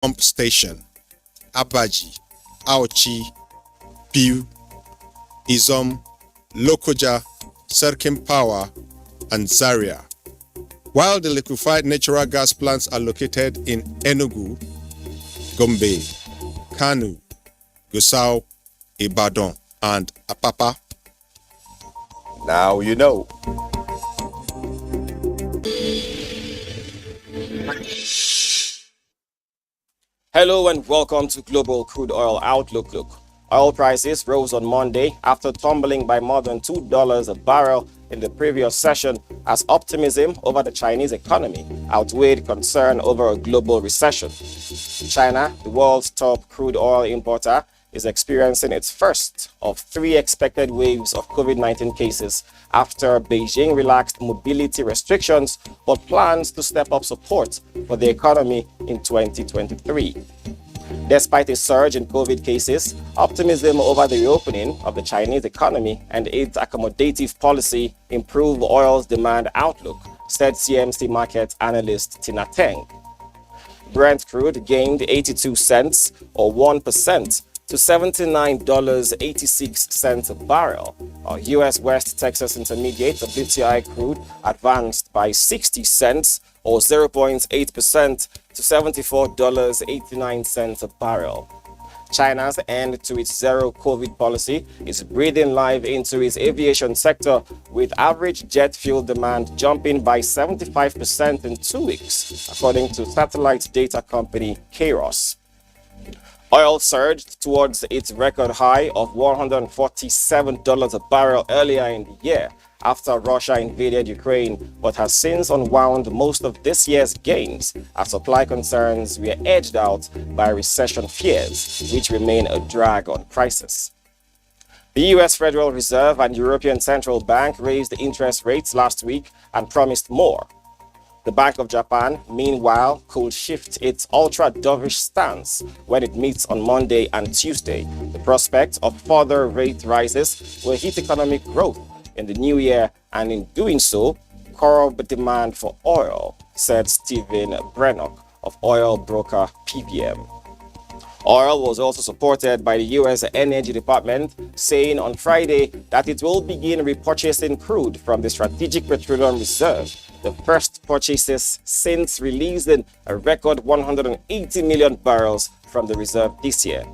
Pump Station, Abaji, Auchi, Piu, Izom, Lokoja, Serkin Power, and Zaria. While the liquefied natural gas plants are located in Enugu, Gombe, Kanu, Gusau, Ibadan, and Apapa. Now you know. Hello and welcome to Global Crude Oil Outlook. Oil prices rose on Monday after tumbling by more than $2 a barrel in the previous session as optimism over the Chinese economy outweighed concern over a global recession. China, the world's top crude oil importer, is experiencing its first of 3 expected waves of COVID-19 cases after Beijing relaxed mobility restrictions but plans to step up support for the economy in 2023. Despite a surge in COVID cases, optimism over the reopening of the Chinese economy and its accommodative policy improve oil's demand outlook, said CMC market analyst Tina Teng. Brent crude gained 82 cents or 1% to $79.86 a barrel. U.S. West Texas Intermediate WTI crude advanced by 60 cents or 0.8% to $74.89 a barrel. China's end to its zero COVID policy is breathing life into its aviation sector, with average jet fuel demand jumping by 75% in 2 weeks, according to satellite data company Kairos. Oil surged towards its record high of $147 a barrel earlier in the year after Russia invaded Ukraine, but has since unwound most of this year's gains as supply concerns were edged out by recession fears, which remain a drag on prices. The U.S. Federal Reserve and European Central Bank raised interest rates last week and promised more. The Bank of Japan, meanwhile, could shift its ultra-dovish stance when it meets on Monday and Tuesday. The prospect of further rate rises will hit economic growth in the new year and in doing so, curb demand for oil, said Stephen Brennock of oil broker PVM. Oil was also supported by the U.S. Energy Department, saying on Friday that it will begin repurchasing crude from the Strategic Petroleum Reserve, the first purchases since releasing a record 180 million barrels from the reserve this year.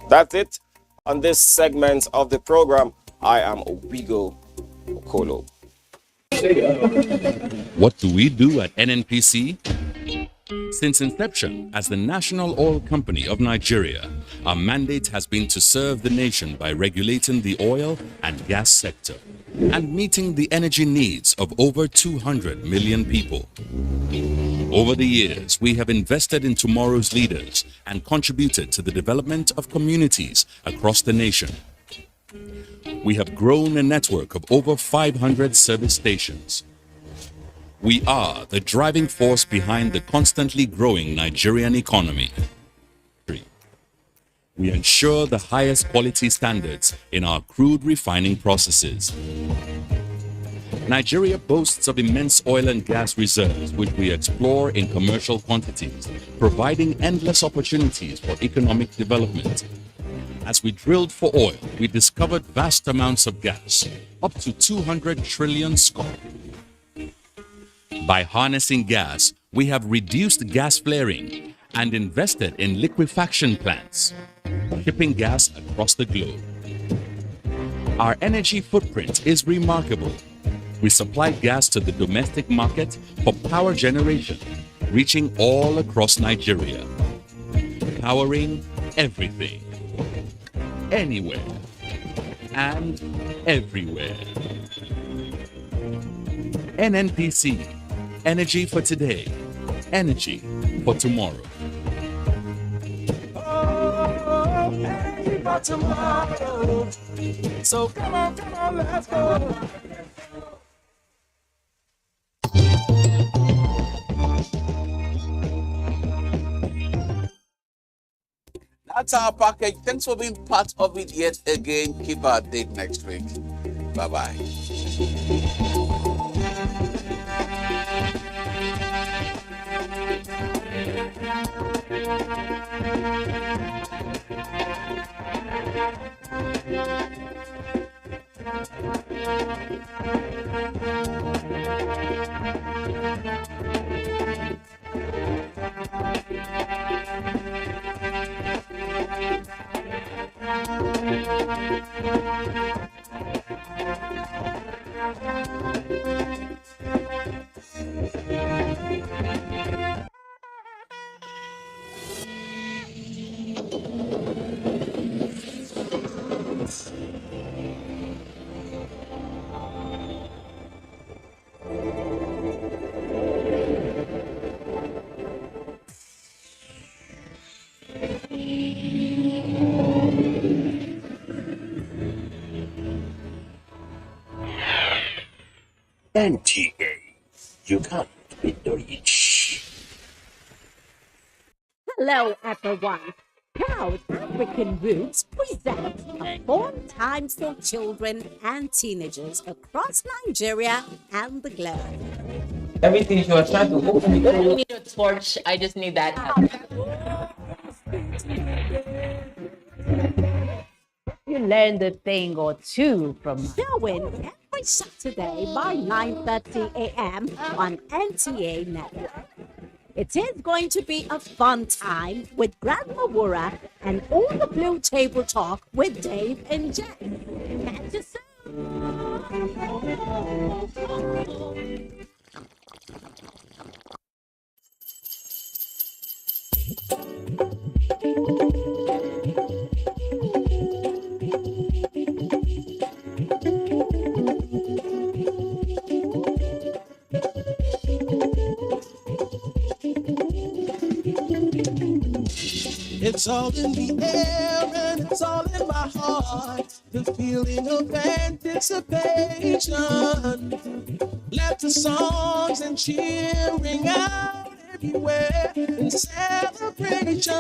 That's it on this segment of the program. I am Owigo Okolo. What do we do at NNPC? Since inception as the National Oil Company of Nigeria, our mandate has been to serve the nation by regulating the oil and gas sector and meeting the energy needs of over 200 million people. Over the years, we have invested in tomorrow's leaders and contributed to the development of communities across the nation. We have grown a network of over 500 service stations. We are the driving force behind the constantly growing Nigerian economy. We ensure the highest quality standards in our crude refining processes. Nigeria boasts of immense oil and gas reserves which we explore in commercial quantities, providing endless opportunities for economic development. As we drilled for oil, we discovered vast amounts of gas, up to 200 trillion scf. By harnessing gas, we have reduced gas flaring and invested in liquefaction plants, shipping gas across the globe. Our energy footprint is remarkable. We supply gas to the domestic market for power generation, reaching all across Nigeria, powering everything, anywhere, and everywhere. NNPC. Energy for today, energy for tomorrow. Oh, energy for tomorrow. So come on, let's go. That's our package. Thanks for being part of it yet again. Keep our date next week. Bye-bye. NTA, you can't beat the rich. Hello, everyone. Proud African Roots presents a fun time for children and teenagers across Nigeria and the globe. Everything she was trying to open I the don't need a torch. I just need that app. You learned a thing or two from us. Showing every Saturday by 9:30 a.m. on NTA Network. It is going to be a fun time with Grandma Wura and all the Blue Table Talk with Dave and Jen. Catch you soon. It's all in the air and it's all in my heart. The feeling of anticipation. Laughter songs and cheering out everywhere in celebration.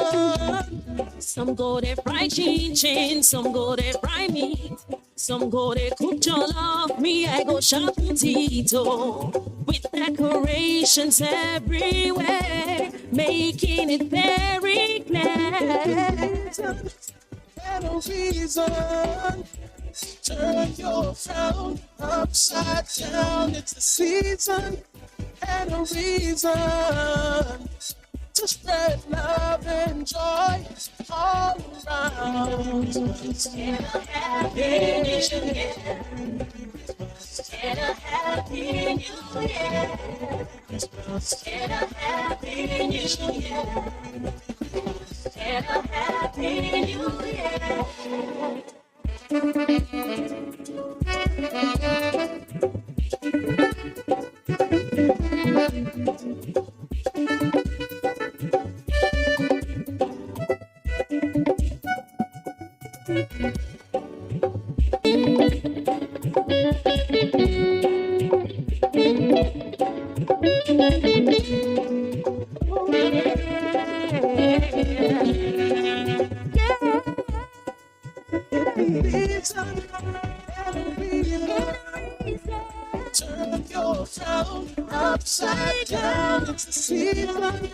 Some go there fried chicken, some go there fried meat, some go there cook jollof. Me, I go shop potato with decorations everywhere, making it very pleasant. And a reason, turn your frown upside down. It's the season, and a reason to spread love and joy all around. And a happy new year. And a happy new year. And a happy new year. And a happy new year. Turn your frown upside down. It's the season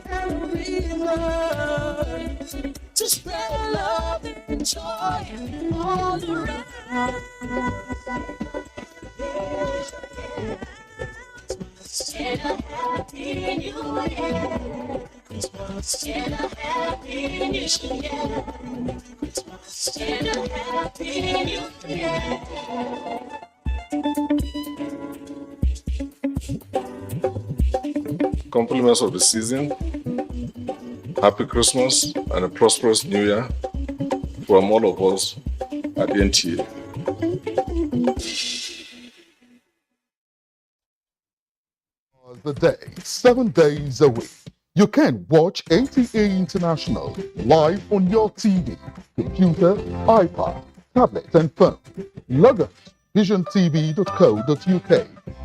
and a reason to spread love and joy all around. And a happy new year. And a happy new year. And a happy new year. Compliments of the season, happy Christmas and a prosperous New Year from all of us at the NTA. The day, 7 days a week. You can watch NTA International live on your TV, computer, iPad, tablet and phone. Log on to visiontv.co.uk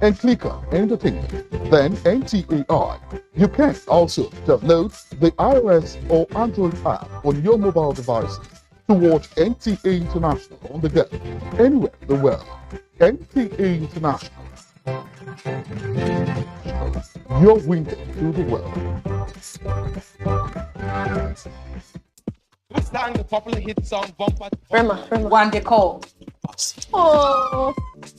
and click on Entertainment, then NTAI. You can also download the iOS or Android app on your mobile devices to watch NTA International on the go, anywhere in the world. NTA International, your window to the world. Who sang the popular hit song Bumper? Rema. One they call. Oh,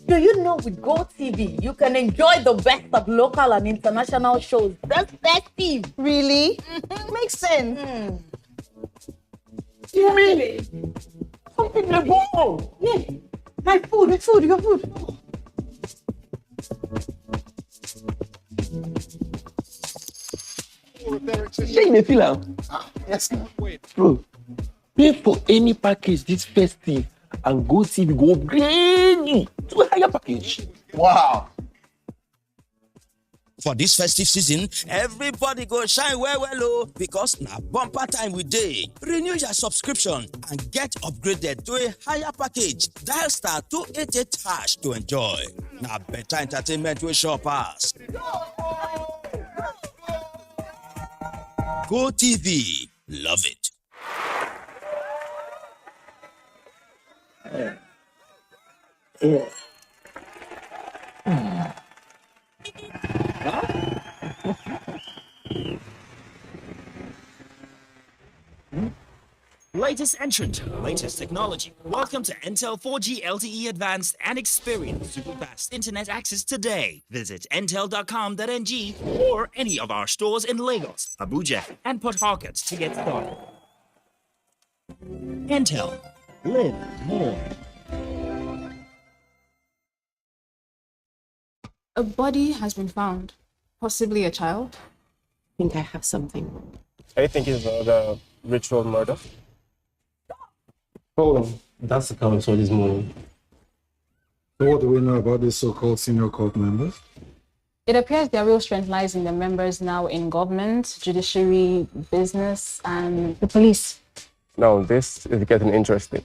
do you know with GoTV you can enjoy the best of local and international shows? That's Festive. Really? Makes sense. You mean it? Something they go. Yeah. My food, your food. Shey you dey feel am? Yes, now. Bro, pay for any package this Festive and GoTV go upgrade you to a higher package. Wow. For this festive season, everybody go shine well because na bumper time we dey. Renew your subscription and get upgraded to a higher package. Dial star 288 hash to enjoy. Na better entertainment wey sure pass. GoTV, love it. Latest entrant, latest technology. Welcome to Intel 4G LTE Advanced and experience super fast internet access today. Visit intel.com.ng or any of our stores in Lagos, Abuja, and Port Harcourt to get started. Intel. Live more. A body has been found, possibly a child. I think I have something. I think it's the ritual murder. Oh, that's the council this morning. So what do we know about these so-called senior court members? It appears their real strength lies in the members now in government, judiciary, business, and the police. Now, this is getting interesting.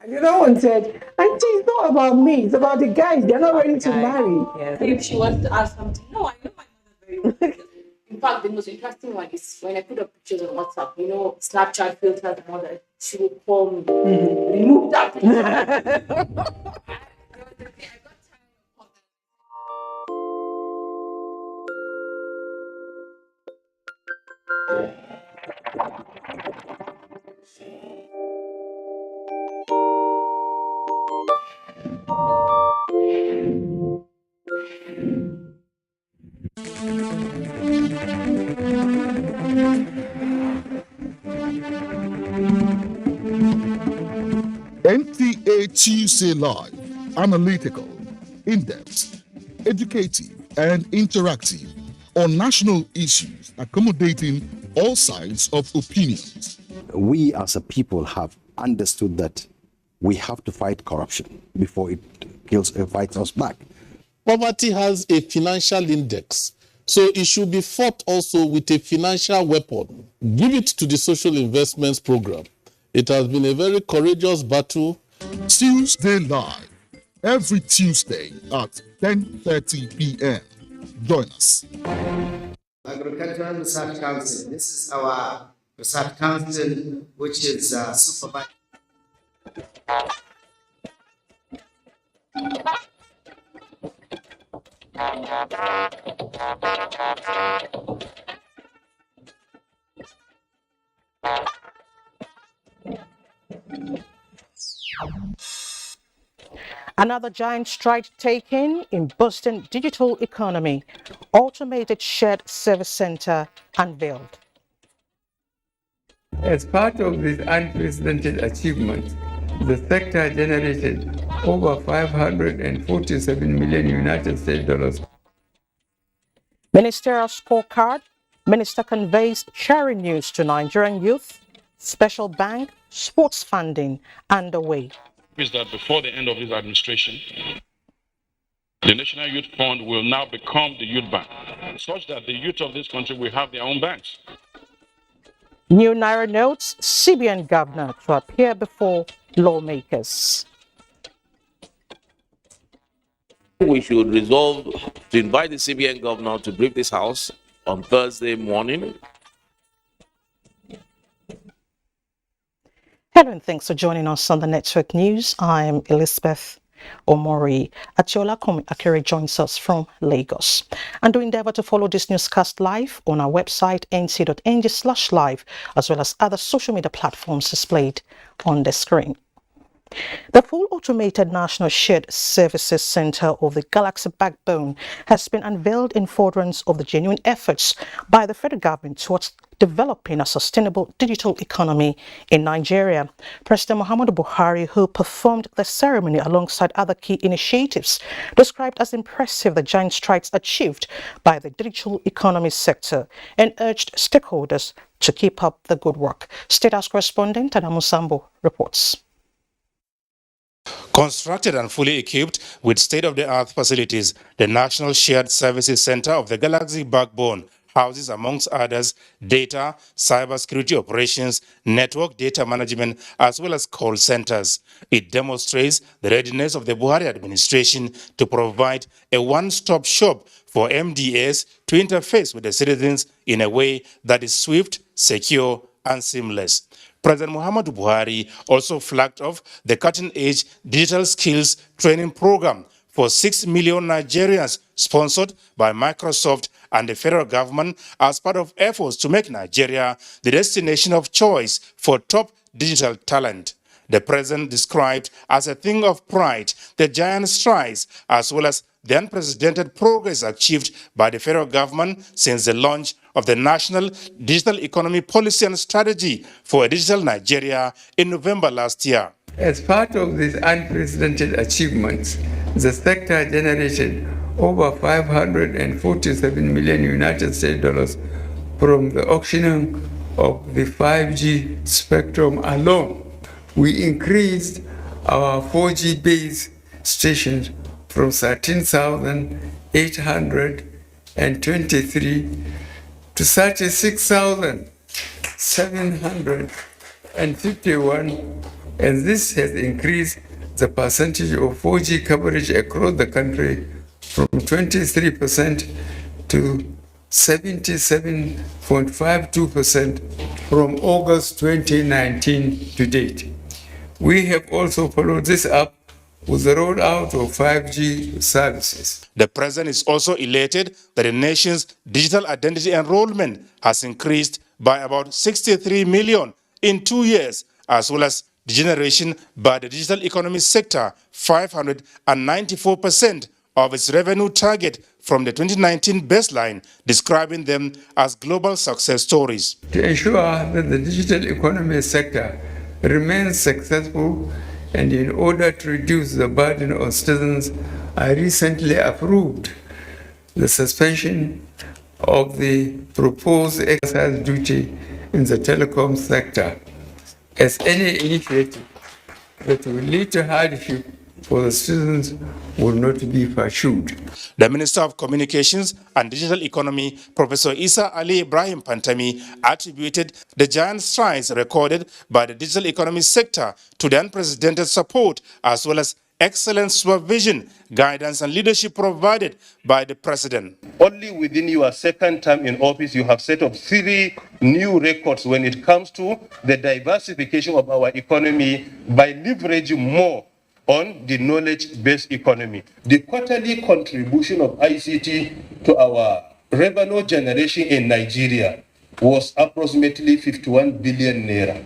The other one said, Auntie, it's not about me, it's about the guys. They're not ready to marry. Yes. If she wants to ask something, no, I know my mother very well. In fact, the most interesting one is when I put up pictures on WhatsApp, you know, Snapchat filters and all that, she will call me, remove that picture. NTA Tuesday Live, analytical, in-depth, educative, and interactive on national issues, accommodating all sides of opinions. We as a people have understood that we have to fight corruption before it fights us back. Poverty has a financial index, so it should be fought also with a financial weapon. Give it to the social investments program. It has been a very courageous battle. Tuesday Live, every Tuesday at 10:30 p.m. Join us. Agricultural Research Council. This is our research council, which is supervised. Another giant stride taken in boosting digital economy. Automated shared service center unveiled. As part of this unprecedented achievement, the sector generated over 547 million United States dollars. Ministerial scorecard. Minister conveys cheering news to Nigerian youth. Special bank sports funding underway. Is that before the end of this administration, the National Youth Fund will now become the youth bank, such that the youth of this country will have their own banks. New Naira notes CBN governor to appear before lawmakers. We should resolve to invite the CBN governor to brief this house on Thursday morning. Hello and thanks for joining us on the Network News. I'm Elizabeth Omori. Atiola Akere joins us from Lagos. And do endeavor to follow this newscast live on our website nc.ng/live, as well as other social media platforms displayed on the screen. The full automated National Shared Services Center of the Galaxy Backbone has been unveiled in furtherance of the genuine efforts by the federal government towards developing a sustainable digital economy in Nigeria. President Muhammadu Buhari, who performed the ceremony alongside other key initiatives, described as impressive the giant strides achieved by the digital economy sector and urged stakeholders to keep up the good work. State House correspondent Adamu Sambo reports. Constructed and fully equipped with state-of-the-art facilities, the National Shared Services Center of the Galaxy Backbone houses, amongst others, data, cybersecurity operations, network data management, as well as call centers. It demonstrates the readiness of the Buhari administration to provide a one-stop shop for MDAs to interface with the citizens in a way that is swift, secure, and seamless. President Muhammadu Buhari also flagged off the cutting-edge digital skills training program for 6 million Nigerians sponsored by Microsoft and the federal government as part of efforts to make Nigeria the destination of choice for top digital talent. The president described as a thing of pride the giant strides as well as the unprecedented progress achieved by the federal government since the launch of the National Digital Economy Policy and Strategy for a Digital Nigeria in November last year. As part of these unprecedented achievements, the sector generated over 547 million United States dollars from the auctioning of the 5G spectrum alone. We increased our 4G base stations from 13,823 to 36,751, and this has increased the percentage of 4G coverage across the country from 23% to 77.52% from August 2019 to date. We have also followed this up with the rollout of 5G services. The president is also elated that the nation's digital identity enrollment has increased by about 63 million in 2 years, as well as the generation by the digital economy sector 594% of its revenue target from the 2019 baseline, describing them as global success stories. To ensure that the digital economy sector remains successful, and in order to reduce the burden on citizens, I recently approved the suspension of the proposed exercise duty in the telecom sector, as any initiative that will lead to hardship for the citizens will not be pursued. The Minister of Communications and Digital Economy, Professor Isa Ali Ibrahim Pantami, attributed the giant strides recorded by the digital economy sector to the unprecedented support as well as excellent supervision, guidance and leadership provided by the President. Only within your second term in office, you have set up 3 new records when it comes to the diversification of our economy by leveraging more on the knowledge-based economy. The quarterly contribution of ICT to our revenue generation in Nigeria was approximately 51 billion naira.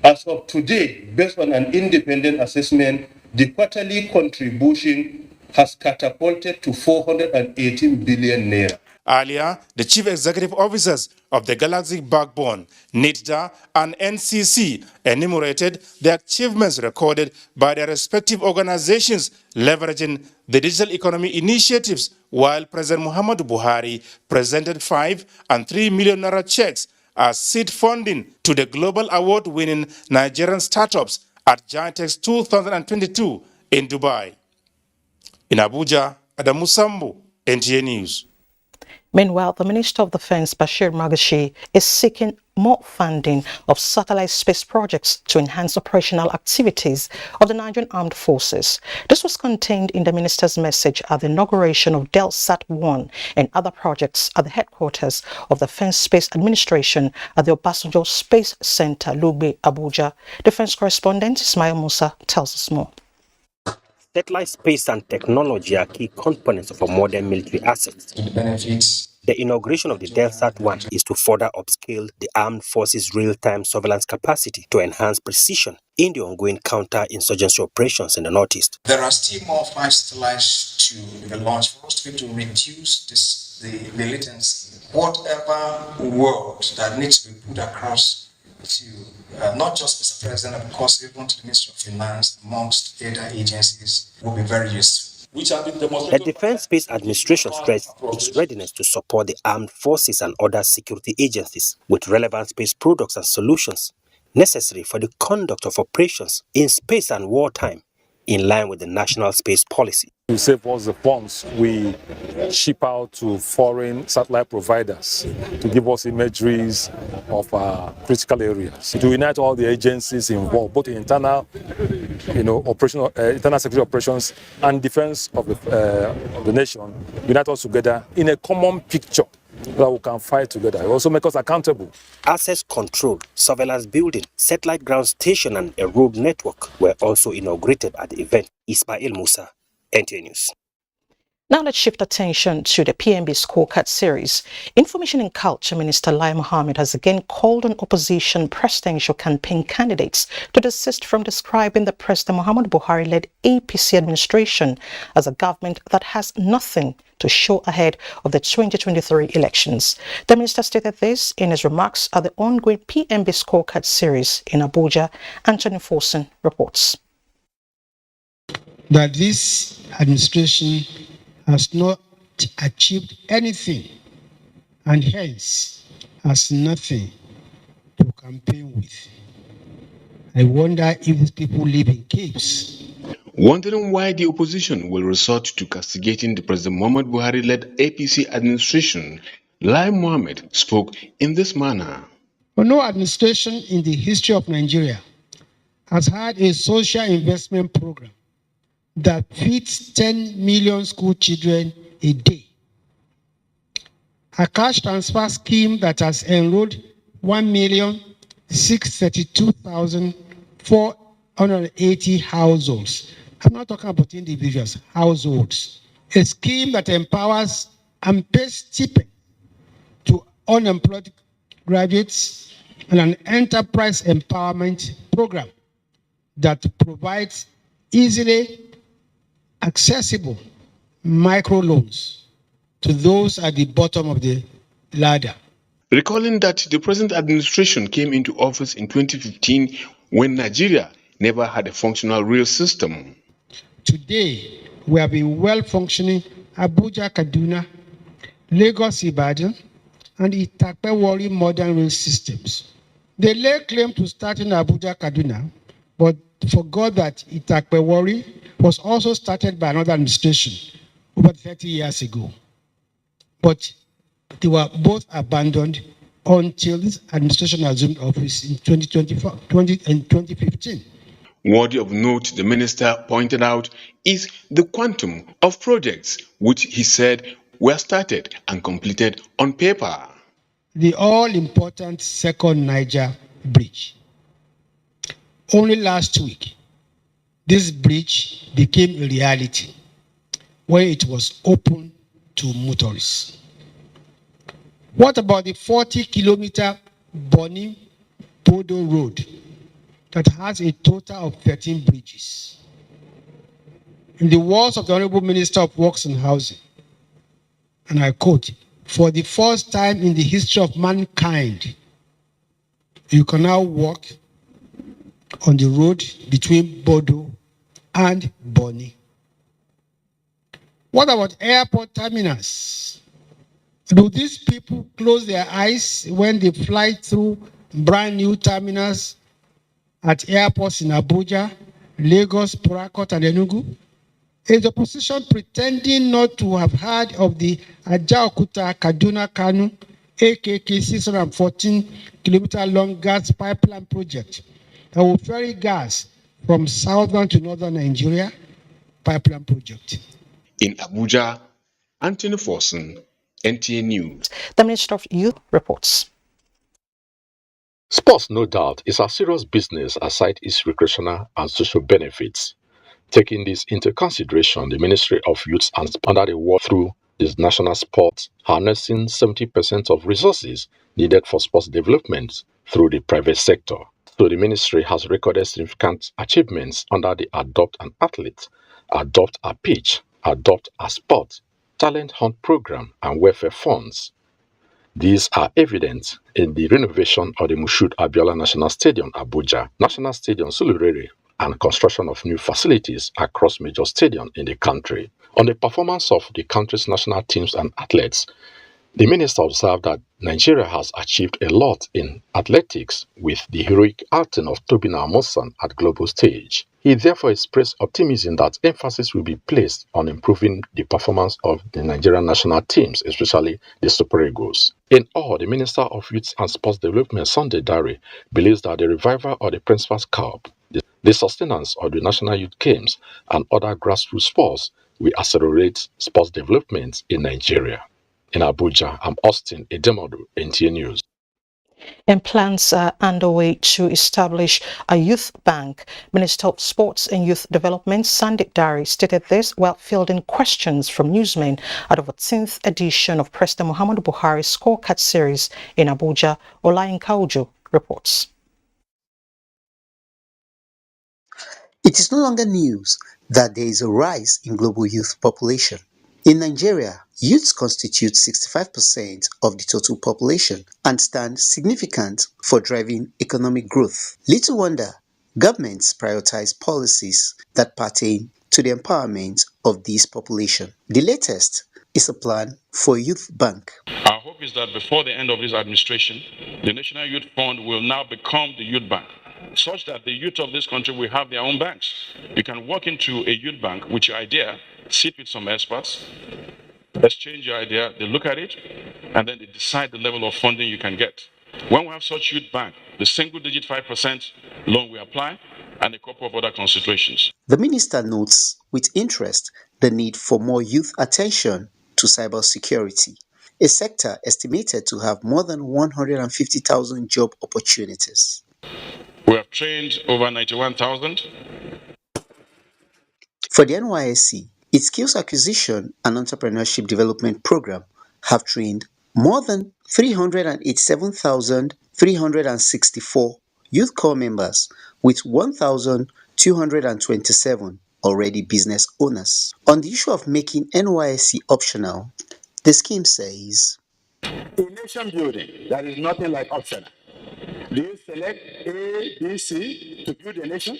As of today, based on an independent assessment, the quarterly contribution has catapulted to 418 billion naira. Earlier, the chief executive officers of the Galaxy Backbone, NITDA and NCC enumerated the achievements recorded by their respective organizations leveraging the digital economy initiatives, while President Muhammadu Buhari presented 5 and 3 million naira checks as seed funding to the global award-winning Nigerian startups at Giantex 2022 in Dubai. In Abuja, Adamu Sambu, NTA News. Meanwhile, the Minister of Defense, Bashir Magashi, is seeking more funding of satellite space projects to enhance operational activities of the Nigerian Armed Forces. This was contained in the minister's message at the inauguration of DelSat-1 and other projects at the headquarters of the Defense Space Administration at the Obasanjo Space Center, Lugbe, Abuja. Defense correspondent Ismail Musa tells us more. Satellite space and technology are key components of a modern military asset. The inauguration of the DelSat-1 is to further upscale the armed forces' real-time surveillance capacity to enhance precision in the ongoing counter-insurgency operations in the Northeast. There are still more 5 satellites to be launched for us to be able to reduce the latency. Whatever word that needs to be put across to not just Mr. President, of course, even to the Ministry of Finance, amongst other agencies, will be very useful. The Defense Space Administration stressed its readiness to support the armed forces and other security agencies with relevant space products and solutions necessary for the conduct of operations in space and wartime, in line with the national space policy. To save us the funds, we ship out to foreign satellite providers to give us imageries of critical areas. To unite all the agencies involved, both in internal, operational, internal security operations and defense of the nation, unite us together in a common picture that we can fight together. It also make us accountable. Access control, surveillance building, satellite ground station and a road network were also inaugurated at the event. Ismail Musa, NTA News. Now let's shift attention to the PMB scorecard series. Information and Culture Minister Lai Mohammed has again called on opposition presidential campaign candidates to desist from describing the President Muhammadu Buhari-led APC administration as a government that has nothing to show ahead of the 2023 elections. The minister stated this in his remarks at the ongoing PMB scorecard series in Abuja. Anthony Forson reports. That this administration has not achieved anything and hence has nothing to campaign with. I wonder if these people live in caves. Wondering why the opposition will resort to castigating the President Muhammad Buhari-led APC administration, Lai Mohammed spoke in this manner. No administration in the history of Nigeria has had a social investment program that feeds 10 million school children a day. A cash transfer scheme that has enrolled 1,632,480 households. I'm not talking about individuals, households. A scheme that empowers and pays stipend to unemployed graduates, and an enterprise empowerment program that provides easily accessible microloans to those at the bottom of the ladder. Recalling that the present administration came into office in 2015 when Nigeria never had a functional rail system. Today, we have a well-functioning Abuja, Kaduna, Lagos, Ibadan, and Itakpe-Warri modern rail systems. They lay claim to start in Abuja, Kaduna, but forgot that Itakpe-Warri was also started by another administration over 30 years ago. But they were both abandoned until this administration assumed office in 2015. Worthy of note, the minister pointed out, is the quantum of projects which he said were started and completed on paper. The all-important second Niger bridge. Only last week, this bridge became a reality when it was open to motorists. What about the 40-kilometer Ebonyi-Bodo road that has a total of 13 bridges? in the words of the Honorable Minister of Works and Housing, and I quote, "For the first time in the history of mankind, you can now walk on the road between Bodo and Ebonyi." What about airport terminals? Do these people close their eyes when they fly through brand new terminals at airports in Abuja, Lagos, Port Harcourt, and Enugu? Is the opposition pretending not to have heard of the Ajaokuta Kaduna Kanu, AKK 614-kilometer long gas pipeline project that will ferry gas from southern to northern Nigeria? Pipeline project. In Abuja, Anthony Forson, NTA News. The Minister of Youth reports. Sports, no doubt, is a serious business aside its recreational and social benefits. Taking this into consideration, the Ministry of Youth and under the work through this national sport, harnessing 70% of resources needed for sports development through the private sector. So the ministry has recorded significant achievements under the Adopt an Athlete, Adopt a Pitch, Adopt a Sport, Talent Hunt Program, and welfare funds. These are evident in the renovation of the Moshood Abiola National Stadium, Abuja, National Stadium, Surulere, and construction of new facilities across major stadiums in the country. On the performance of the country's national teams and athletes, the minister observed that Nigeria has achieved a lot in athletics with the heroic acting of Tobina Amosan at global stage. He therefore expressed optimism that emphasis will be placed on improving the performance of the Nigerian national teams, especially the Super Eagles. In all, the Minister of Youth and Sports Development, Sunday Dare, believes that the revival of the Principal's Cup, the sustenance of the National Youth Games, and other grassroots sports will accelerate sports development in Nigeria. In Abuja, I'm Austin Edemodu, NTA News. And plans are underway to establish a youth bank. Minister of Sports and Youth Development, Sunday Dare, stated this while fielding questions from newsmen at the 14th edition of President Muhammadu Buhari's scorecard series in Abuja. Olayinka Ojo reports. It is no longer news that there is a rise in global youth population. In Nigeria, youths constitute 65% of the total population and stand significant for driving economic growth. Little wonder, governments prioritize policies that pertain to the empowerment of this population. The latest is a plan for a youth bank. Our hope is that before the end of this administration, the National Youth Fund will now become the youth bank, such that the youth of this country will have their own banks. You can walk into a youth bank with your idea, sit with some experts, exchange your idea, they look at it, and then they decide the level of funding you can get. When we have such youth bank, the single-digit 5% loan we apply, and a couple of other considerations. The minister notes with interest the need for more youth attention to cybersecurity, a sector estimated to have more than 150,000 job opportunities. We have trained over 91,000. For the NYSC, its Skills Acquisition and Entrepreneurship Development Program have trained more than 387,364 youth corps members, with 1,227 already business owners. On the issue of making NYSC optional, the scheme says, in nation building, there is nothing like optional. Do you select A, B, C to build a nation,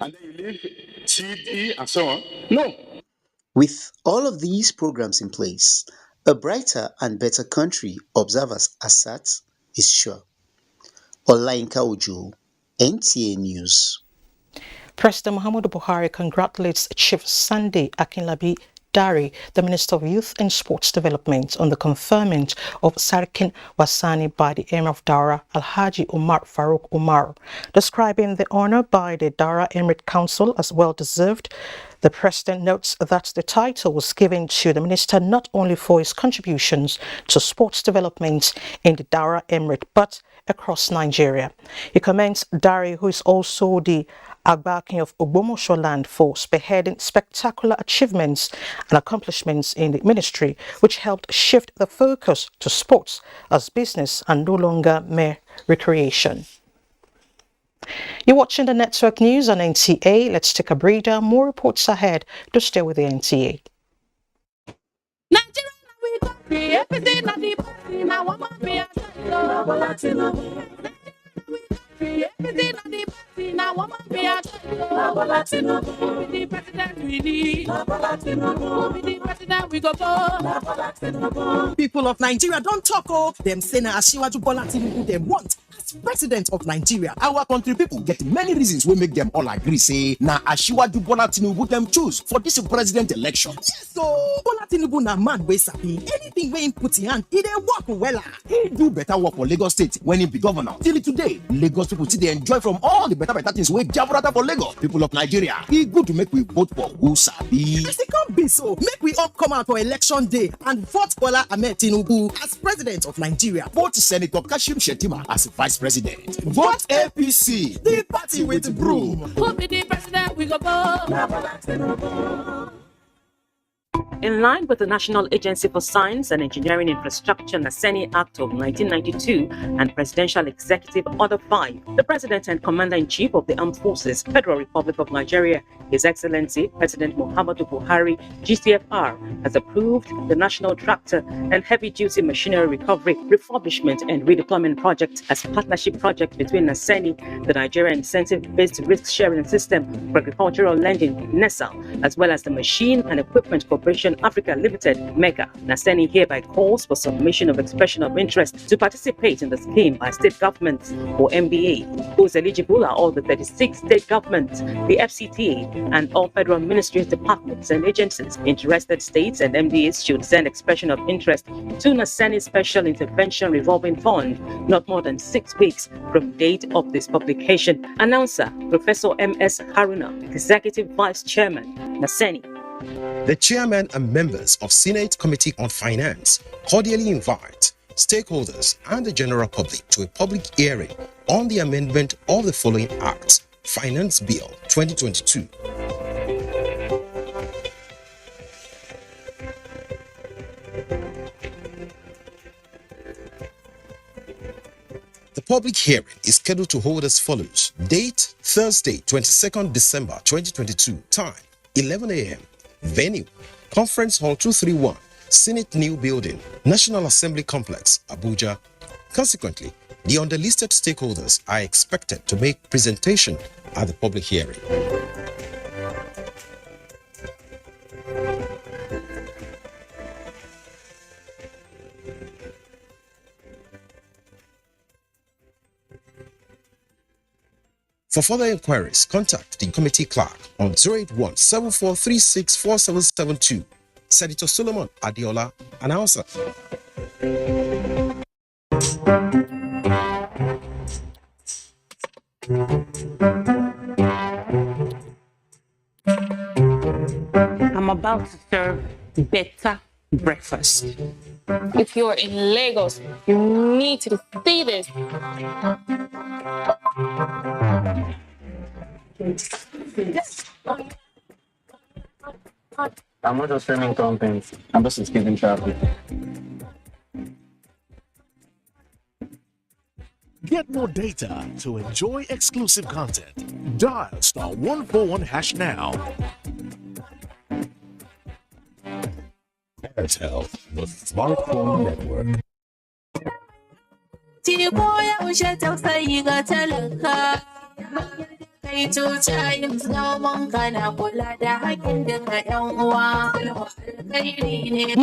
and then you leave C, D, and so on? No. With all of these programs in place, a brighter and better country, observers assert, is sure. Olayinka Ojo, NTA News. President Muhammadu Buhari congratulates Chief Sunday Akinlabi Dare, the Minister of Youth and Sports Development, on the conferment of Sarkin Wasani by the Emir of Daura, Alhaji Umar Farouk Umar. Describing the honor by the Daura Emirate Council as well-deserved, the President notes that the title was given to the Minister not only for his contributions to sports development in the Daura Emirate, but across Nigeria. He commends Dare, who is also the Agbakin of Ogbomoso land, for spearheading spectacular achievements and accomplishments in the ministry, which helped shift the focus to sports as business and no longer mere recreation. You're watching the network news on NTA. Let's take a breather. More reports ahead. To stay with the NTA. People of Nigeria don't talk them say na Asiwaju Bola Tinubu them want as president of Nigeria. Our country people get many reasons we make them all agree say na Asiwaju Bola Tinubu them choose for this president election. Yes, so Bola Tinubu na man wey sabi anything wey him put in hand, he dey work wella. He do better work for Lagos State when he be governor. Till today, Lagos people still dey enjoy from all the better things wey Jaburata for Lagos. People of Nigeria, e good to make we vote for who sabi. As it can be so, make we all come out for election day and vote Bola Ahmed Tinubu as president of Nigeria. Vote Senator Kashim Shettima as vice president. Vote APC, the party with broom. Who be the president? We go vote. In line with the National Agency for Science and Engineering Infrastructure NASENI Act of 1992 and Presidential Executive Order 5, the President and Commander-in-Chief of the Armed Forces, Federal Republic of Nigeria, His Excellency President Muhammadu Buhari, GCFR, has approved the National Tractor and Heavy-Duty Machinery Recovery, Refurbishment and Redeployment Project as a partnership project between NASENI, the Nigerian Incentive-Based Risk-Sharing System for Agricultural Lending, NESA, as well as the Machine and Equipment Corporation Africa Limited, MEGA. NASENI hereby calls for submission of expression of interest to participate in the scheme by state governments or MBA. Those eligible are all the 36 state governments, the FCTA, and all federal ministries, departments, and agencies. Interested states and MBAs should send expression of interest to NASENI Special Intervention Revolving Fund not more than 6 weeks from date of this publication. Announcer Professor M.S. Haruna, Executive Vice Chairman, NASENI. The chairman and members of Senate Committee on Finance cordially invite stakeholders and the general public to a public hearing on the amendment of the following Act, Finance Bill 2022. The public hearing is scheduled to hold as follows. Date, Thursday, 22nd December 2022. Time, 11 a.m. Venue, Conference Hall 231, Senate New Building, National Assembly Complex, Abuja. Consequently, the underlisted stakeholders are expected to make presentation at the public hearing. For further inquiries, contact the committee clerk on 081-7436-4772. Senator Solomon Adiola, announcer. I'm about to serve better breakfast. If you're in Lagos, you need to see this. I'm not just streaming content, I'm just escaping traffic. Get more data to enjoy exclusive content. Dial *141# now. Airtel, the smartphone network. The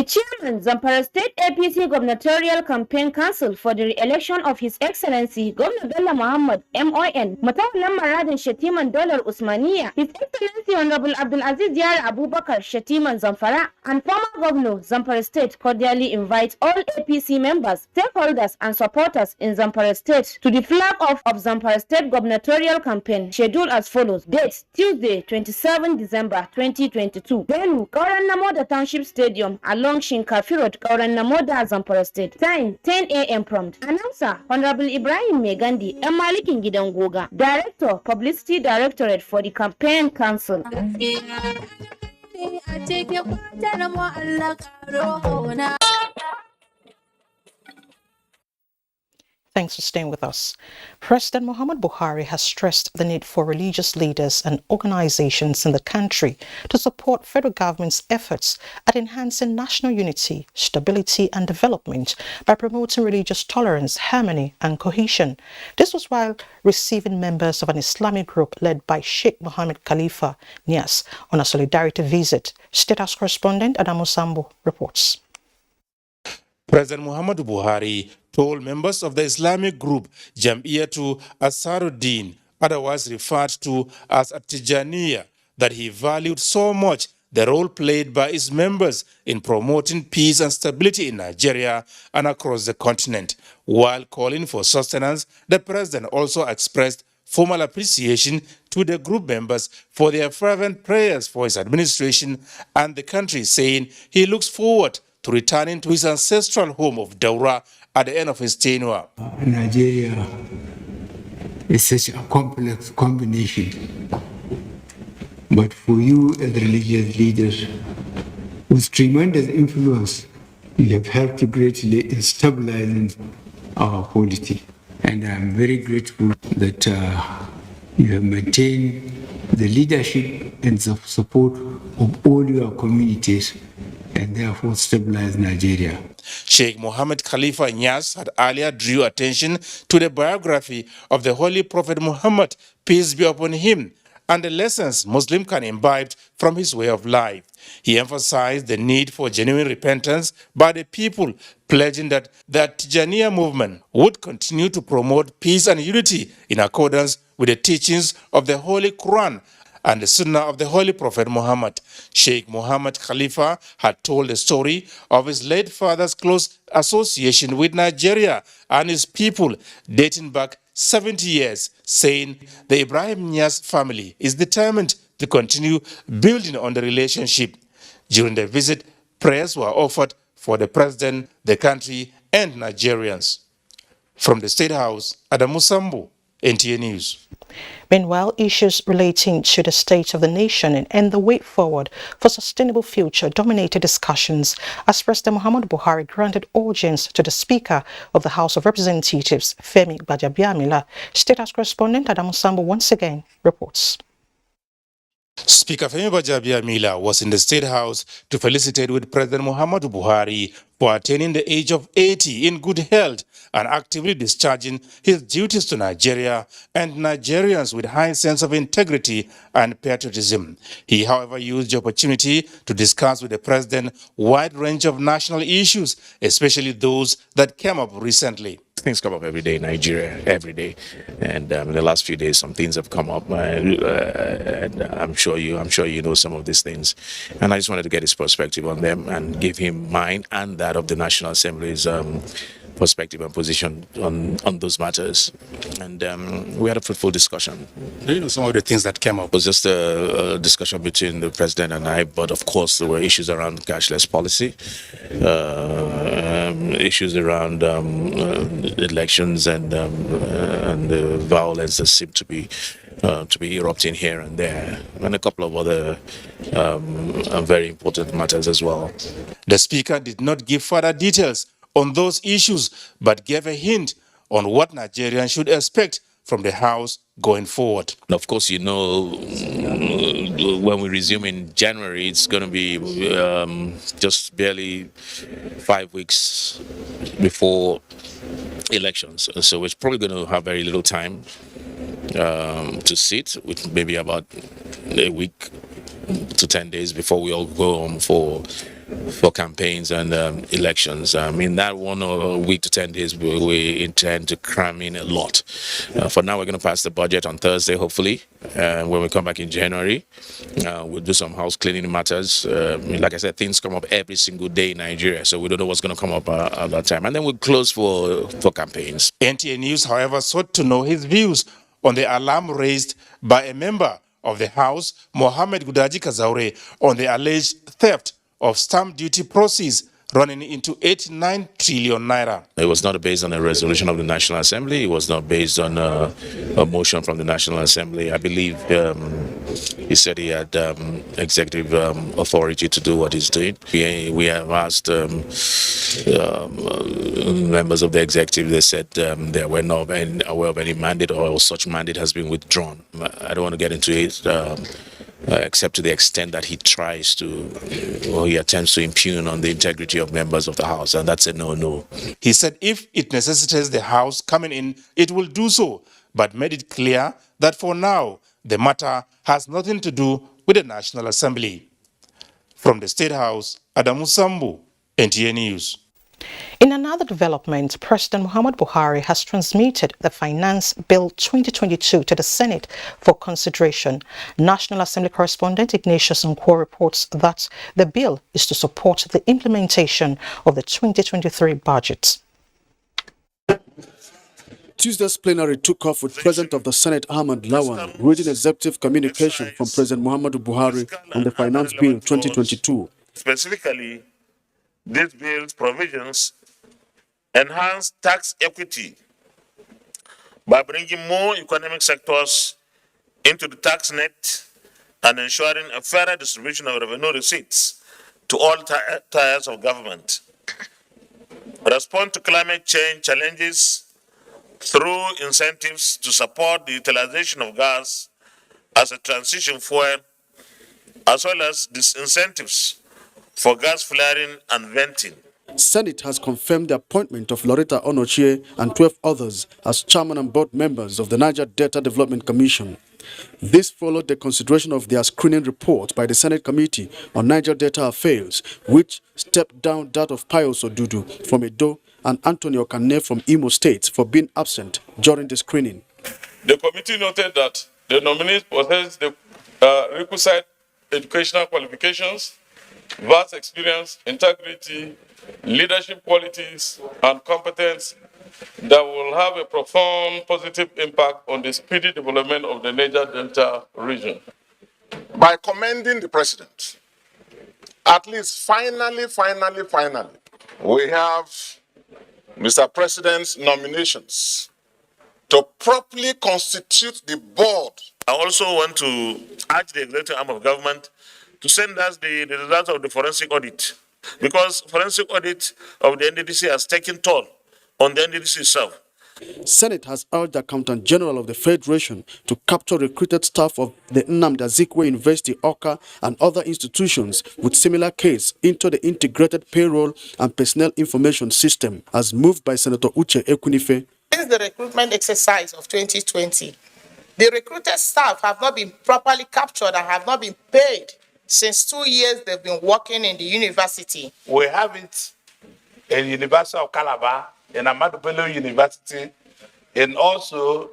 chairman, Zamfara State APC Gubernatorial Campaign Council for the re-election of His Excellency Governor Bello Muhammad MON, Matawallan Maradin Shetiman Dollar Usmaniya, His Excellency Honorable Abdulaziz Yar Abubakar Shetiman Zamfara, and former Governor Zamfara State cordially invite all APC members, stakeholders, and supporters in Zamfara State to the flag off of Zamfara State Gubernatorial Campaign, scheduled as follows. Date, Tuesday, 27 December 2022. Venue, Kauran Namoda Township Stadium along Shinkafi Road, Kauran Namoda, Zamfara State. Time, 10 a.m. prompt. Announcer, Honorable Ibrahim Megandi, Malikin Gidangoga, Director, Publicity Directorate for the Campaign Council. Thanks for staying with us. President Muhammad Buhari has stressed the need for religious leaders and organizations in the country to support federal government's efforts at enhancing national unity, stability and development by promoting religious tolerance, harmony and cohesion. This was while receiving members of an Islamic group led by Sheikh Mohammed Khalifa Niasse on a solidarity visit. State House correspondent Adamu Sambo reports. President Muhammadu Buhari told members of the Islamic group Jam'iyyatu Asaruddin, otherwise referred to as Tijaniya, that he valued so much the role played by its members in promoting peace and stability in Nigeria and across the continent. While calling for sustenance, the president also expressed formal appreciation to the group members for their fervent prayers for his administration and the country, saying he looks forward to returning to his ancestral home of Daura at the end of his tenure. Nigeria is such a complex combination, but for you as religious leaders, with tremendous influence, you have helped greatly in stabilizing our polity. And I'm very grateful that you have maintained the leadership and the support of all your communities and therefore stabilize Nigeria. Sheikh Mohammed Khalifa Niasse had earlier drew attention to the biography of the Holy Prophet Muhammad, peace be upon him, and the lessons Muslims can imbibe from his way of life. He emphasized the need for genuine repentance by the people, pledging that the Tijaniya movement would continue to promote peace and unity in accordance with the teachings of the Holy Quran and the Sunnah of the Holy Prophet Muhammad. Sheikh Mohammed Khalifa had told the story of his late father's close association with Nigeria and his people dating back 70 years, saying the Ibrahim Niasse family is determined to continue building on the relationship. During the visit, prayers were offered for the president, the country, and Nigerians. From the State House, Adamu Sambo, NTA News. Meanwhile, issues relating to the state of the nation and the way forward for sustainable future dominated discussions as President Muhammad Buhari granted audience to the Speaker of the House of Representatives, Femi Gbajabiamila. State House correspondent Adamu Sambo once again reports. Speaker Femi Gbajabiamila was in the State House to felicitate with President Muhammadu Buhari for attaining the age of 80 in good health and actively discharging his duties to Nigeria and Nigerians with high sense of integrity and patriotism. He, however, used the opportunity to discuss with the president a wide range of national issues, especially those that came up recently. Things come up every day in Nigeria, every day, and in the last few days, some things have come up, and I'm sure you know some of these things, and I just wanted to get his perspective on them and give him mine and that of the National Assembly's perspective and position on those matters, and we had a fruitful discussion. Do you know some of the things that came up? It was just a discussion between the president and I, but of course there were issues around cashless policy, issues around elections and the violence that seemed to be erupting here and there, and a couple of other very important matters as well. The Speaker did not give further details on those issues, but gave a hint on what Nigerians should expect from the House going forward. Of course, you know, when we resume in January, it's going to be just barely 5 weeks before elections. So it's probably going to have very little time to sit, with maybe about a week to 10 days before we all go home for campaigns and elections. In that 1 week to 10 days, we intend to cram in a lot. For now, we're going to pass the budget on Thursday, hopefully. When we come back in January, we'll do some house cleaning matters. Like I said, things come up every single day in Nigeria, so we don't know what's going to come up at that time. And then we'll close for campaigns. NTA News, however, sought to know his views on the alarm raised by a member of the House, Mohammed Gudaji Kazaure, on the alleged theft of stamp duty proceeds running into 89 trillion naira. It was not based on a resolution of the National Assembly. It was not based on a motion from the National Assembly. I believe he said he had executive authority to do what he's doing. We have asked members of the executive. They said they were not aware of any mandate or such mandate has been withdrawn. I don't want to get into it. Except to the extent that he tries to, or he attempts to impugn on the integrity of members of the House, and that's a no-no. He said if it necessitates the House coming in, it will do so, but made it clear that for now, the matter has nothing to do with the National Assembly. From the State House, Adamu Sambu, NTA News. In another development, President Muhammadu Buhari has transmitted the Finance Bill 2022 to the Senate for consideration. National Assembly correspondent Ignatius Ancor reports that the bill is to support the implementation of the 2023 budget. Tuesday's plenary took off with President of the Senate Ahmad Lawan reading executive communication from President Muhammadu Buhari on the Finance Bill 2022. Specifically, this bill's provisions enhance tax equity by bringing more economic sectors into the tax net and ensuring a fairer distribution of revenue receipts to all tiers of government. Respond to climate change challenges through incentives to support the utilization of gas as a transition fuel, as well as disincentives for gas flaring and venting. Senate has confirmed the appointment of Loretta Onochie and 12 others as chairman and board members of the Niger Delta Development Commission. This followed the consideration of their screening report by the Senate Committee on Niger Delta Affairs, which stepped down that of Pius Odudu from Edo and Anthony Okane from Imo State for being absent during the screening. The committee noted that the nominees possess the requisite educational qualifications, vast experience, integrity, leadership qualities, and competence that will have a profound positive impact on the speedy development of the Niger Delta region. By commending the president, at least finally, we have Mr. President's nominations to properly constitute the board. I also want to urge the executive arm of government to send us the results of the forensic audit, because forensic audit of the NDDC has taken toll on the NDDC itself. Senate has urged the Accountant General of the Federation to capture recruited staff of the Nnamdi Azikiwe University, Awka, and other institutions with similar case into the Integrated Payroll and Personnel Information System, as moved by Senator Uche Ekwunife. Since the recruitment exercise of 2020, the recruited staff have not been properly captured and have not been paid. Since 2 years, they've been working in the university. We have it in University of Calabar, in Ahmadu Bello University, and also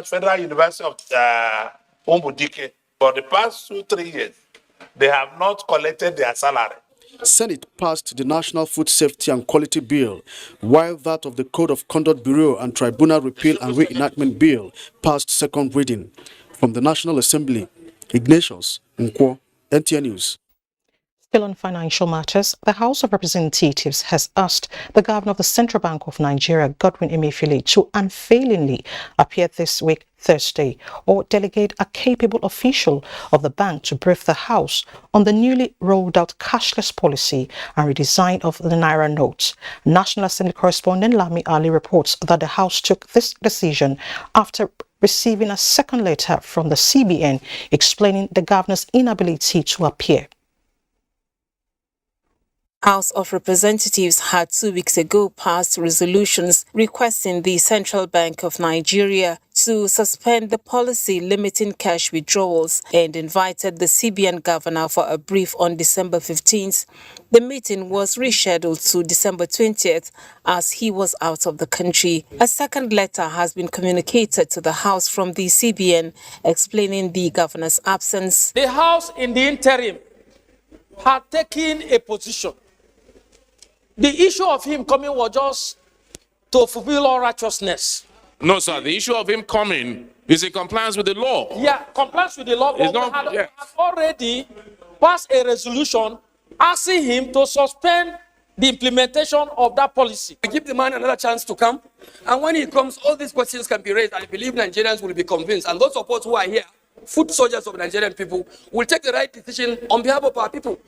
Federal University of Umbudike. For the past 2-3 years, they have not collected their salary. Senate passed the National Food Safety and Quality Bill, while that of the Code of Conduct Bureau and Tribunal Repeal and Reenactment Bill passed second reading. From the National Assembly, Ignatius Nkwo, NTA News. Still on financial matters, the House of Representatives has asked the Governor of the Central Bank of Nigeria, Godwin Emefiele, to unfailingly appear this week, Thursday, or delegate a capable official of the bank to brief the House on the newly rolled out cashless policy and redesign of the Naira notes. National Assembly correspondent Lami Ali reports that the House took this decision after receiving a second letter from the CBN explaining the governor's inability to appear. House of Representatives had 2 weeks ago passed resolutions requesting the Central Bank of Nigeria to suspend the policy limiting cash withdrawals and invited the CBN governor for a brief on December 15th. The meeting was rescheduled to December 20th as he was out of the country. A second letter has been communicated to the House from the CBN explaining the governor's absence. The House in the interim had taken a position. The issue of him coming was just to fulfill all righteousness. No, sir. The issue of him coming is in compliance with the law. Yeah, compliance with the law. But we had already passed a resolution asking him to suspend the implementation of that policy. Give the man another chance to come. And when he comes, all these questions can be raised. I believe Nigerians will be convinced. And those of us who are here foot soldiers of Nigerian people, will take the right decision on behalf of our people.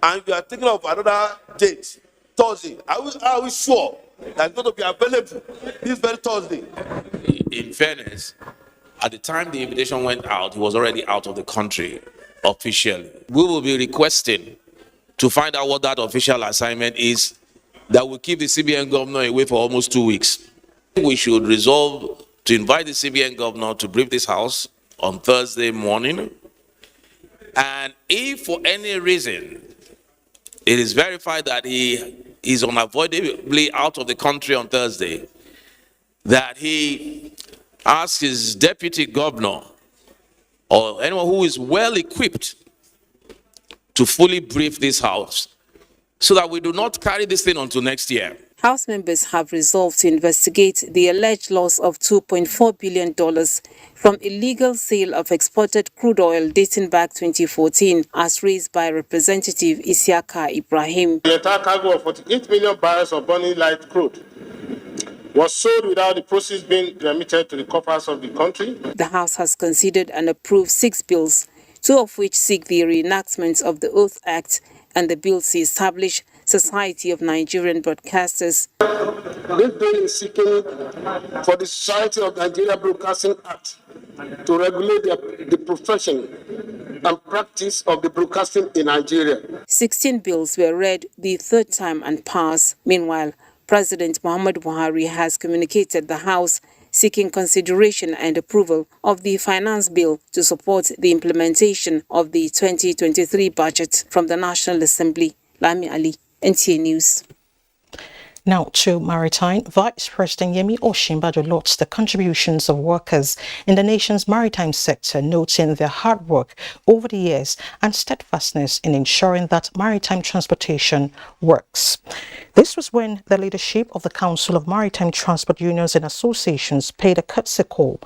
And we are thinking of another date, Thursday. Are we sure that it's going to be available this very Thursday? In fairness, at the time the invitation went out, he was already out of the country officially. We will be requesting to find out what that official assignment is that will keep the CBN governor away for almost 2 weeks. We should resolve to invite the CBN governor to brief this house on Thursday morning. And if for any reason it is verified that he is unavoidably out of the country on Thursday, that he asks his deputy governor or anyone who is well equipped to fully brief this house so that we do not carry this thing until next year. House members have resolved to investigate the alleged loss of $2.4 billion from illegal sale of exported crude oil dating back 2014, as raised by Representative Isiaka Ibrahim. The entire cargo of 48 million barrels of burning light crude was sold without the proceeds being remitted to the coffers of the country. The House has considered and approved 6 bills, 2 of which seek the reenactment of the Oath Act and the bill to establish Society of Nigerian Broadcasters. This bill is seeking for the Society of Nigerian Broadcasting Act to regulate the profession and practice of the broadcasting in Nigeria. 16 bills were read the third time and passed. Meanwhile, President Muhammadu Buhari has communicated the House seeking consideration and approval of the finance bill to support the implementation of the 2023 budget from the National Assembly. Lami Ali, NTA News. Now to Maritime. Vice President Yemi Osinbajo lauds the contributions of workers in the nation's maritime sector, noting their hard work over the years and steadfastness in ensuring that maritime transportation works. This was when the leadership of the Council of Maritime Transport Unions and Associations paid a courtesy call.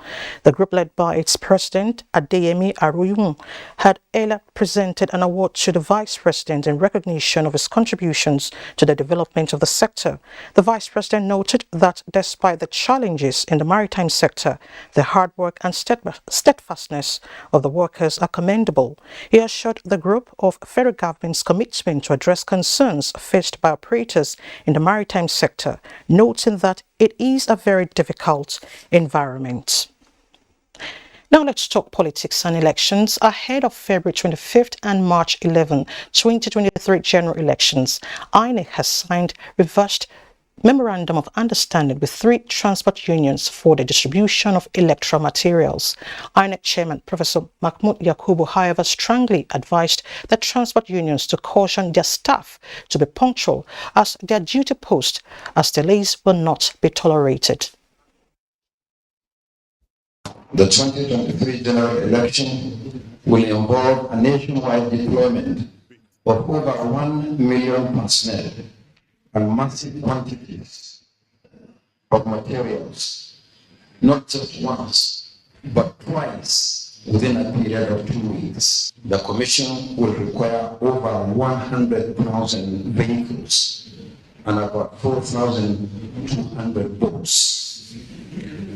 The group, led by its president, Adeyemi Aroyun, had earlier presented an award to the Vice President in recognition of his contributions to the development of the sector. The Vice President noted that despite the challenges in the maritime sector, the hard work and steadfastness of the workers are commendable. He assured the group of federal government's commitment to address concerns faced by operators in the maritime sector, noting that it is a very difficult environment. Now let's talk politics and elections. Ahead of February 25th and March 11, 2023 general elections, INEC has signed reversed Memorandum of Understanding with 3 transport unions for the distribution of electoral materials. INEC Chairman Professor Mahmoud Yakubu, however, strongly advised the transport unions to caution their staff to be punctual as their duty post, as delays will not be tolerated. The 2023 general election will involve a nationwide deployment of over 1 million personnel and massive quantities of materials, not just once, but twice within a period of 2 weeks. The Commission will require over 100,000 vehicles and about 4,200 boats.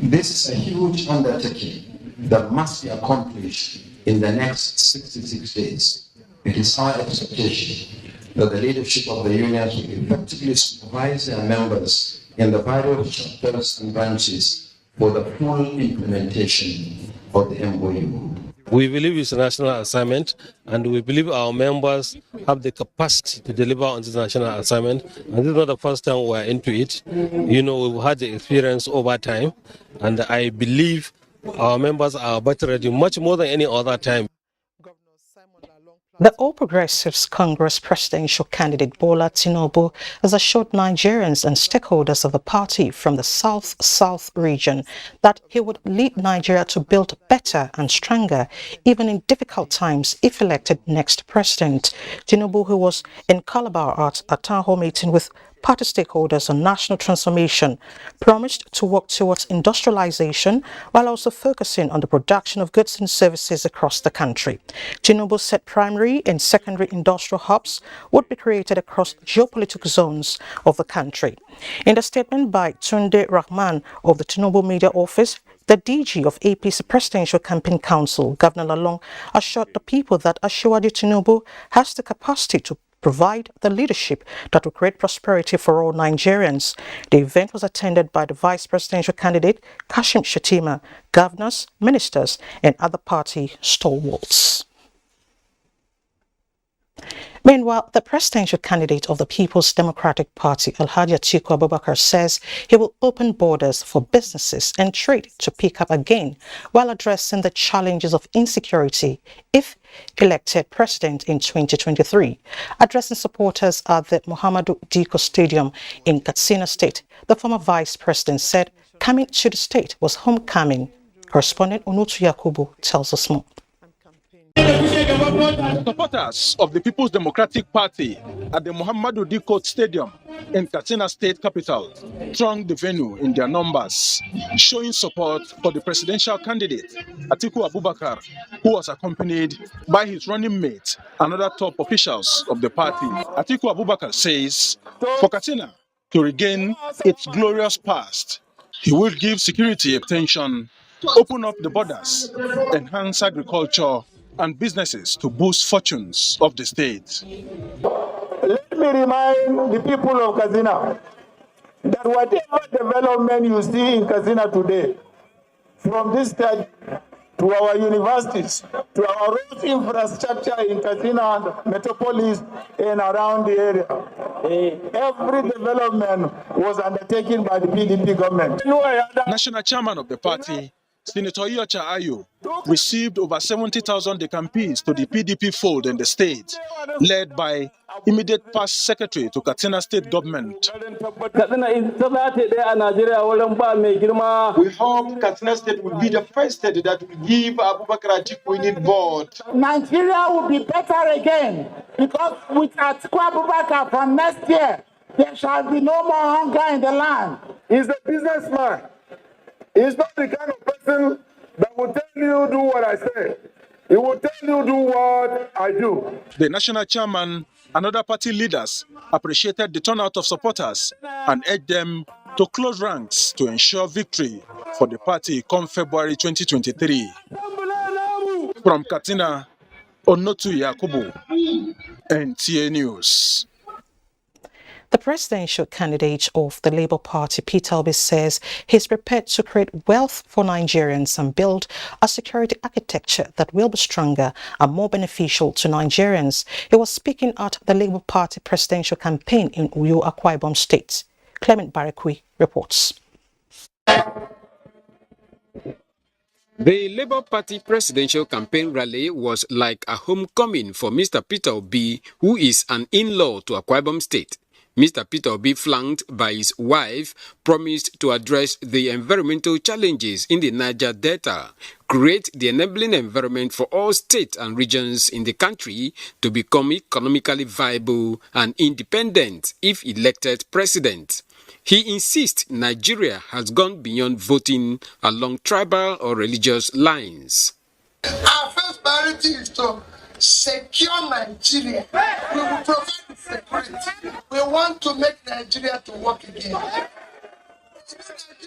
This is a huge undertaking that must be accomplished in the next 66 days. It is our expectation that the leadership of the unions will effectively supervise their members in the various chapters and branches for the full implementation of the MOU. We believe it's a national assignment, and we believe our members have the capacity to deliver on this national assignment. And this is not the first time we're into it. You know, we've had the experience over time, and I believe our members are better ready, much more than any other time. The All Progressives Congress presidential candidate Bola Tinubu has assured Nigerians and stakeholders of the party from the South region that he would lead Nigeria to build better and stronger, even in difficult times, if elected next president. Tinubu, who was in Calabar at a town hall meeting with party stakeholders on national transformation, promised to work towards industrialization while also focusing on the production of goods and services across the country. Tinubu said primary and secondary industrial hubs would be created across geopolitical zones of the country. In the statement by Tunde Rahman of the Tinubu Media Office, the DG of APC Presidential Campaign Council, Governor Lalong, assured the people that Asiwaju Tinubu has the capacity to provide the leadership that will create prosperity for all Nigerians. The event was attended by the vice presidential candidate, Kashim Shettima, governors, ministers, and other party stalwarts. Meanwhile, the presidential candidate of the People's Democratic Party, Alhaji Atiku Abubakar, says he will open borders for businesses and trade to pick up again while addressing the challenges of insecurity if elected president in 2023. Addressing supporters at the Muhammadu Diko Stadium in Katsina State, the former vice president said coming to the state was homecoming. Correspondent Onutu Yakubu tells us more. Supporters of the People's Democratic Party at the Muhammadu Diko Stadium in Katsina State capital thronged the venue in their numbers, showing support for the presidential candidate, Atiku Abubakar, who was accompanied by his running mate and other top officials of the party. Atiku Abubakar says, for Katsina to regain its glorious past, he will give security attention, open up the borders, enhance agriculture and businesses to boost fortunes of the state. Let me remind the people of Katsina that whatever development you see in Katsina today, from this state to our universities, to our road infrastructure in Katsina metropolis and around the area, every development was undertaken by the PDP government. National chairman of the party, Senator Iyocha Ayu, received over 70,000 decampees to the PDP fold in the state, led by immediate past secretary to Katsina state government. We hope Katsina state will be the first state that will give Abubakar Atiku need board. Nigeria will be better again because with Atiku Abubakar from next year, there shall be no more hunger in the land. He's a businessman. He's not the kind of person that will tell you do what I say. He will tell you do what I do. The national chairman and other party leaders appreciated the turnout of supporters and urged them to close ranks to ensure victory for the party come February 2023. From Katsina, Onotu Yakubu, NTA News. The presidential candidate of the Labour Party, Peter Obi, says he's prepared to create wealth for Nigerians and build a security architecture that will be stronger and more beneficial to Nigerians. He was speaking at the Labour Party presidential campaign in Uyo, Akwa Ibom State. Clement Barakwi reports. The Labour Party presidential campaign rally was like a homecoming for Mr. Peter Obi, who is an in-law to Akwa Ibom State. Mr. Peter Obi, flanked by his wife, promised to address the environmental challenges in the Niger Delta, create the enabling environment for all states and regions in the country to become economically viable and independent if elected president. He insists Nigeria has gone beyond voting along tribal or religious lines. Our first priority is to secure Nigeria. We will provide security. We want to make Nigeria to work again. Nigeria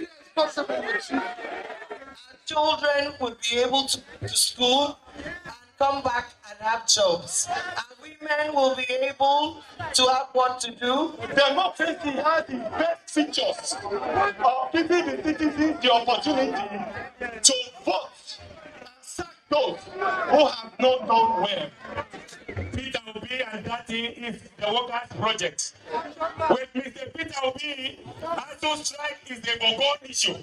is possible with you. Our children will be able to go to school and come back and have jobs. And women will be able to have what to do. Democracy has the best features of giving the citizens the opportunity to vote and sack those who have not done well. Peter Obi and that is the workers' project. With Mr. Peter Obi, also strike is the Ogun issue.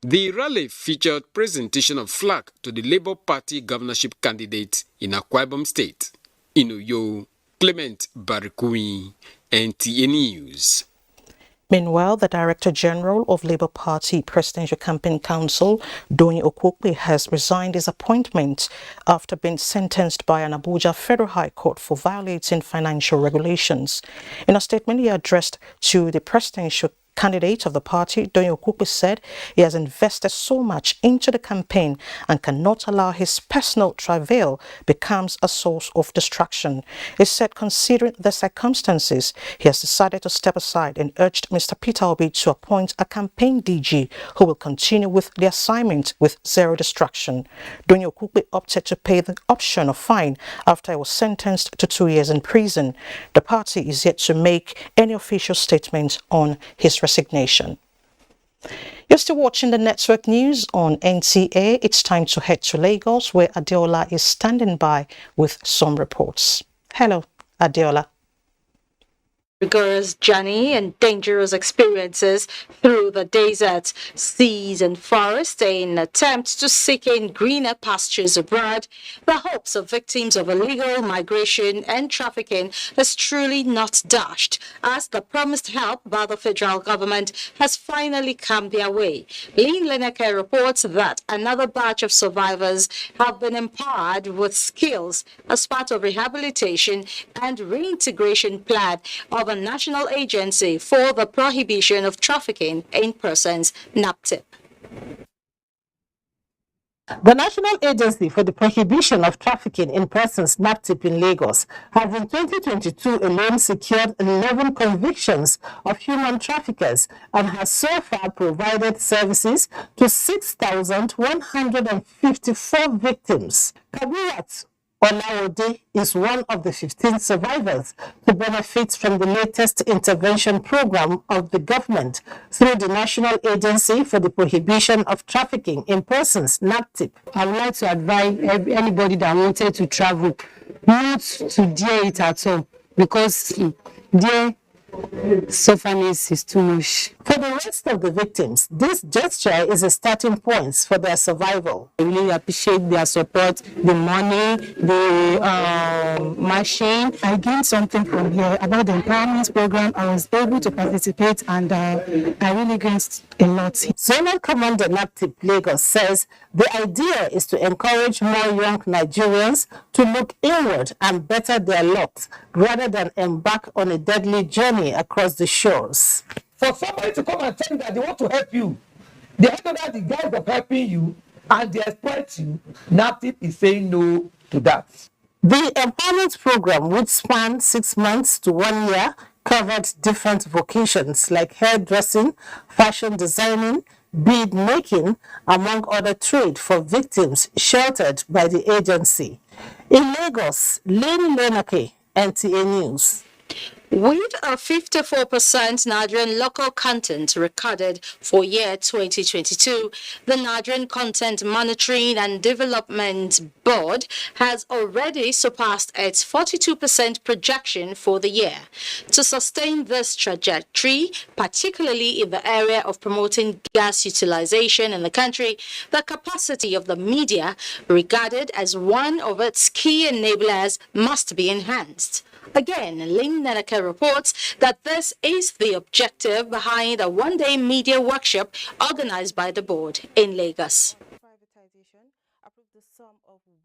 The rally featured presentation of flag to the Labour Party governorship candidate in Akwa Ibom State. In Uyo, Clement Barakwi, NTA News. Meanwhile, the Director General of Labour Party Presidential Campaign Council, Doyin Okokwe, has resigned his appointment after being sentenced by an Abuja Federal High Court for violating financial regulations. In a statement he addressed to the presidential candidate of the party, Doyin Okokwe said he has invested so much into the campaign and cannot allow his personal travail becomes a source of distraction. He said considering the circumstances, he has decided to step aside and urged Mr. Peter Obi to appoint a campaign DG who will continue with the assignment with zero distraction. Doyin Okokwe opted to pay the option of fine after he was sentenced to 2 years in prison. The party is yet to make any official statement on his resignation. You're still watching the network news on NTA. It's time to head to Lagos, where Adeola is standing by with some reports. Hello, Adeola. Rigorous journey and dangerous experiences through the deserts, seas and forests in an attempt to seek in greener pastures abroad. The hopes of victims of illegal migration and trafficking is truly not dashed, as the promised help by the federal government has finally come their way. Lynn Leneke reports that another batch of survivors have been empowered with skills as part of rehabilitation and reintegration plan of a national agency for the prohibition of trafficking in persons, NAPTIP. The National Agency for the Prohibition of Trafficking in Persons, NAPTIP in Lagos, has in 2022 alone secured 11 convictions of human traffickers and has so far provided services to 6,154 victims. Kabirat Olawode is one of the 15 survivors who benefits from the latest intervention program of the government through the National Agency for the Prohibition of Trafficking in Persons, NAPTIP. I would like to advise anybody that wanted to travel not to dare it at all, because dare suffering is too much. For the rest of the victims, this gesture is a starting point for their survival. I really appreciate their support, the money, the machine. I gained something from here about the empowerment program. I was able to participate and I really gained a lot. Zonal Commander NAPTIP Lagos says the idea is to encourage more young Nigerians to look inward and better their lot rather than embark on a deadly journey across the shores. For somebody to come and tell you that they want to help you, they have to the guys of helping you and they exploit you, NAPTIP is saying no to that. The empowerment program, which spanned 6 months to 1 year, covered different vocations like hairdressing, fashion designing, bead making, among other trade for victims sheltered by the agency. In Lagos, Lynn Leneke, NTA News. With a 54% Nigerian local content recorded for year 2022, the Nigerian Content Monitoring and Development Board has already surpassed its 42% projection for the year. To sustain this trajectory, particularly in the area of promoting gas utilization in the country, the capacity of the media, regarded as one of its key enablers, must be enhanced. Again, Lynn Leneke reports that this is the objective behind a one-day media workshop organized by the board in Lagos.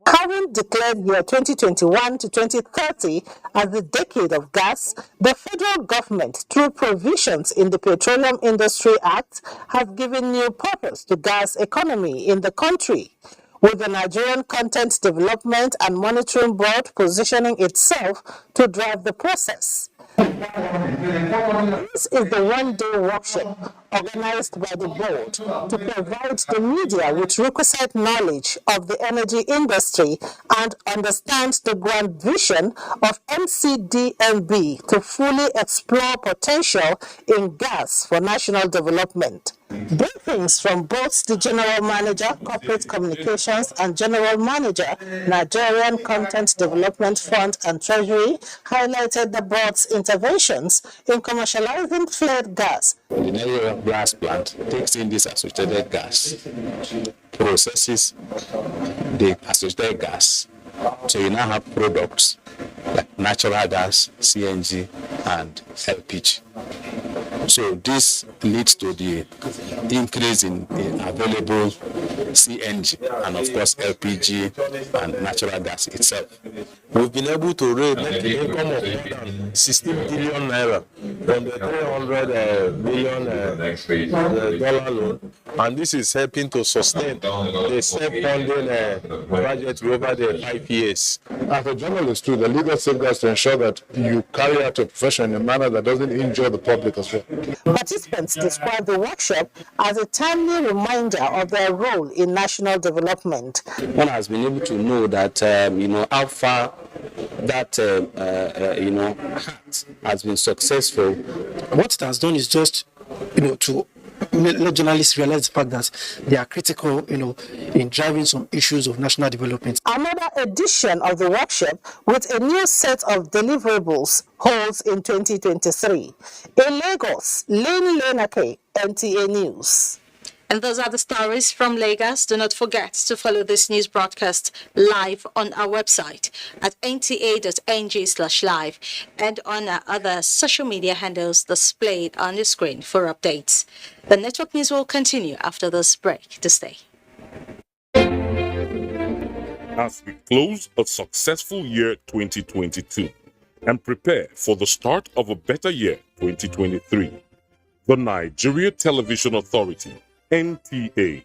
Having declared year 2021 to 2030 as the decade of gas, the federal government, through provisions in the Petroleum Industry Act, has given new purpose to gas economy in the country, with the Nigerian Content Development and Monitoring Board positioning itself to drive the process. This is the one-day workshop organized by the board to provide the media with requisite knowledge of the energy industry and understand the grand vision of NCDMB to fully explore potential in gas for national development. Briefings from both the General Manager, Corporate Communications and General Manager, Nigerian Content Development Fund and Treasury highlighted the board's interventions in commercializing flared gas. The Naira gas plant takes in this associated gas, processes the associated gas, so you now have products like natural gas, CNG, and LPG. So this leads to the increase in available CNG and of course LPG and natural gas itself. We've been able to raise the income of more than 16 billion naira from the 300 million dollar loan, and this is helping to sustain the self-funding project over the 5 years. As a journalist too, the legal safeguards to ensure that you carry out your profession in a manner that doesn't injure the public as well. Participants described the workshop as a timely reminder of their role in national development. One has been able to know that, how far that, hat has been successful. What it has done is just, to let journalists realize the fact that they are critical, in driving some issues of national development. Another edition of the workshop with a new set of deliverables holds in 2023. In Lagos, Lane Lenake, NTA News. And those are the stories from Lagos. Do not forget to follow this news broadcast live on our website at nta.ng/live and on our other social media handles displayed on your screen for updates. The network news will continue after this break. To stay. As we close a successful year 2022 and prepare for the start of a better year 2023, the Nigeria Television Authority NTA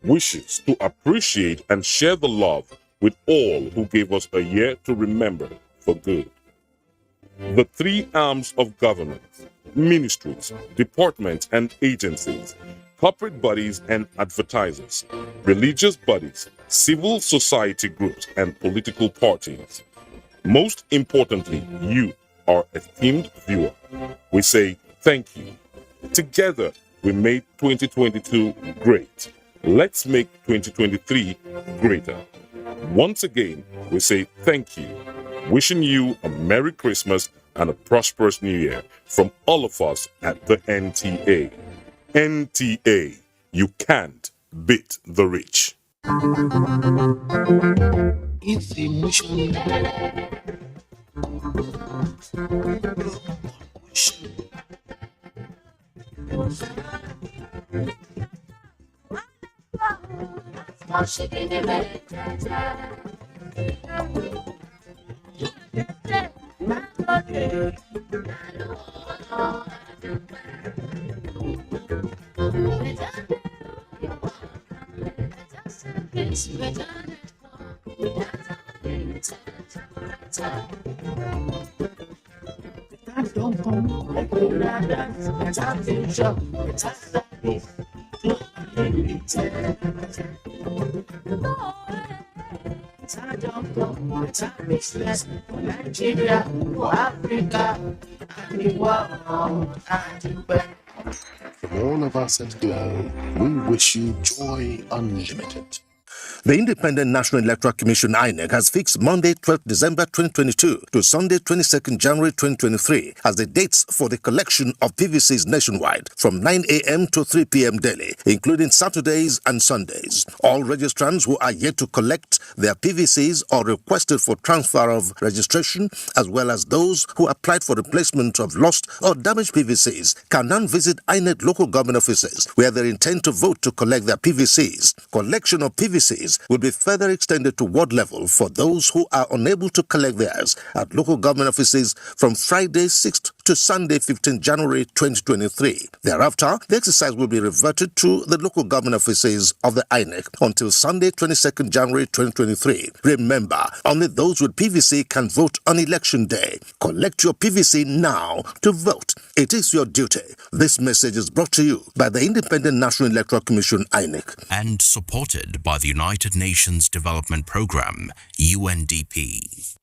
wishes to appreciate and share the love with all who gave us a year to remember for good. The three arms of government, ministries, departments and agencies, corporate bodies and advertisers, religious bodies, civil society groups and political parties. Most importantly, you, our esteemed viewer, we say thank you. Together, we made 2022 great. Let's make 2023 greater. Once again, we say thank you. Wishing you a Merry Christmas and a prosperous New Year from all of us at the NTA. NTA, you can't beat the rich. It's emotion. Nigeria, for Africa, and the world, From all of us at Glow, we wish you joy unlimited. The Independent National Electoral Commission (INEC) has fixed Monday, 12th December 2022 to Sunday, 22nd January 2023 as the dates for the collection of PVCs nationwide from 9 a.m. to 3 p.m. daily, including Saturdays and Sundays. All registrants who are yet to collect their PVCs or requested for transfer of registration, as well as those who applied for replacement of lost or damaged PVCs, can now visit INEC local government offices where they intend to vote to collect their PVCs. Collection of PVCs will be further extended to ward level for those who are unable to collect theirs at local government offices from Friday 6th to Sunday 15th January 2023. Thereafter, the exercise will be reverted to the local government offices of the INEC until Sunday 22nd January 2023. Remember, only those with PVC can vote on election day. Collect your PVC now to vote. It is your duty. This message is brought to you by the Independent National Electoral Commission (INEC) and supported by the United Nations Development Program (UNDP).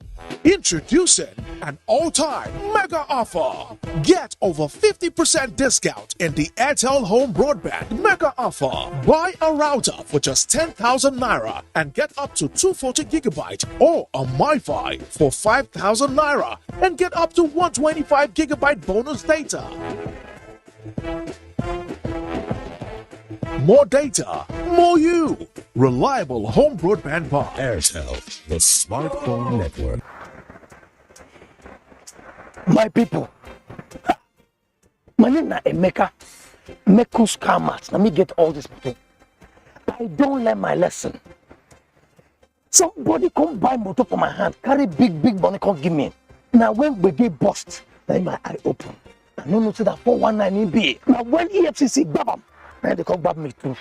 Introducing an all-time mega offer. Get over 50% discount in the Airtel Home Broadband mega offer. Buy a router for just 10,000 Naira and get up to 240 gigabyte or a MiFi for 5,000 Naira and get up to 125 gigabyte bonus data. More data, more you. Reliable home broadband by Airtel, the smartphone network. My people, My name na Emeka. Mekus Kamat. Let me get all this money. I don't learn my lesson. Somebody come buy motor for my hand, carry big money, come give me. Now when we get bust, then my eye open. I don't know that 419 in be. Now when EFCC grab him, now they come grab me too.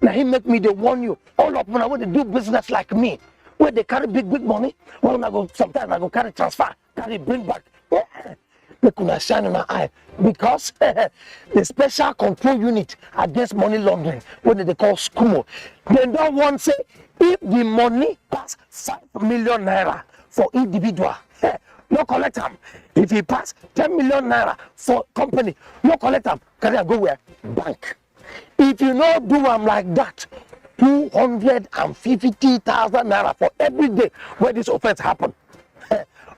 Now he make me they warn you. All of them when they do business like me, where they carry big money, well I go sometimes I go carry transfer, carry bring back. Yeah. They could shine in my eye because the special control unit against money laundering, what they call SCUMO, they don't want to say if the money pass 5 million naira for individual, no collect them. If he pass 10 million naira for company, no collect them. Can I go where? Bank. If you not do them like that, 250,000 naira for every day where this offense happen.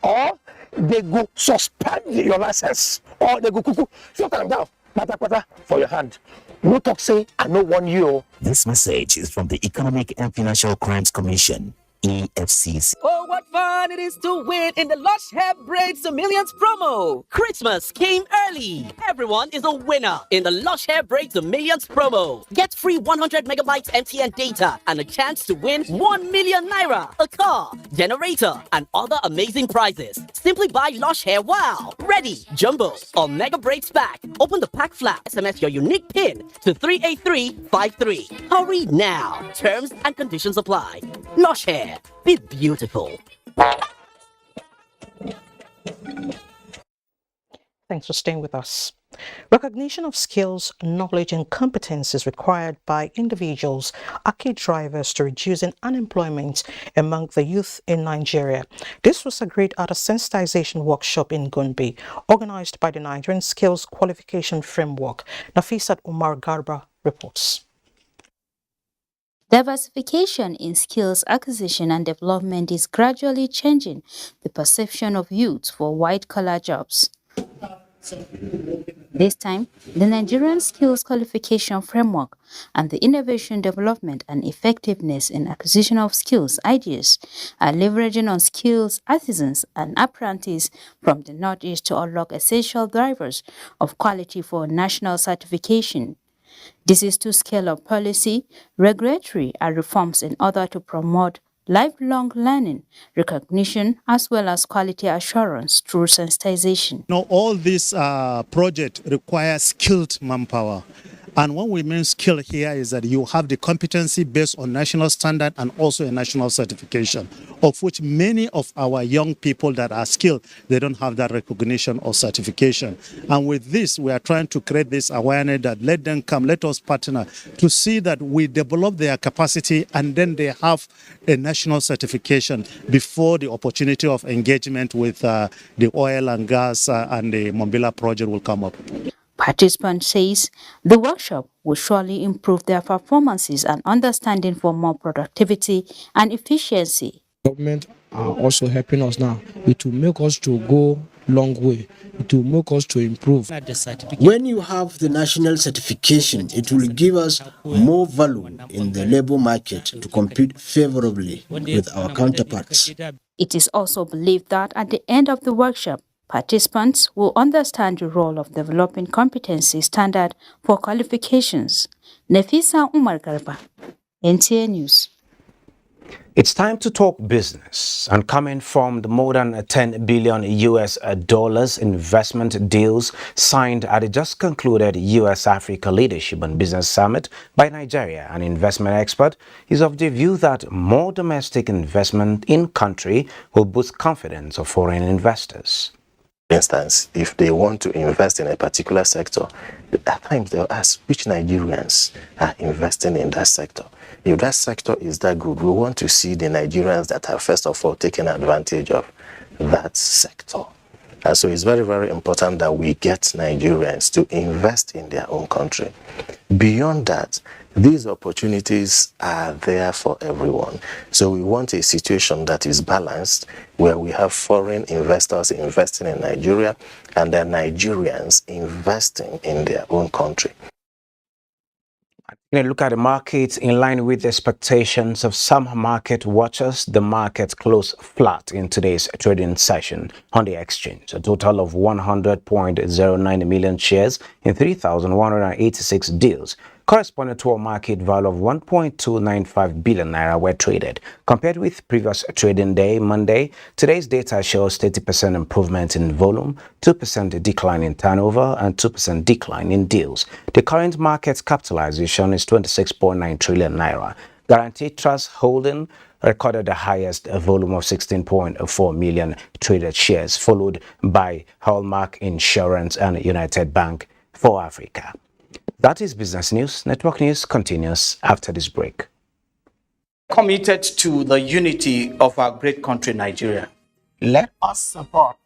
Or they go suspend your license, or they go cuckoo, shut them down, pata for your hand. No talk say, I know 1 year. This message is from the Economic and Financial Crimes Commission, EFCC. Oh, what fun it is to win in the Lush Hair Braids to Millions promo. Christmas came early. Everyone is a winner in the Lush Hair Braids to Millions promo. Get free 100 megabytes MTN data and a chance to win 1 million naira, a car, generator, and other amazing prizes. Simply buy Lush Hair Wow, Ready, Jumbo, or Mega Braids pack. Open the pack flap, SMS your unique PIN to 38353. Hurry now. Terms and conditions apply. Lush Hair. Be beautiful. Thanks for staying with us. Recognition of skills, knowledge, and competencies required by individuals are key drivers to reducing unemployment among the youth in Nigeria. This was agreed at a sensitization workshop in Gombe, organized by the Nigerian Skills Qualification Framework. Nafisat Umar Garba reports. Diversification in skills acquisition and development is gradually changing the perception of youth for white-collar jobs. This time, the Nigerian Skills Qualification Framework and the Innovation Development and Effectiveness in Acquisition of Skills ideas are leveraging on skills artisans and apprentices from the Northeast to unlock essential drivers of quality for national certification. This is to scale up policy, regulatory, and reforms in order to promote lifelong learning, recognition, as well as quality assurance through sensitization. Now, all this project requires skilled manpower. And when we mean skill here is that you have the competency based on national standard and also a national certification, of which many of our young people that are skilled, they don't have that recognition or certification. And with this, we are trying to create this awareness that let them come, let us partner to see that we develop their capacity and then they have a national certification before the opportunity of engagement with the oil and gas and the Mambila project will come up. Participants says the workshop will surely improve their performances and understanding for more productivity and efficiency. Government are also helping us now. It will make us to go long way. It will make us to improve. When you have the national certification, it will give us more value in the labor market to compete favorably with our counterparts. It is also believed that at the end of the workshop, participants will understand the role of developing competency standard for qualifications. Nefisa Umar Garba, NTA News. It's time to talk business, and coming from the more than $10 billion US investment deals signed at the just concluded US-Africa Leadership and Business Summit by Nigeria, an investment expert is of the view that more domestic investment in country will boost confidence of foreign investors. For instance, if they want to invest in a particular sector, at times they'll ask which Nigerians are investing in that sector. If that sector is that good, we want to see the Nigerians that have first of all taken advantage of that sector. And so it's very, very important that we get Nigerians to invest in their own country. Beyond that, these opportunities are there for everyone. So we want a situation that is balanced, where we have foreign investors investing in Nigeria and then Nigerians investing in their own country. Look at the markets in line with the expectations of some market watchers. The market closed flat in today's trading session on the exchange. A total of 100.09 million shares in 3,186 deals, corresponding to a market value of 1.295 billion naira, were traded. Compared with previous trading day, Monday, today's data shows 30% improvement in volume, 2% decline in turnover, and 2% decline in deals. The current market capitalization is 26.9 trillion naira. Guaranteed Trust Holding recorded the highest volume of 16.4 million traded shares, followed by Hallmark Insurance and United Bank for Africa. That is business news. Network news continues after this break. Committed to the unity of our great country, Nigeria. Let us support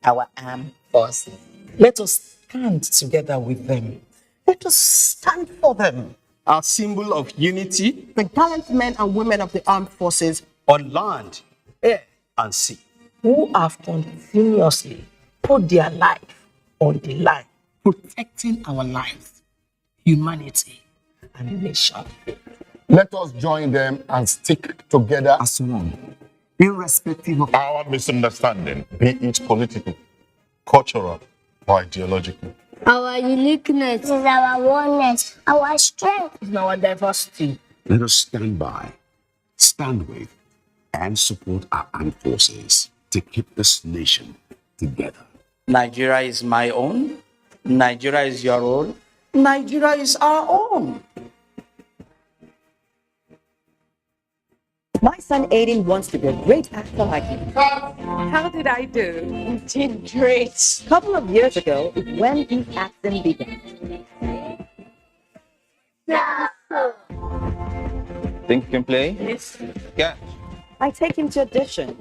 our armed forces. Let us stand together with them. Let us stand for them. Our symbol of unity, The gallant men and women of the armed forces on land, air, and sea, who have continuously put their life on the line, protecting our lives, humanity, and nation. Let us join them and stick together as one, irrespective of Our misunderstanding, be it political, cultural, or ideological. Our uniqueness is our oneness. Our strength is our diversity. Let us stand by, stand with, and support our armed forces to keep this nation together. Nigeria is my own. Nigeria is your own. Nigeria is our own. My son Aiden wants to be a great actor like you. How did I do? You did great. A couple of years ago is when his acting began. Think you can play? Yes. Yeah. I take him to audition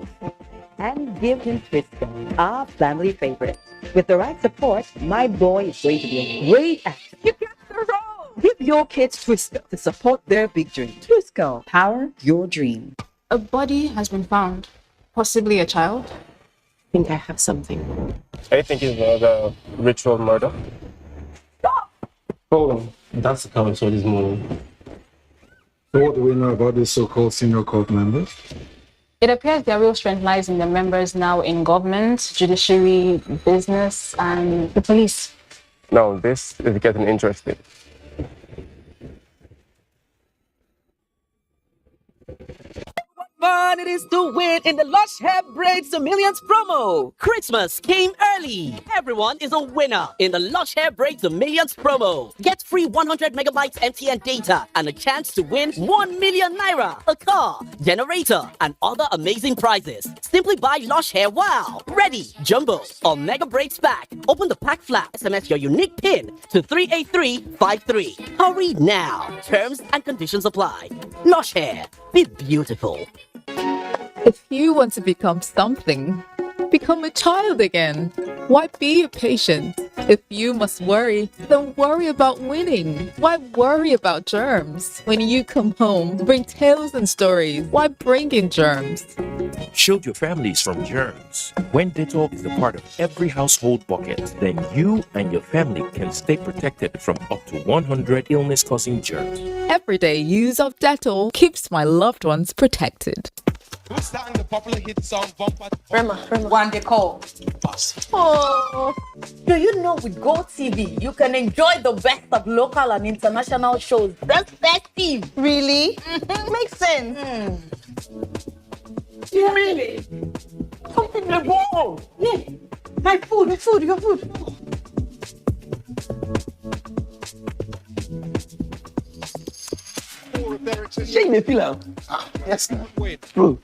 and give him Twisco, our family favorite. With the right support, my boy is going to be a great actor. You got the role. Give your kids Twisco to support their big dream. Twisco, power your dream. A body has been found, possibly a child. I think I have something. I think it's another ritual murder. Oh, that's coming for this morning. So what do we know about these so-called senior court members? It appears their real strength lies in their members now in government, judiciary, business, and the police. Now, this is getting interesting. Fun it is to win in the Lush Hair Braids to Millions promo. Christmas came early. Everyone is a winner in the Lush Hair Braids to Millions promo. Get free 100 megabytes MTN data and a chance to win 1 million naira, a car, generator, and other amazing prizes. Simply buy Lush Hair Wow, Ready, Jumbo, or Mega Braids Pack. Open the pack flap, SMS your unique PIN to 38353. Hurry now. Terms and conditions apply. Lush Hair, be beautiful. If you want to become something, become a child again. Why be a patient? If you must worry, then worry about winning. Why worry about germs? When you come home, bring tales and stories. Why bring in germs? Shield your families from germs. When Dettol is a part of every household bucket, then you and your family can stay protected from up to 100 illness-causing germs. Everyday use of Dettol keeps my loved ones protected. Who sang the popular hit song Bumper? Rema. One they call. Oh, do you know with GoTV, you can enjoy the best of local and international shows this festive? Really? Makes sense. Yeah. Really? Something they go. Yeah. My food, your food. Shame the feel. Yes, bro.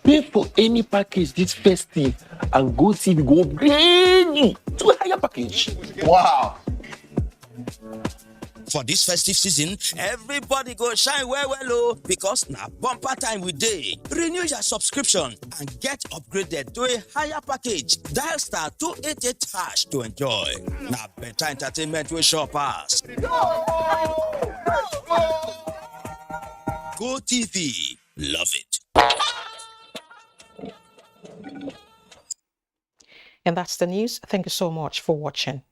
Pay for any package this festive and GoTV go upgrade you to a higher package. Wow. For this festive season, everybody go shine well, oh, because now bumper time with day. Renew your subscription and get upgraded to a higher package. Dial star 288 hash to enjoy. Now better entertainment will show pass. Go TV, love it. And that's the news. Thank you so much for watching.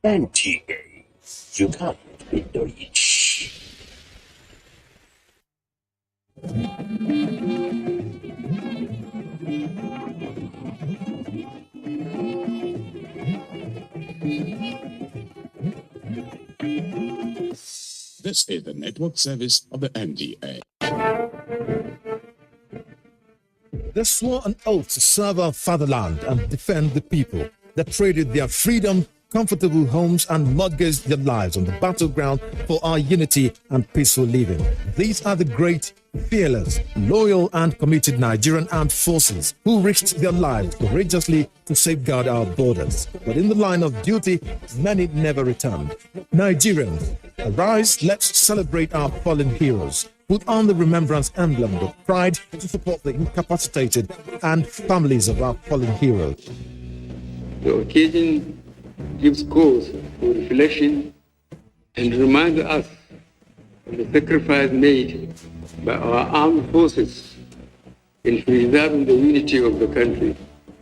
NTA, you can't beat the rich. This is the network service of the NTA. They swore an oath to serve our fatherland and defend the people. They traded their freedom, comfortable homes, and mortgaged their lives on the battleground for our unity and peaceful living. These are the great, fearless, loyal, and committed Nigerian armed forces who risked their lives courageously to safeguard our borders. But in the line of duty, many never returned. Nigerians, arise, let's celebrate our fallen heroes. Put on the remembrance emblem with pride to support the incapacitated and families of our fallen heroes. The occasion gives cause for reflection and reminds us of the sacrifice made by our armed forces in preserving the unity of the country.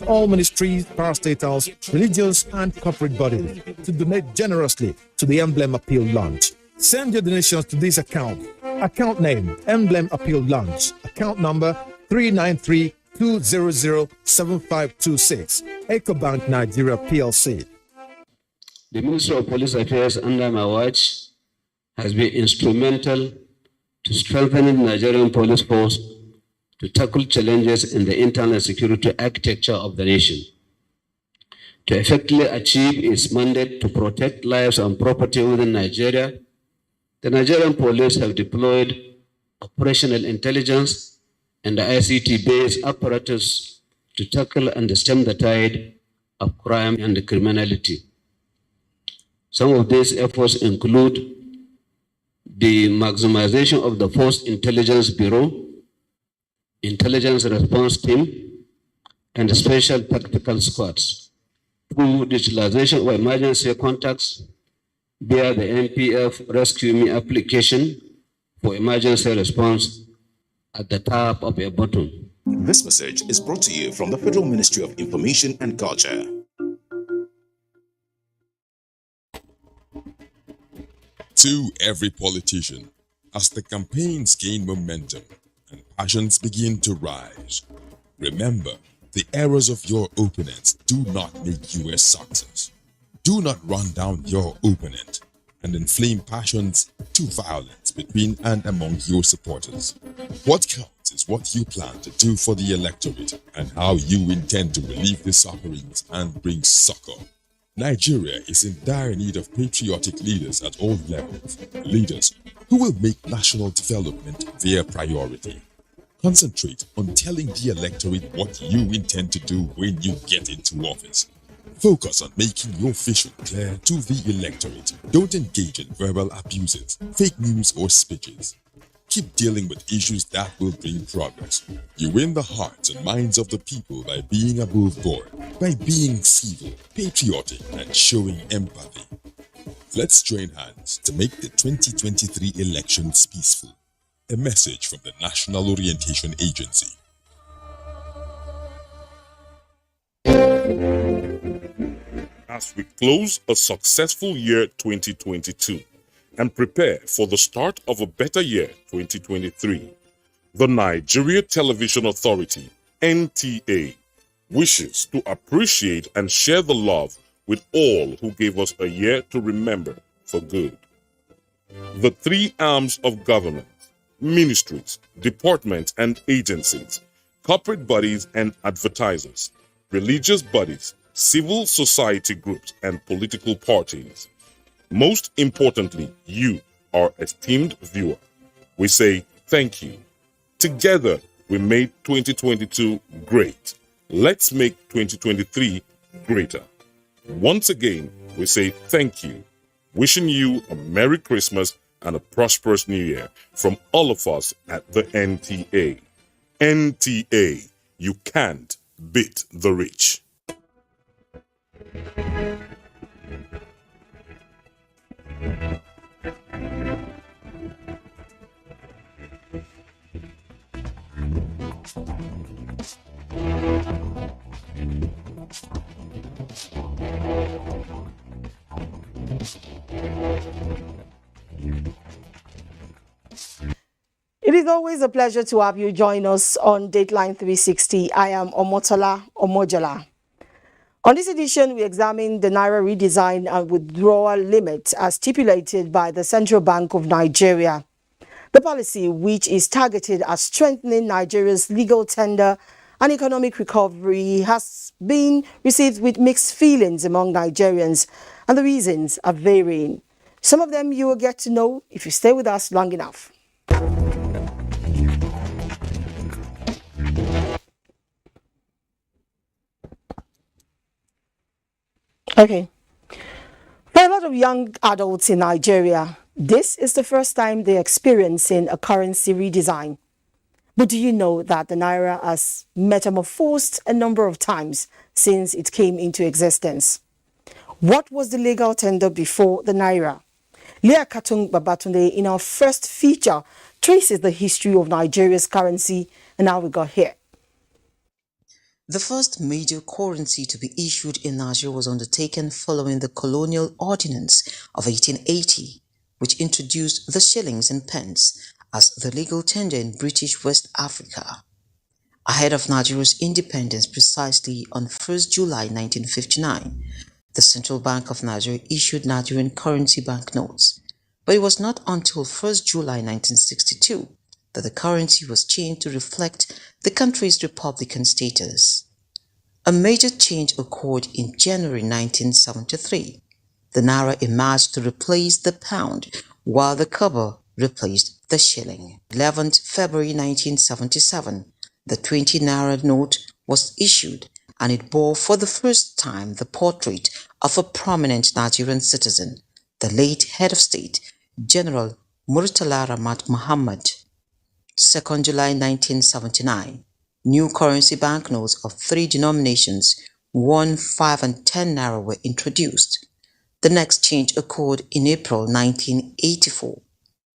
All ministries, parastatals, religious and corporate bodies to donate generously to the Emblem Appeal Launch. Send your donations to this account. Account name, Emblem Appeal Launch. Account number 393-200-7526. EcoBank Nigeria PLC. The Ministry of Police Affairs under my watch has been instrumental to strengthening the Nigerian police force to tackle challenges in the internal security architecture of the nation. To effectively achieve its mandate to protect lives and property within Nigeria, the Nigerian police have deployed operational intelligence and the ICT-based apparatus to tackle and stem the tide of crime and criminality. Some of these efforts include the maximization of the Force Intelligence Bureau, Intelligence Response Team, and Special Tactical Squads, through digitalization of emergency contacts via the NPF Rescue Me application for emergency response at the top of a button. This message is brought to you from the Federal Ministry of Information and Culture. To every politician, as the campaigns gain momentum and passions begin to rise, remember, the errors of your opponents do not make you a success. Do not run down your opponent and inflame passions to violence between and among your supporters. What counts is what you plan to do for the electorate and how you intend to relieve the sufferings and bring succor. Nigeria is in dire need of patriotic leaders at all levels, leaders who will make national development their priority. Concentrate on telling the electorate what you intend to do when you get into office. Focus on making your vision clear to the electorate. Don't engage in verbal abuses, fake news, or speeches. Keep dealing with issues that will bring progress. You win the hearts and minds of the people by being above board, by being civil, patriotic, and showing empathy. Let's join hands to make the 2023 elections peaceful. A message from the National Orientation Agency. As we close a successful year 2022 and prepare for the start of a better year 2023, the Nigeria Television Authority, NTA, wishes to appreciate and share the love with all who gave us a year to remember for good. The three arms of government, ministries, departments and agencies, corporate bodies and advertisers, religious bodies, civil society groups and political parties. Most importantly, you, our esteemed viewer. We say thank you. Together, We made 2022 great. Let's make 2023 greater. Once again, we say thank you, wishing you a Merry Christmas and a prosperous New Year from all of us at the NTA. NTA, you can't beat the rich. It is always a pleasure to have you join us on Dateline 360. I am Omotola Omojola. On this edition, we examine the Naira redesign and withdrawal limit as stipulated by the Central Bank of Nigeria. The policy, which is targeted at strengthening Nigeria's legal tender and economic recovery, has been received with mixed feelings among Nigerians, and the reasons are varying. Some of them you will get to know if you stay with us long enough. Okay. For a lot of young adults in Nigeria, this is the first time they're experiencing a currency redesign. But do you know that the Naira has metamorphosed a number of times since it came into existence? What was the legal tender before the Naira? Leah Katung Babatunde, in our first feature, traces the history of Nigeria's currency and how we got here. The first major currency to be issued in Nigeria was undertaken following the Colonial Ordinance of 1880, which introduced the shillings and pence as the legal tender in British West Africa. Ahead of Nigeria's independence, precisely on 1st July 1959, the Central Bank of Nigeria issued Nigerian currency banknotes, but it was not until 1st July 1962 that the currency was changed to reflect the country's republican status. A major change occurred in January 1973. The Naira emerged to replace the pound, while the kobo replaced the shilling. 11th February 1977, the 20 Naira note was issued, and it bore for the first time the portrait of a prominent Nigerian citizen, the late head of state, General Murtala Ramat Muhammad. 2nd July 1979, new currency banknotes of 3 denominations, 1, 5 and 10 Naira were introduced. The next change occurred in April 1984.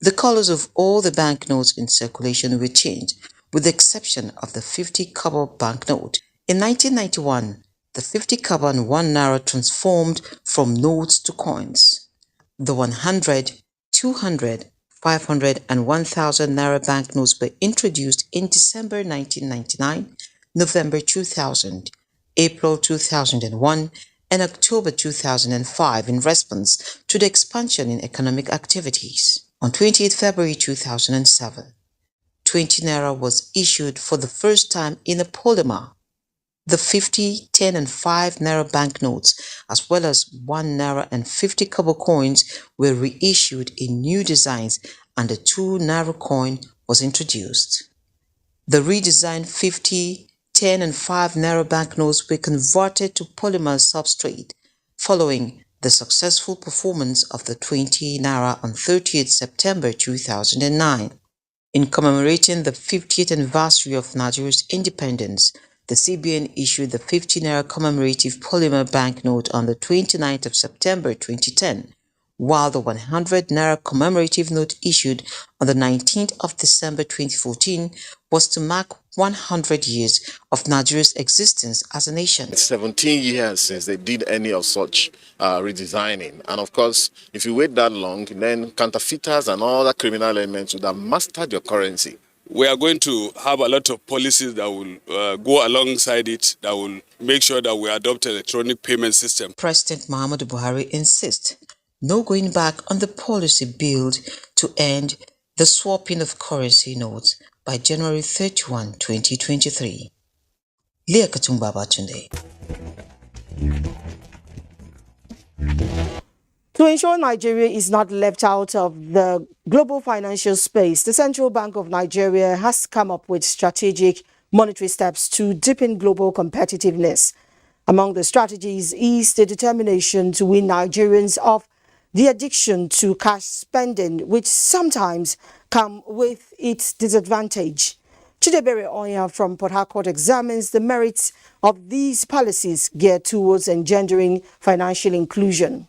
The colors of all the banknotes in circulation were changed, with the exception of the 50 kobo banknote. In 1991, the 50 kobo and 1 Naira transformed from notes to coins. The 100, 200, 500 and 1,000 Naira banknotes were introduced in December 1999, November 2000, April 2001, and October 2005 in response to the expansion in economic activities. On 28 February 2007, 20 Naira was issued for the first time in a polymer. The 50, 10 and 5 Naira banknotes, as well as 1 Naira and 50 kobo coins, were reissued in new designs, and the 2 Naira coin was introduced. The redesigned 50, 10 and 5 Naira banknotes were converted to polymer substrate, following the successful performance of the 20 Naira on 30th September 2009. In commemorating the 50th anniversary of Nigeria's independence, the CBN issued the 50 Naira commemorative polymer banknote on the 29th of September 2010, while the 100 Naira commemorative note issued on the 19th of December 2014 was to mark 100 years of Nigeria's existence as a nation. It's 17 years since they did any of such redesigning. And of course, if you wait that long, then counterfeiters and other criminal elements would have mastered your currency. We are going to have a lot of policies that will go alongside it, that will make sure that we adopt an electronic payment system. President Muhammadu Buhari insists no going back on the policy built to end the swapping of currency notes by January 31, 2023. Leah Katumba Batunde. To To ensure Nigeria is not left out of the global financial space, the Central Bank of Nigeria has come up with strategic monetary steps to deepen global competitiveness. Among the strategies is the determination to win Nigerians off the addiction to cash spending, which sometimes come with its disadvantage. Chidebere Onya from Port Harcourt examines the merits of these policies geared towards engendering financial inclusion.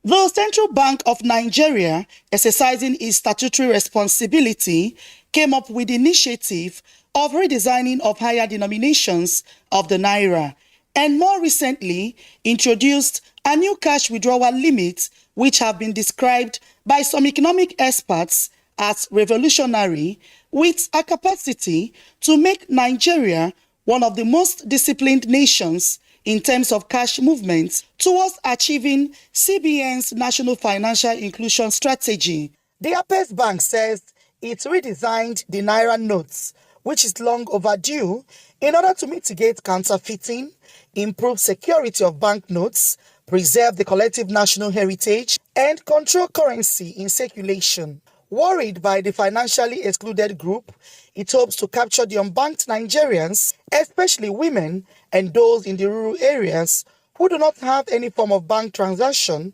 The Central Bank of Nigeria, exercising its statutory responsibility, came up with the initiative of redesigning of higher denominations of the Naira, and more recently introduced a new cash withdrawal limit, which have been described by some economic experts as revolutionary, with a capacity to make Nigeria one of the most disciplined nations in terms of cash movements towards achieving CBN's National Financial Inclusion Strategy. The Apex Bank says it redesigned the Naira notes, which is long overdue, in order to mitigate counterfeiting, improve security of banknotes, preserve the collective national heritage, and control currency in circulation. Worried by the financially excluded group, it hopes to capture the unbanked Nigerians, especially women and those in the rural areas who do not have any form of bank transaction,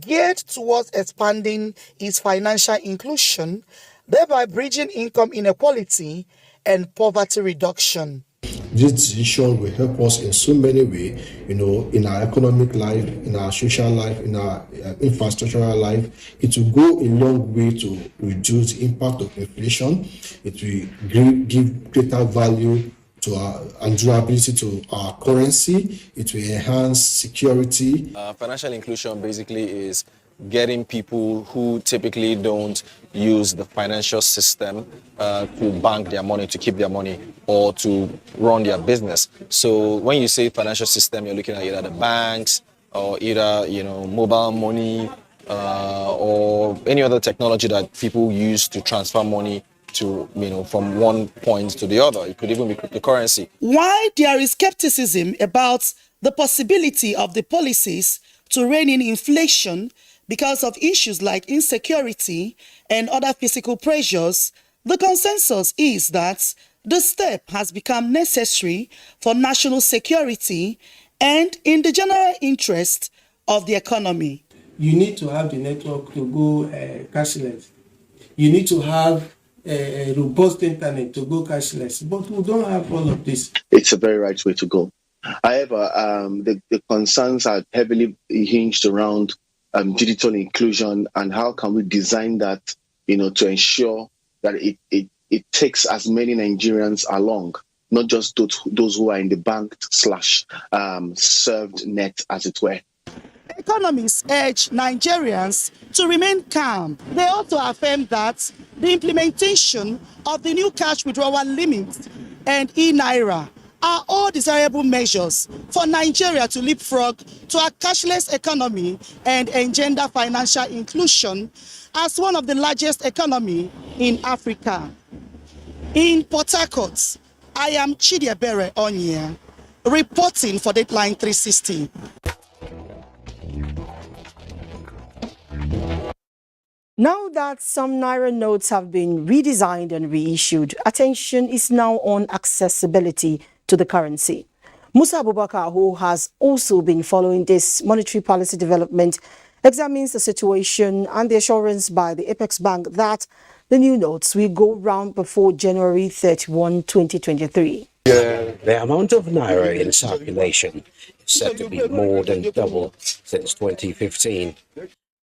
geared towards expanding its financial inclusion, thereby bridging income inequality and poverty reduction. This decision will help us in so many ways, in our economic life, in our social life, in our infrastructural life. It will go a long way to reduce the impact of inflation. It will give greater value to our and durability to our currency. It will enhance security. Financial inclusion basically is getting people who typically don't use the financial system to bank their money, to keep their money, or to run their business. So when you say financial system, you're looking at either the banks or either mobile money or any other technology that people use to transfer money to from one point to the other. It could even be cryptocurrency. While there is skepticism about the possibility of the policies to rein in inflation because of issues like insecurity and other physical pressures, the consensus is that the step has become necessary for national security and in the general interest of the economy. You need to have the network to go cashless. You need to have a robust internet to go cashless, but we don't have all of this. It's a very right way to go. However, the concerns are heavily hinged around digital inclusion and how can we design that, to ensure that it takes as many Nigerians along, not just those who are in the banked / served net, as it were. Economists urge Nigerians to remain calm. They also affirm that the implementation of the new cash withdrawal limit and e-Naira are all desirable measures for Nigeria to leapfrog to a cashless economy and engender financial inclusion as one of the largest economies in Africa. In Port Harcourt, I am Chidebere Onya, reporting for Deadline 360. Now that some Naira notes have been redesigned and reissued, attention is now on accessibility to the currency. Musa Abubakar, who has also been following this monetary policy development, examines the situation and the assurance by the Apex Bank that the new notes will go round before January 31, 2023. The amount of Naira in circulation is said to be more than double since 2015.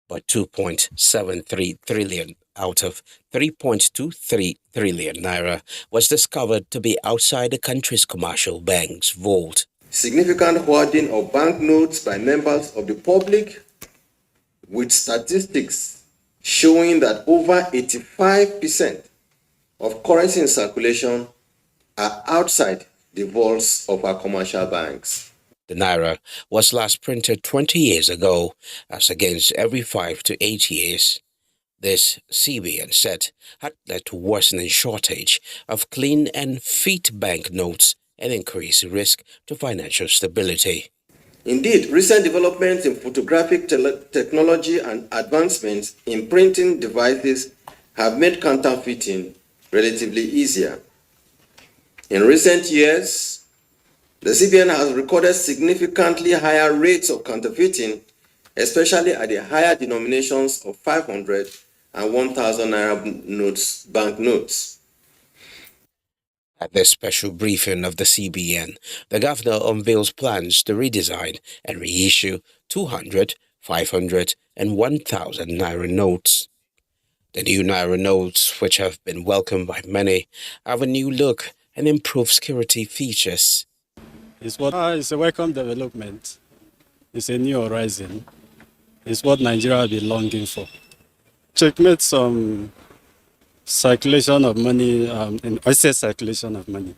But 2.73 trillion out of 3.23 trillion Naira was discovered to be outside the country's commercial bank's vault. Significant hoarding of banknotes by members of the public, with statistics showing that over 85% of currency in circulation are outside the vaults of our commercial banks. The Naira was last printed 20 years ago, as against every 5 to 8 years. This, CBN said, had led to worsening shortage of clean and fit banknotes and increased risk to financial stability. Indeed, recent developments in photographic technology and advancements in printing devices have made counterfeiting relatively easier. In recent years, the CBN has recorded significantly higher rates of counterfeiting, especially at the higher denominations of 500 and 1,000 Naira notes, banknotes. At this special briefing of the CBN, the governor unveils plans to redesign and reissue 200, 500 and 1,000 Naira notes. The new Naira notes, which have been welcomed by many, have a new look and improved security features. It's a welcome development. It's a new horizon. It's what Nigeria has been longing for. Checkmate some circulation of money, excess circulation of money,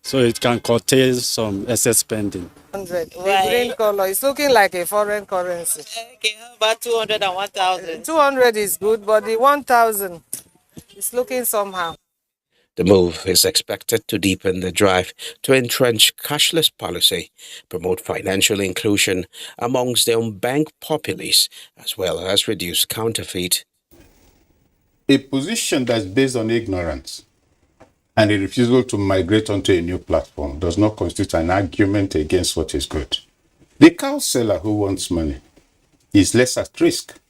so it can curtail some excess spending. 100. The green color is looking like a foreign currency. Okay, how about 200 and 1,000? 200 is good, but the 1,000 is looking somehow. The move is expected to deepen the drive to entrench cashless policy, promote financial inclusion amongst the unbanked populace, as well as reduce counterfeit. A position that's based on ignorance and a refusal to migrate onto a new platform does not constitute an argument against what is good. The cow seller who wants money is less at risk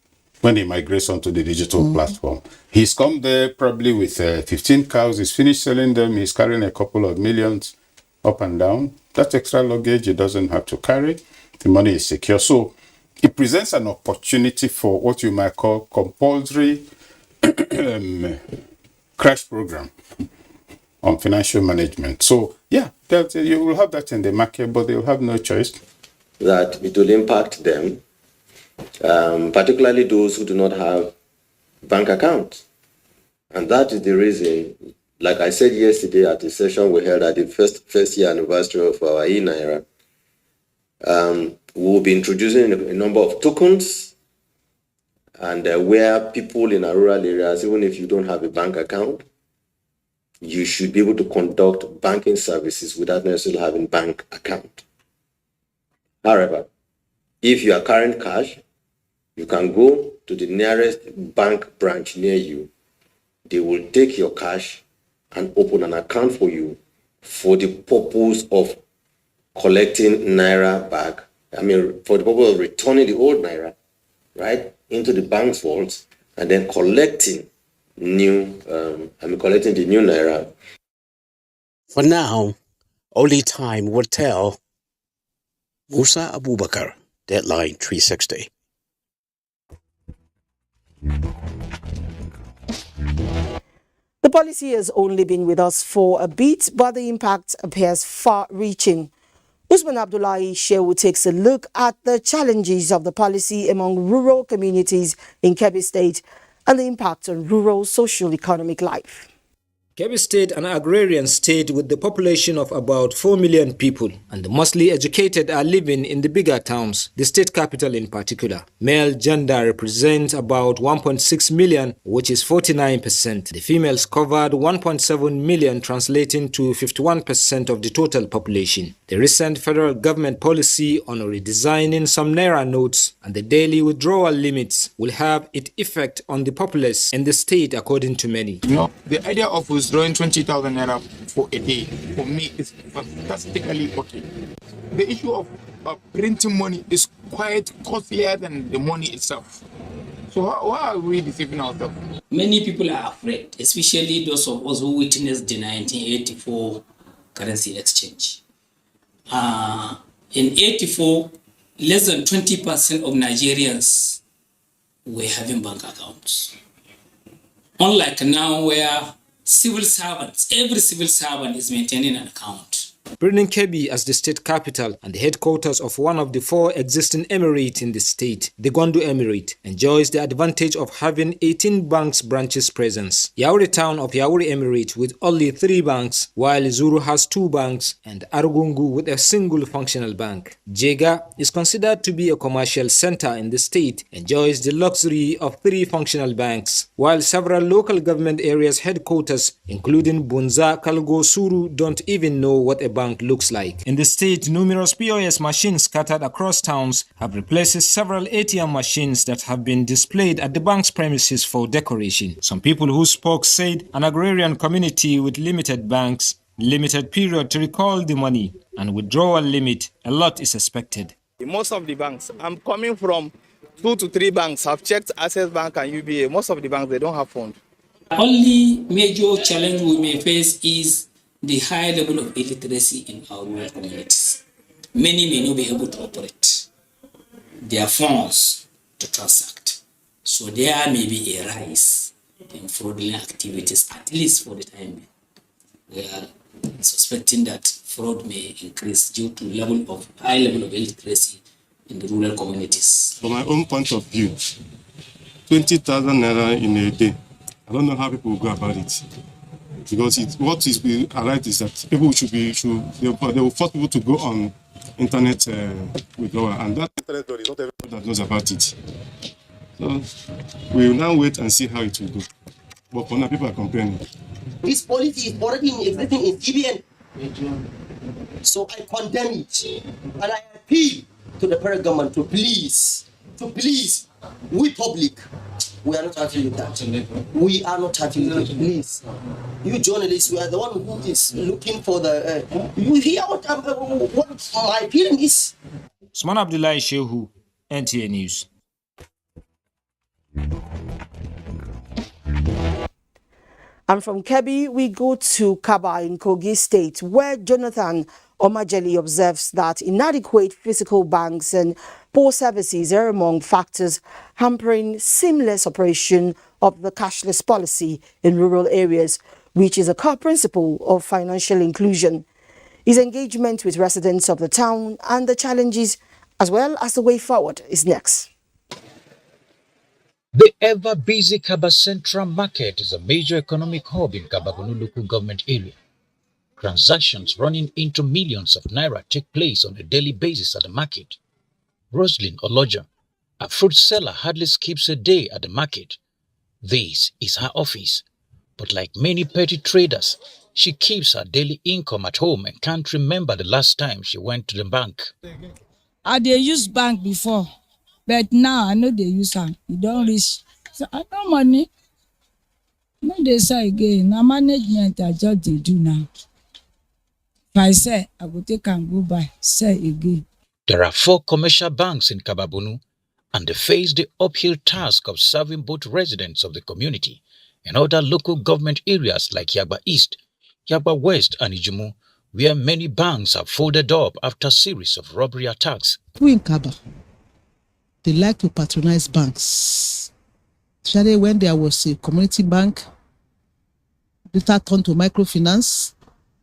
when he migrates onto the digital platform. He's come there probably with 15 cows, he's finished selling them, he's carrying a couple of millions up and down. That extra luggage he doesn't have to carry. The money is secure. So it presents an opportunity for what you might call compulsory crash program on financial management. So yeah, you will have that in the market, but they will have no choice. That it will impact them, particularly those who do not have bank accounts. And that is the reason, like I said yesterday at the session we held at the first year anniversary of our e-Naira, we will be introducing a number of tokens, and where people in our rural areas, even if you don't have a bank account, you should be able to conduct banking services without necessarily having a bank account. However, if you are carrying cash, you can go to the nearest bank branch near you. They will take your cash and open an account for you for the purpose of collecting Naira back. I mean, for the purpose of returning the old Naira, right, into the bank's vaults, and then collecting the new Naira. For now, only time will tell. Musa Abubakar, Deadline 360. The policy has only been with us for a bit, but the impact appears far-reaching. Usman Abdullahi Shehu takes a look at the challenges of the policy among rural communities in Kebbi State and the impact on rural socio-economic life. Kebbi State, an agrarian state with the population of about 4 million people, and the mostly educated are living in the bigger towns, the state capital in particular. Male gender represents about 1.6 million, which is 49%. The females covered 1.7 million, translating to 51% of the total population. The recent federal government policy on redesigning some Naira notes and the daily withdrawal limits will have its effect on the populace in the state, according to many. The idea of withdrawing 20,000 Naira for a day, for me, is fantastically okay. The issue of printing money is quite costlier than the money itself. So why are we deceiving ourselves? Many people are afraid, especially those of us who witnessed the 1984 currency exchange. In 84, less than 20% of Nigerians were having bank accounts. Unlike now, where civil servants, every civil servant is maintaining an account. Bringing Kebbi as the state capital and the headquarters of one of the 4 existing emirates in the state, the Gwandu Emirate, enjoys the advantage of having 18 banks branches presence. Yauri town of Yauri Emirate with only 3 banks, while Zuru has 2 banks and Argungu with a single functional bank. Jega is considered to be a commercial center in the state, enjoys the luxury of 3 functional banks, while several local government areas headquarters, including Bunza, Kalgo, Suru, don't even know what a bank looks like. In the state, numerous POS machines scattered across towns have replaced several ATM machines that have been displayed at the bank's premises for decoration. Some people who spoke said an agrarian community with limited banks, limited period to recall the money, and withdrawal limit, a lot is expected. Most of the banks, I'm coming from 2 to 3 banks, I've checked Access Bank and UBA. Most of the banks, they don't have funds. Only major challenge we may face is the high level of illiteracy in our rural communities. Many may not be able to operate their funds to transact. So there may be a rise in fraudulent activities, at least for the time being. We are suspecting that fraud may increase due to high level of illiteracy in the rural communities. From my own point of view, 20,000 naira in a day, I don't know how people will go about it. Because what is right is that people they will force people to go on internet withdrawal, and that internet is not everybody that knows about it. So we will now wait and see how it will go. But for now, people are complaining. This policy is already existing in CBN. So I condemn it. And I appeal to the federal government to please, we public, we are not happy with that. We are not happy with it, please. You journalists, we are the one who is looking for the... you hear what my feeling is? Usman Abdullahi Shehu, NTA News. And from Kebbi, we go to Kaba in Kogi State, where Jonathan Omajeli observes that inadequate physical banks and poor services are among factors hampering seamless operation of the cashless policy in rural areas, which is a core principle of financial inclusion. His engagement with residents of the town and the challenges, as well as the way forward, is next. The ever-busy Kaba Central Market is a major economic hub in Kabagunu local government area. Transactions running into millions of naira take place on a daily basis at the market. Roslyn Oloja, a fruit seller, hardly skips a day at the market. This is her office, but like many petty traders, she keeps her daily income at home and can't remember the last time she went to the bank. I dey use bank before, but now I know they use am. You don't reach, so I no money. No dey say again. Na management I just dey do now. If I say I go take and go buy, say again. There are 4 commercial banks in Kababunu, and they face the uphill task of serving both residents of the community and other local government areas like Yagba East, Yagba West, and Ijumu, where many banks have folded up after a series of robbery attacks. We in Kaba, they like to patronize banks. Especially when there was a community bank, later turned to microfinance,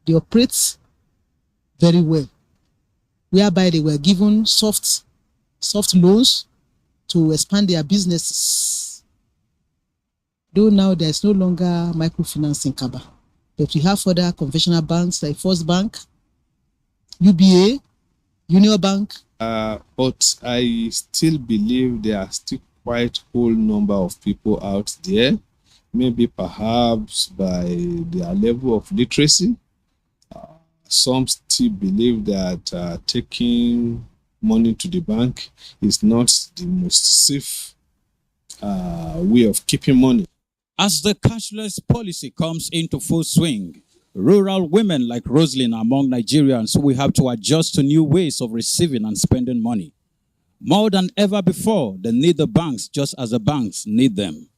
they operate very well, whereby they were given soft loans to expand their businesses. Though now there is no longer microfinance in Kaba, but we have other conventional banks like First Bank, UBA, Union Bank. But I still believe there are still quite a whole number of people out there, maybe perhaps by their level of literacy. Some still believe that taking money to the bank is not the most safe way of keeping money. As the cashless policy comes into full swing, rural women like Roslyn are among Nigerians who will have to adjust to new ways of receiving and spending money. More than ever before, they need the banks just as the banks need them.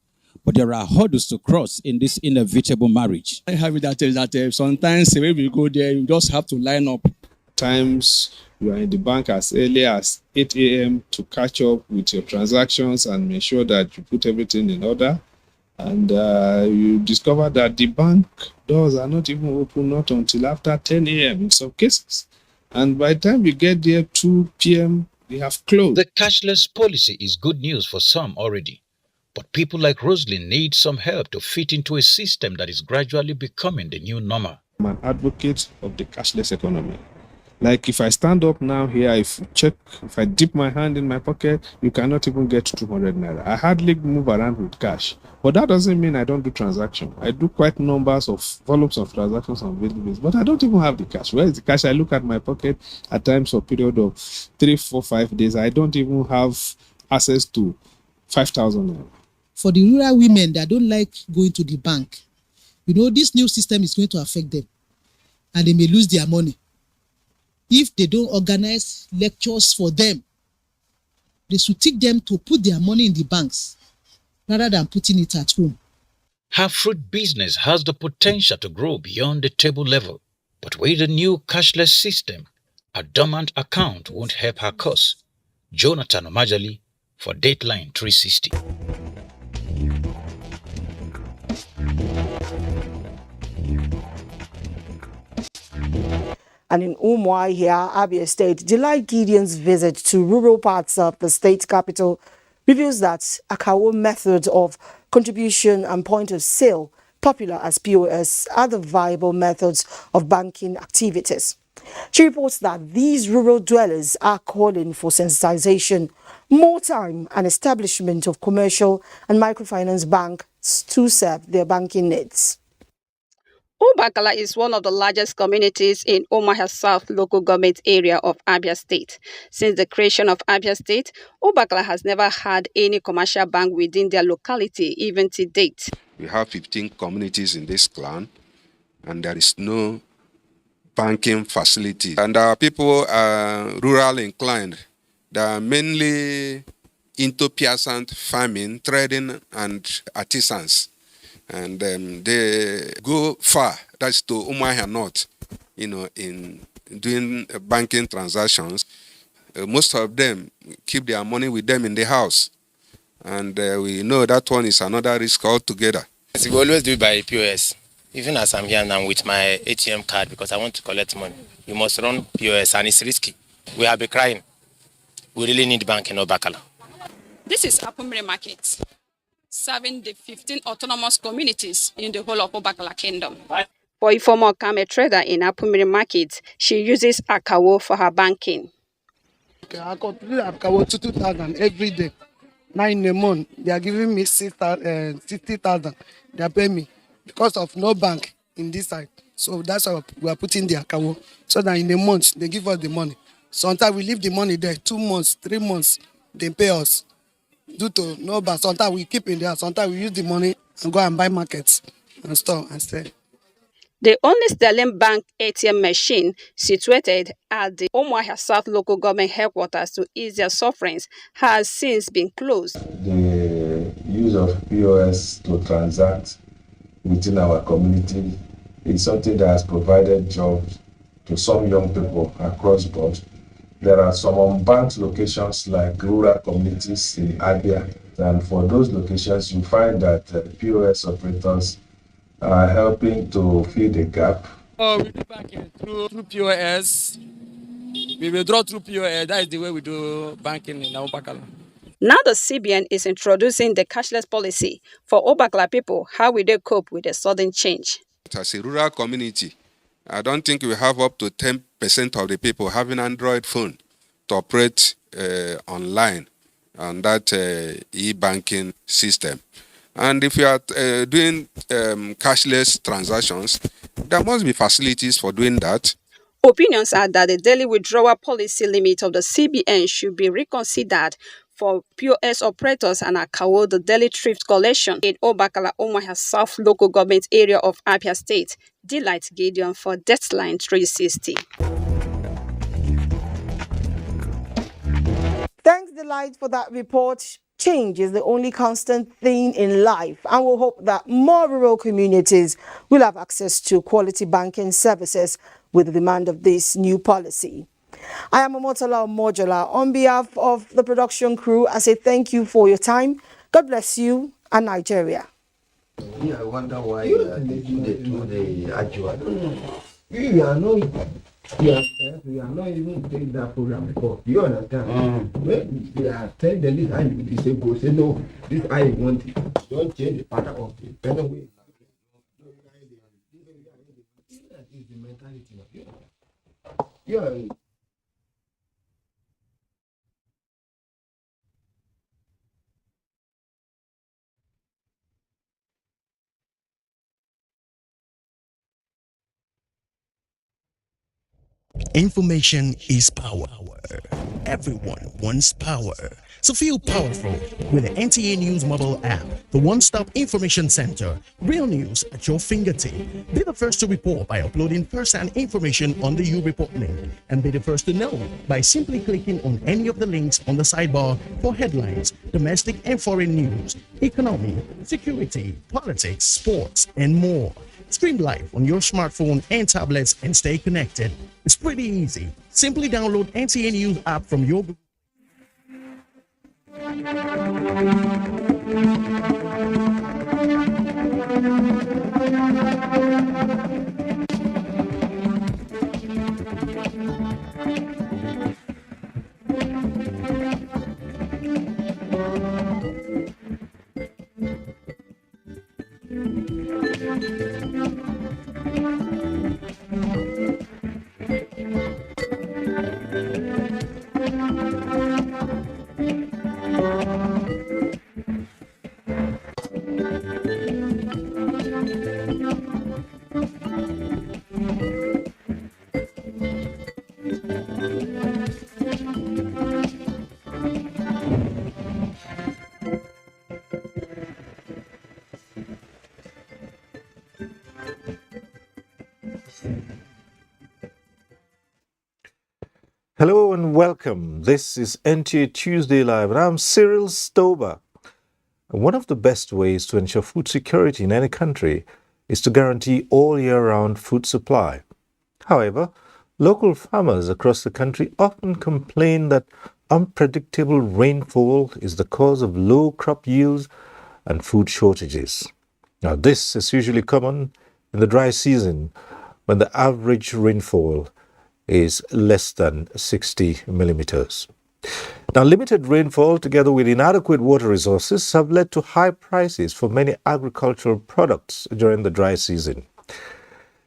But there are hurdles to cross in this inevitable marriage. I have that sometimes when we go there, you just have to line up. Times you are in the bank as early as 8 a.m. to catch up with your transactions and make sure that you put everything in order. And you discover that the bank doors are not even open not until after 10 a.m. in some cases. And by the time you get there 2 p.m., they have closed. The cashless policy is good news for some already. But people like Roslyn need some help to fit into a system that is gradually becoming the new normal. I'm an advocate of the cashless economy. Like if I stand up now here, if I dip my hand in my pocket, you cannot even get 200 naira. I hardly move around with cash. But that doesn't mean I don't do transactions. I do quite volumes of transactions on daily basis, but I don't even have the cash. Where is the cash? I look at my pocket at times for a period of 3, 4, 5 days. I don't even have access to 5,000 naira. For the rural women that don't like going to the bank, this new system is going to affect them and they may lose their money. If they don't organize lectures for them, they should teach them to put their money in the banks rather than putting it at home. Her fruit business has the potential to grow beyond the table level, but with the new cashless system, a dormant account won't help her cause. Jonathan Omajali for Dateline 360. And in Umuahia here, Abia State, July Gideon's visit to rural parts of the state capital reveals that Akawo methods of contribution and point of sale, popular as POS, are the viable methods of banking activities. She reports that these rural dwellers are calling for sensitization, more time, and establishment of commercial and microfinance banks to serve their banking needs. Obakala is one of the largest communities in Umuahia South local government area of Abia State. Since the creation of Abia State, Obakala has never had any commercial bank within their locality, even to date. We have 15 communities in this clan, and there is no banking facility. And our people are rural inclined. They are mainly into peasant farming, trading, and artisans. And they go far, that's to Umuahia North, in doing banking transactions. Most of them keep their money with them in the house. And we know that one is another risk altogether. We always do it by POS. Even as I'm here now with my ATM card because I want to collect money. You must run POS and it's risky. We have been crying. We really need bank in Obakala. This is Apumre Market, serving the 15 autonomous communities in the whole of Obakala Kingdom. For a former Kame trader in Apumre Market, she uses Akawo for her banking. Okay, I complete Akawo 2,000 every day. Now in a month, they are giving me 60,000. They are paying me because of no bank in this side. So that's why we are putting the Akawo. So that in a month, they give us the money. Sometimes we leave the money there 2 months, 3 months, they pay us. Due to no bank, sometimes we keep in there, sometimes we use the money and go and buy markets and store and sell. The only Sterling Bank ATM machine situated at the Umuahia South local government headquarters to ease their sufferings has since been closed. The use of POS to transact within our community is something that has provided jobs to some young people across board. There are some unbanked locations like rural communities in Abia, and for those locations you find that POS operators are helping to fill the gap. We do banking through POS. We withdraw through POS. That is the way we do banking in Obakala. Now the CBN is introducing the cashless policy for Obakala people. How will they cope with a sudden change? As a rural community, I don't think we have up to 10% of the people having Android phone to operate online on that e-banking system. And if you are doing cashless transactions, there must be facilities for doing that. Opinions are that the daily withdrawal policy limit of the CBN should be reconsidered for POS operators and Akawo the daily thrift collection in Obakala Umuahia South local government area of Abia State. Delight Gideon for Deadline 360. Thanks, Delight, for that report. Change is the only constant thing in life, and we'll hope that more rural communities will have access to quality banking services with the demand of this new policy. I am Omotola Omojola. On behalf of the production crew, I say thank you for your time. God bless you and Nigeria. I wonder why they do the Ajua. We are not even taking that program before. You understand? When they are telling the list, and you say, go say no, this I want it. Don't change the pattern of it. Better way. This is the mentality of you. Yeah. Information is power. Everyone wants power. So feel powerful with the NTA News mobile app, the one-stop information center. Real news at your fingertip. Be the first to report by uploading first-hand information on the U Report link, and be the first to know by simply clicking on any of the links on the sidebar for headlines, domestic and foreign news, economy, security, politics, sports, and more. Stream live on your smartphone and tablets and stay connected. It's pretty easy. Simply download NTA News app from your Google. Hello and welcome. This is NTA Tuesday Live, and I'm Cyril Stober. One of the best ways to ensure food security in any country is to guarantee all year-round food supply. However, local farmers across the country often complain that unpredictable rainfall is the cause of low crop yields and food shortages. Now, this is usually common in the dry season when the average rainfall is less than 60 millimeters. Now, limited rainfall together with inadequate water resources have led to high prices for many agricultural products during the dry season.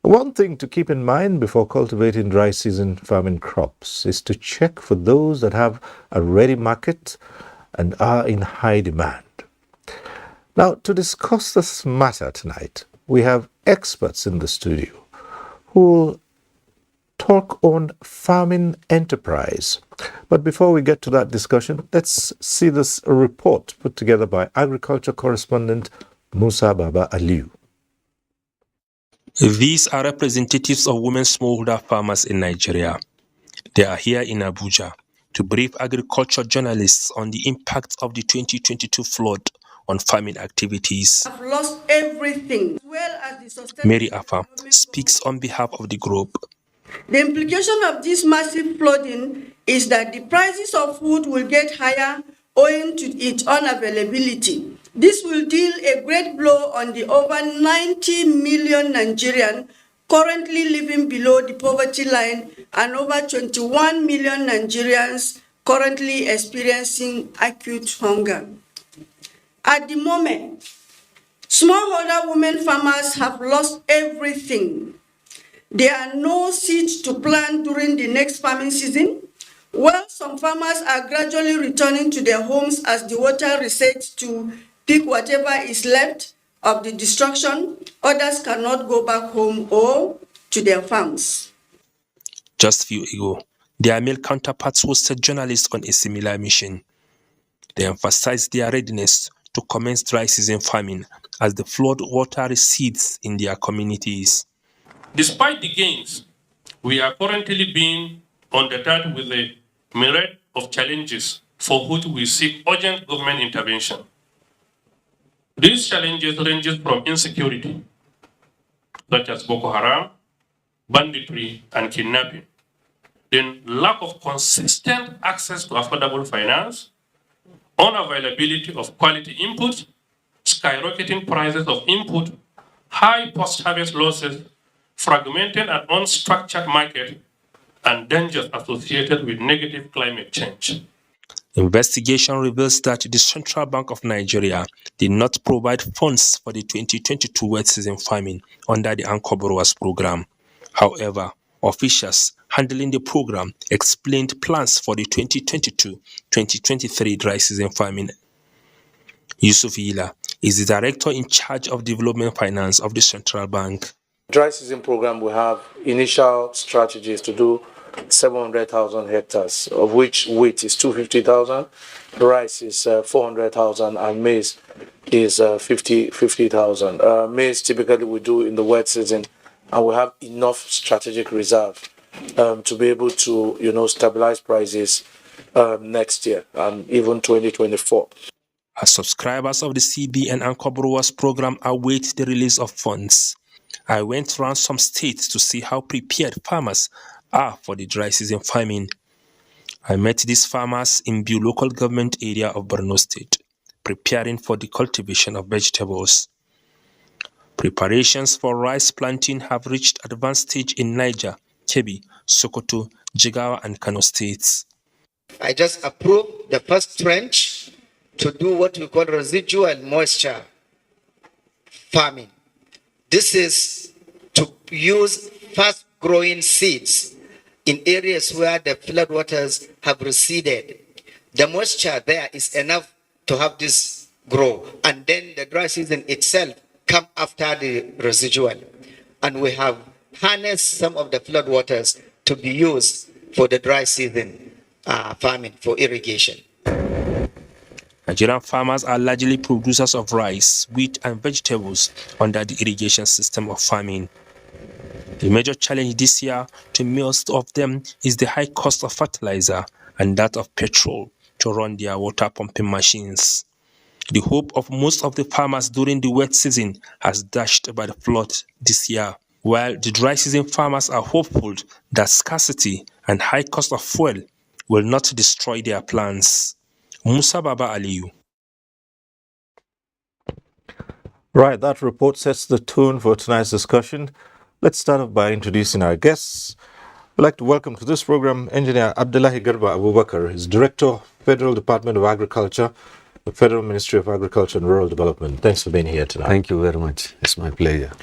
One thing to keep in mind before cultivating dry season farming crops is to check for those that have a ready market and are in high demand. Now, to discuss this matter tonight, we have experts in the studio who will talk on farming enterprise. But before we get to that discussion, let's see this report put together by agriculture correspondent Musa Baba Aliu. These are representatives of women smallholder farmers in Nigeria. They are here in Abuja to brief agriculture journalists on the impact of the 2022 flood on farming activities. I've lost everything, as well as the sustainability. Mary Afa speaks on behalf of the group. The implication of this massive flooding is that the prices of food will get higher owing to its unavailability. This will deal a great blow on the over 90 million Nigerians currently living below the poverty line and over 21 million Nigerians currently experiencing acute hunger. At the moment, smallholder women farmers have lost everything. There are no seeds to plant during the next farming season. While some farmers are gradually returning to their homes as the water recedes to pick whatever is left of the destruction, others cannot go back home or to their farms. Just a few ago, their male counterparts hosted journalists on a similar mission. They emphasized their readiness to commence dry season farming as the flood water recedes in their communities. Despite the gains, we are currently being undeterred with a myriad of challenges for which we seek urgent government intervention. These challenges range from insecurity, such as Boko Haram, banditry, and kidnapping, then lack of consistent access to affordable finance, unavailability of quality input, skyrocketing prices of input, high post-harvest losses, fragmented and unstructured market, and dangers associated with negative climate change. Investigation reveals that the Central Bank of Nigeria did not provide funds for the 2022 wet season farming under the Ancor Borrowers Program. However, officials handling the program, explained plans for the 2022-2023 dry season farming. Yusuf Yila is the director in charge of development finance of the central bank. Dry season program, we have initial strategies to do 700,000 hectares, of which wheat is 250,000, rice is 400,000, and maize is 50,000. Maize typically we do in the wet season, and we have enough strategic reserve to be able to, stabilize prices next year and even 2024. As subscribers of the CBN Ancor Borrowers Program await the release of funds, I went around some states to see how prepared farmers are for the dry season farming. I met these farmers in Biu local government area of Borno State, preparing for the cultivation of vegetables. Preparations for rice planting have reached advanced stage in Niger, Kebbi, Sokoto, Jigawa, and Kano states. I just approved the first trench to do what we call residual moisture farming. This is to use fast-growing seeds in areas where the floodwaters have receded. The moisture there is enough to have this grow, and then the dry season itself come after the residual. And we have harnessed some of the floodwaters to be used for the dry season farming for irrigation. Nigerian farmers are largely producers of rice, wheat, and vegetables under the irrigation system of farming. The major challenge this year to most of them is the high cost of fertilizer and that of petrol to run their water pumping machines. The hope of most of the farmers during the wet season has dashed by the flood this year, while the dry season farmers are hopeful that scarcity and high cost of fuel will not destroy their plans. Musa Baba Aliyu. Right, that report sets the tone for tonight's discussion. Let's start off by introducing our guests. I'd like to welcome to this program Engineer Abdullahi Garba Abubakar, is Director of Federal Department of Agriculture, the Federal Ministry of Agriculture and Rural Development. Thanks for being here tonight. Thank you very much. It's my pleasure.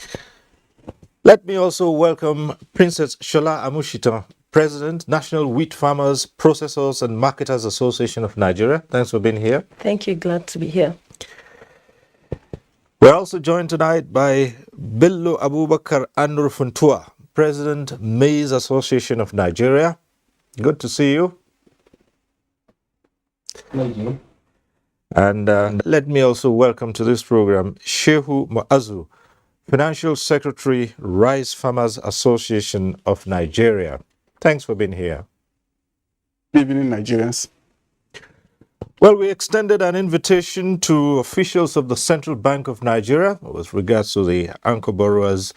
Let me also welcome Princess Shola Amushita, President, National Wheat Farmers, Processors and Marketers Association of Nigeria. Thanks for being here. Thank you. Glad to be here. We're also joined tonight by Bello Abubakar Anur Funtua, President, Maize Association of Nigeria. Good to see you. Thank you. And let me also welcome to this program Shehu Muazu, Financial Secretary, Rice Farmers Association of Nigeria. Thanks for being here. Good evening, Nigerians. Well, we extended an invitation to officials of the Central Bank of Nigeria with regards to the Ancor Borrowers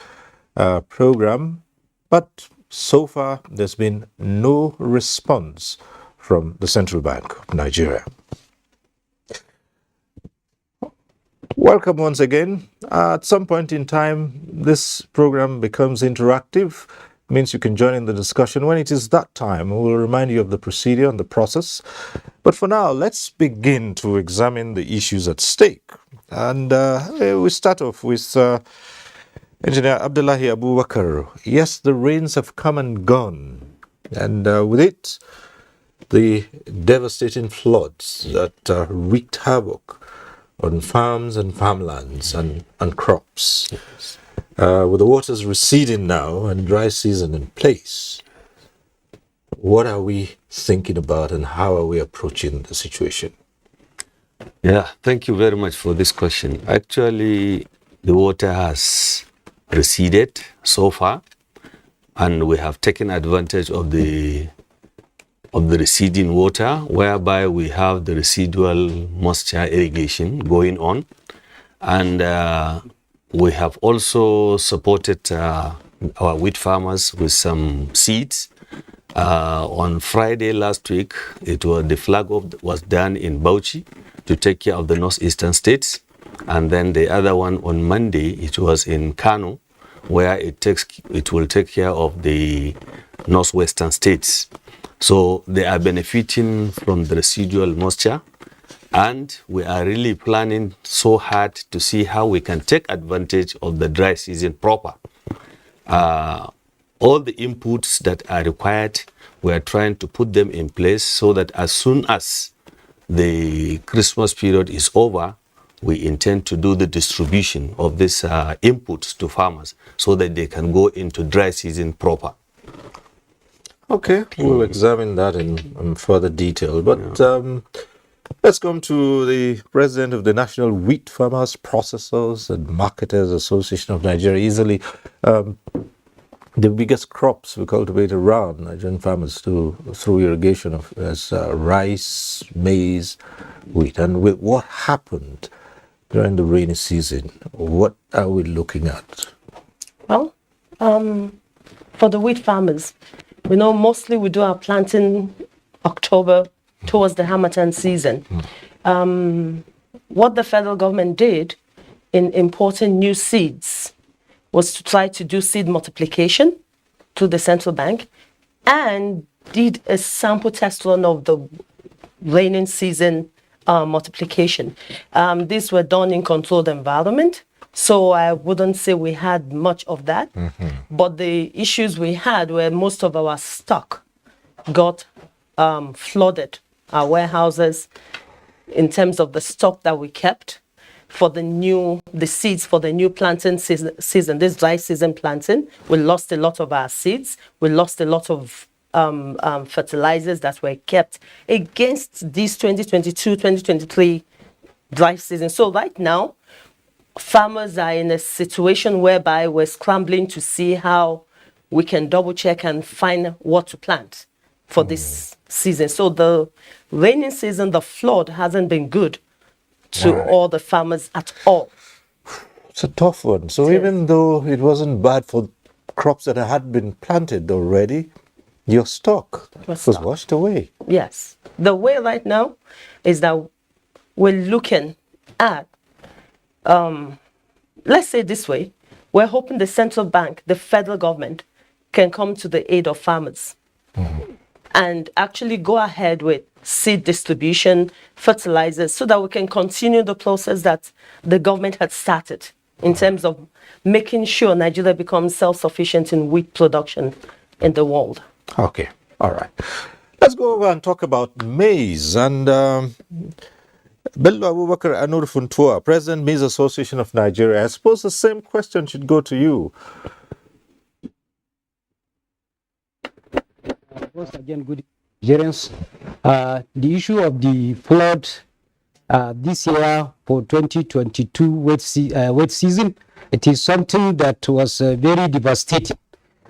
Program, but so far there's been no response from the Central Bank of Nigeria. Welcome once again. At some point in time, this program becomes interactive. It means you can join in the discussion. When it is that time, we'll remind you of the procedure and the process. But for now, let's begin to examine the issues at stake. And we start off with Engineer Abdullahi Abubakar. Yes, the rains have come and gone. And with it, the devastating floods that wreaked havoc on farms and farmlands and crops. Yes. With the waters receding now and dry season in place, what are we thinking about and how are we approaching the situation? Yeah, thank you very much for this question. Actually, the water has receded so far, and we have taken advantage of the receding water, whereby we have the residual moisture irrigation going on, and we have also supported our wheat farmers with some seeds. On Friday last week, the flag off was done in Bauchi to take care of the northeastern states, and then the other one on Monday it was in Kano, where it will take care of the northwestern states. So they are benefiting from the residual moisture, and we are really planning so hard to see how we can take advantage of the dry season proper. all the inputs that are required, we are trying to put them in place so that as soon as the Christmas period is over, we intend to do the distribution of these inputs to farmers so that they can go into dry season proper. Okay, we'll examine that in further detail. But let's come to the president of the National Wheat Farmers, Processors and Marketers Association of Nigeria. Easily the biggest crops we cultivate around Nigerian farmers through irrigation as rice, maize, wheat. And with what happened during the rainy season, what are we looking at? Well, for the wheat farmers, we know mostly we do our planting October towards the Harmattan season. What the federal government did in importing new seeds was to try to do seed multiplication to the central bank and did a sample test run of the raining season multiplication. These were done in controlled environment, so I wouldn't say we had much of that. But the issues we had were most of our stock got flooded, our warehouses, in terms of the stock that we kept for the seeds for the new planting season, this dry season planting. We lost a lot of our seeds. We lost a lot of fertilizers that were kept against this 2022-2023 dry season. So right now, farmers are in a situation whereby we're scrambling to see how we can double check and find what to plant for this season. So the rainy season, the flood hasn't been good to all the farmers at all. It's a tough one. So even though it wasn't bad for crops that had been planted already, your stock was washed away. Yes. The way right now is that we're looking at, let's say this way, we're hoping the central bank, the federal government, can come to the aid of farmers and actually go ahead with seed distribution, fertilizers, so that we can continue the process that the government had started in terms of making sure Nigeria becomes self-sufficient in wheat production in the world. Okay, all right. Let's go over and talk about maize. And Bello Abubakar Anur Funtua, President, Maize Association of Nigeria. I suppose the same question should go to you. Once again, good Nigerians. The issue of the flood this year for 2022 wet season, it is something that was very devastating.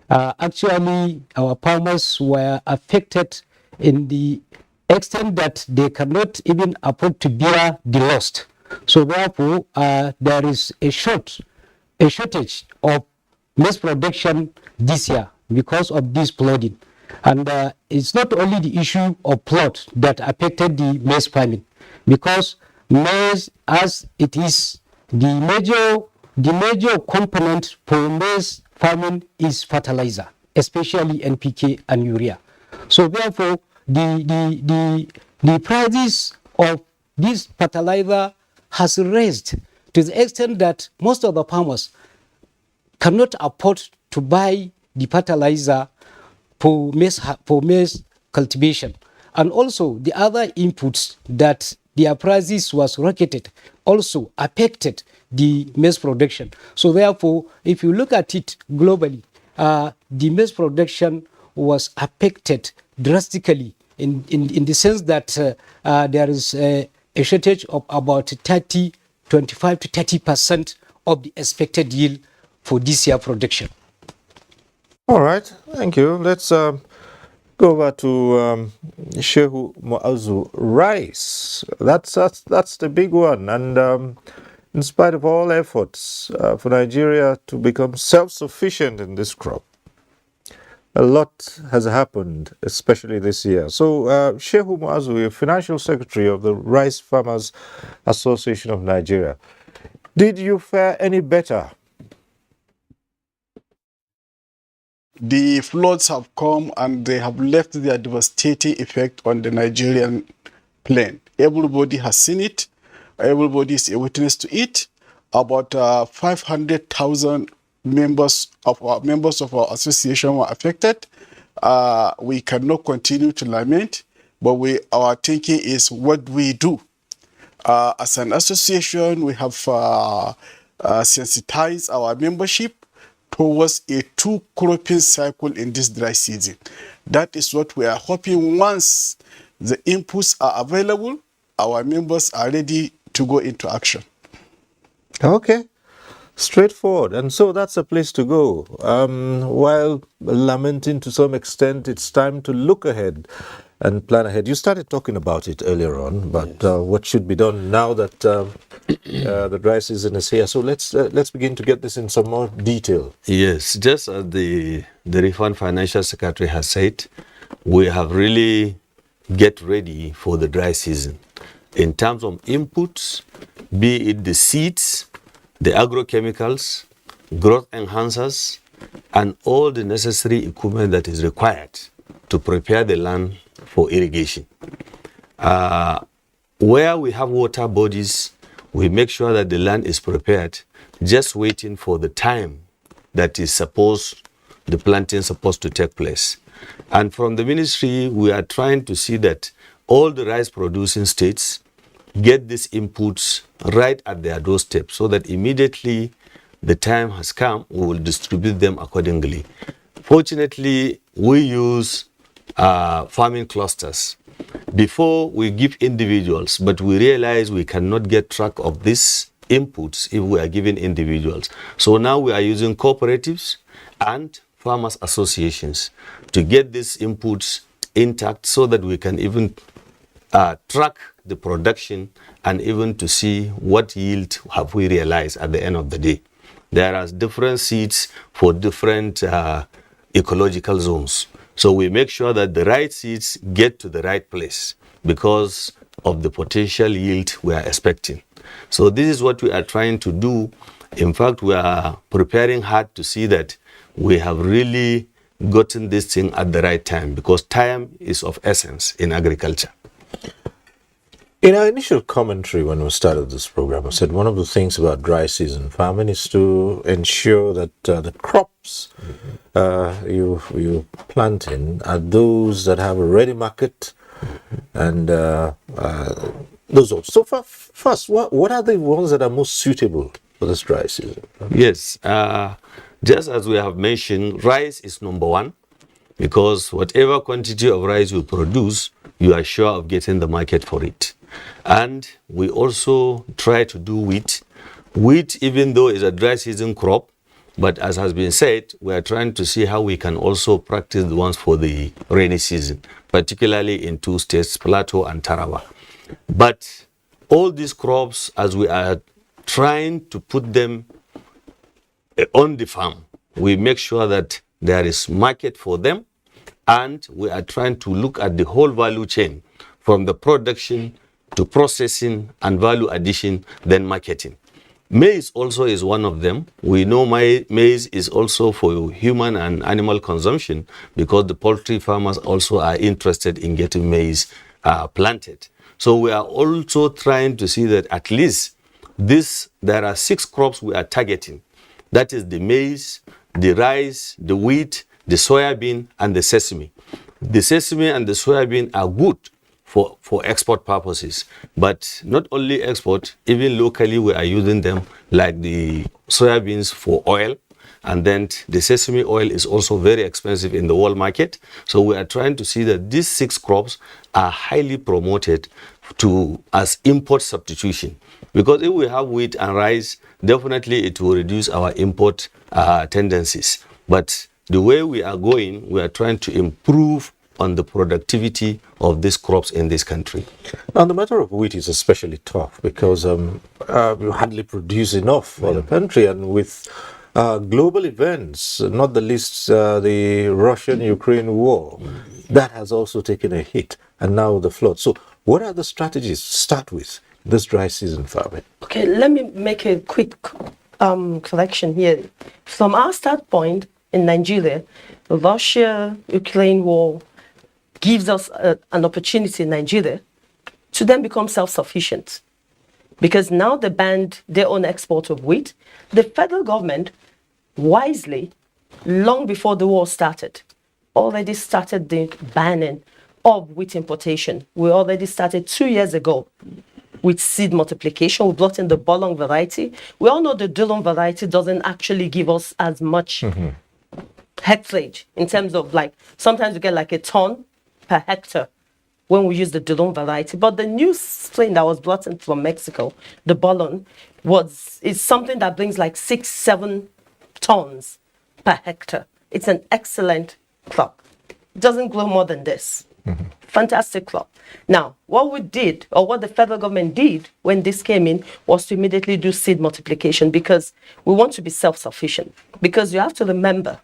Actually, our farmers were affected in the extent that they cannot even afford to bear the loss. So therefore, there is a shortage of maize production this year because of this flooding. And it's not only the issue of flood that affected the maize farming, because maize, as it is the major component for maize farming is fertilizer, especially NPK and urea. So therefore, the prices of this fertilizer has raised to the extent that most of the farmers cannot afford to buy the fertilizer for maize cultivation. And also the other inputs that their prices was rocketed also affected the maize production. So therefore, if you look at it globally, the maize production was affected drastically in the sense that there is a shortage of about 25 to 30% of the expected yield for this year production. All right, thank you. Let's go over to Shehu Muazu. Rice, that's the big one. And in spite of all efforts for Nigeria to become self-sufficient in this crop, a lot has happened, especially this year. So Shehu Muazu, Financial Secretary of the Rice Farmers Association of Nigeria, did you fare any better? The floods have come and they have left their devastating effect on the Nigerian plain. Everybody has seen it. Everybody is a witness to it. About 500,000 members of our association were affected. We cannot continue to lament, but our thinking is what we do. As an association, we have sensitized our membership towards a 2 cropping cycle in this dry season. That is what we are hoping. Once the inputs are available, our members are ready to go into action. Okay. Straightforward. And so that's a place to go. While lamenting to some extent, it's time to look ahead and plan ahead. You started talking about it earlier on, but what should be done now that the dry season is here? So let's begin to get this in some more detail. Yes, just as the Refund Financial Secretary has said, we have really get ready for the dry season. In terms of inputs, be it the seeds, the agrochemicals, growth enhancers, and all the necessary equipment that is required to prepare the land for irrigation. Where we have water bodies, we make sure that the land is prepared, just waiting for the time that is the planting is supposed to take place. And from the ministry, we are trying to see that all the rice producing states get these inputs right at their doorstep, so that immediately the time has come, we will distribute them accordingly. Fortunately, we use farming clusters. Before we give individuals, but we realize we cannot get track of these inputs if we are giving individuals. So now we are using cooperatives and farmers associations to get these inputs intact, so that we can even track the production and even to see what yield have we realized at the end of the day. There are different seeds for different ecological zones. So we make sure that the right seeds get to the right place because of the potential yield we are expecting. So this is what we are trying to do. In fact, we are preparing hard to see that we have really gotten this thing at the right time, because time is of essence in agriculture. In our initial commentary when we started this program, I said one of the things about dry season farming is to ensure that the crops you planting are those that have a ready market, and those also. So first, what are the ones that are most suitable for this dry season? Yes, just as we have mentioned, rice is number one, because whatever quantity of rice you produce, you are sure of getting the market for it. And we also try to do wheat. Wheat, even though is a dry season crop, but as has been said, we are trying to see how we can also practice the ones for the rainy season, particularly in 2 states, Plateau and Taraba. But all these crops, as we are trying to put them on the farm, we make sure that there is market for them, and we are trying to look at the whole value chain, from the production to processing and value addition, then marketing. Maize also is one of them. We know maize is also for human and animal consumption, because the poultry farmers also are interested in getting maize planted. So we are also trying to see that at least there are 6 crops we are targeting. That is the maize, the rice, the wheat, the soybean, and the sesame. The sesame and the soybean are good for export purposes, but not only export, even locally we are using them, like the soybeans for oil, and then the sesame oil is also very expensive in the world market. So we are trying to see that these 6 crops are highly promoted as import substitution, because if we have wheat and rice, definitely it will reduce our import tendencies. But the way we are going, we are trying to improve on the productivity of these crops in this country. Now, the matter of wheat is especially tough, because you hardly produce enough for the country, and with global events, not the least the Russian-Ukraine war, that has also taken a hit, and now the flood. So what are the strategies to start with this dry season farming? Okay, let me make a quick collection here. From our start point in Nigeria, the Russia-Ukraine war gives us an opportunity in Nigeria to then become self-sufficient, because now they banned their own export of wheat. The federal government wisely, long before the war started, already started the banning of wheat importation. We already started 2 years ago with seed multiplication. We brought in the Bolong variety. We all know the Dillon variety doesn't actually give us as much hectarage in terms of, like, sometimes we get like a ton per hectare when we use the Dillon variety. But the new strain that was brought in from Mexico, the Bolong, is something that brings like 6-7 tons per hectare. It's an excellent crop. It doesn't grow more than this. Fantastic crop. Now, what we did, or what the federal government did when this came in, was to immediately do seed multiplication, because we want to be self-sufficient. Because you have to remember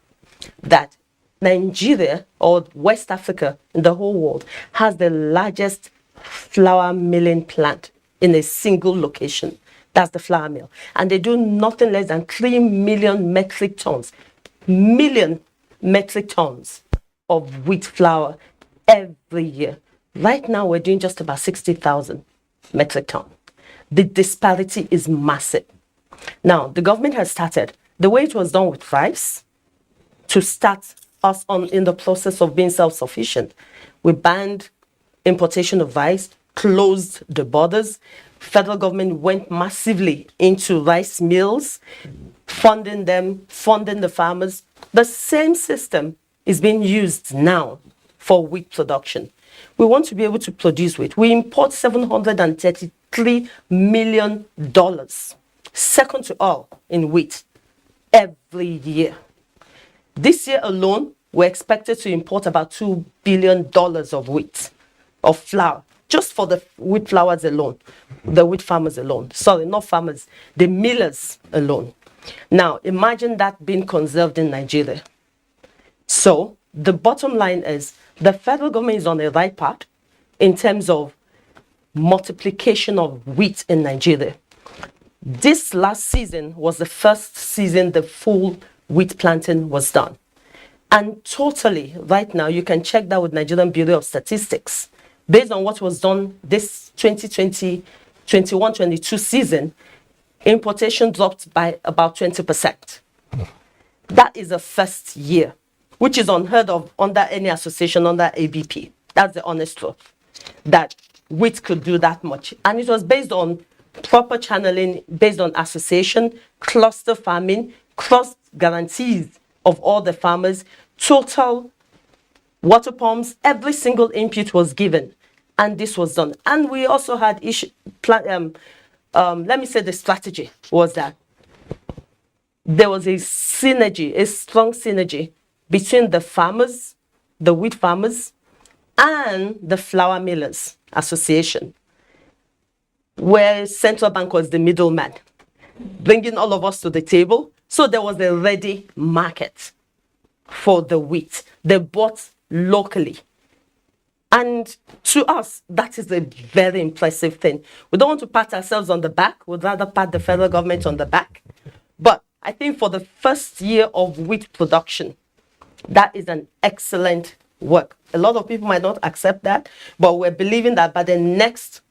that Nigeria, or West Africa in the whole world, has the largest flour milling plant in a single location. That's the flour mill. And they do nothing less than 3 million metric tons of wheat flour every year. Right now, we're doing just about 60,000 metric tons. The disparity is massive. Now, the government has started, the way it was done with rice, to start us on in the process of being self-sufficient. We banned importation of rice, closed the borders. Federal government went massively into rice mills, funding them, funding the farmers. The same system is being used now for wheat production. We want to be able to produce wheat. We import $733 million, second to all in wheat, every year. This year alone, we're expected to import about $2 billion of wheat, of flour, just for the wheat flours alone, the wheat farmers alone. Sorry, not farmers, the millers alone. Now, imagine that being conserved in Nigeria. So, the bottom line is, the federal government is on the right path in terms of multiplication of wheat in Nigeria. This last season was the first season the full wheat planting was done. And totally, right now, you can check that with Nigerian Bureau of Statistics. Based on what was done this 2020-21-22 season, importation dropped by about 20%. That is the first year, which is unheard of under any association, under ABP. That's the honest truth, that wheat could do that much. And it was based on proper channeling, based on association, cluster farming, cross guarantees of all the farmers, total water pumps, every single input was given, and this was done. And we also had let me say the strategy was that there was a synergy, a strong synergy between the farmers, the wheat farmers, and the flour millers association, where central bank was the middleman, bringing all of us to the table. So there was a ready market for the wheat. They bought locally. And to us, that is a very impressive thing. We don't want to pat ourselves on the back. We'd rather pat the federal government on the back. But I think for the first year of wheat production, that is an excellent work. A lot of people might not accept that, but we're believing that by the next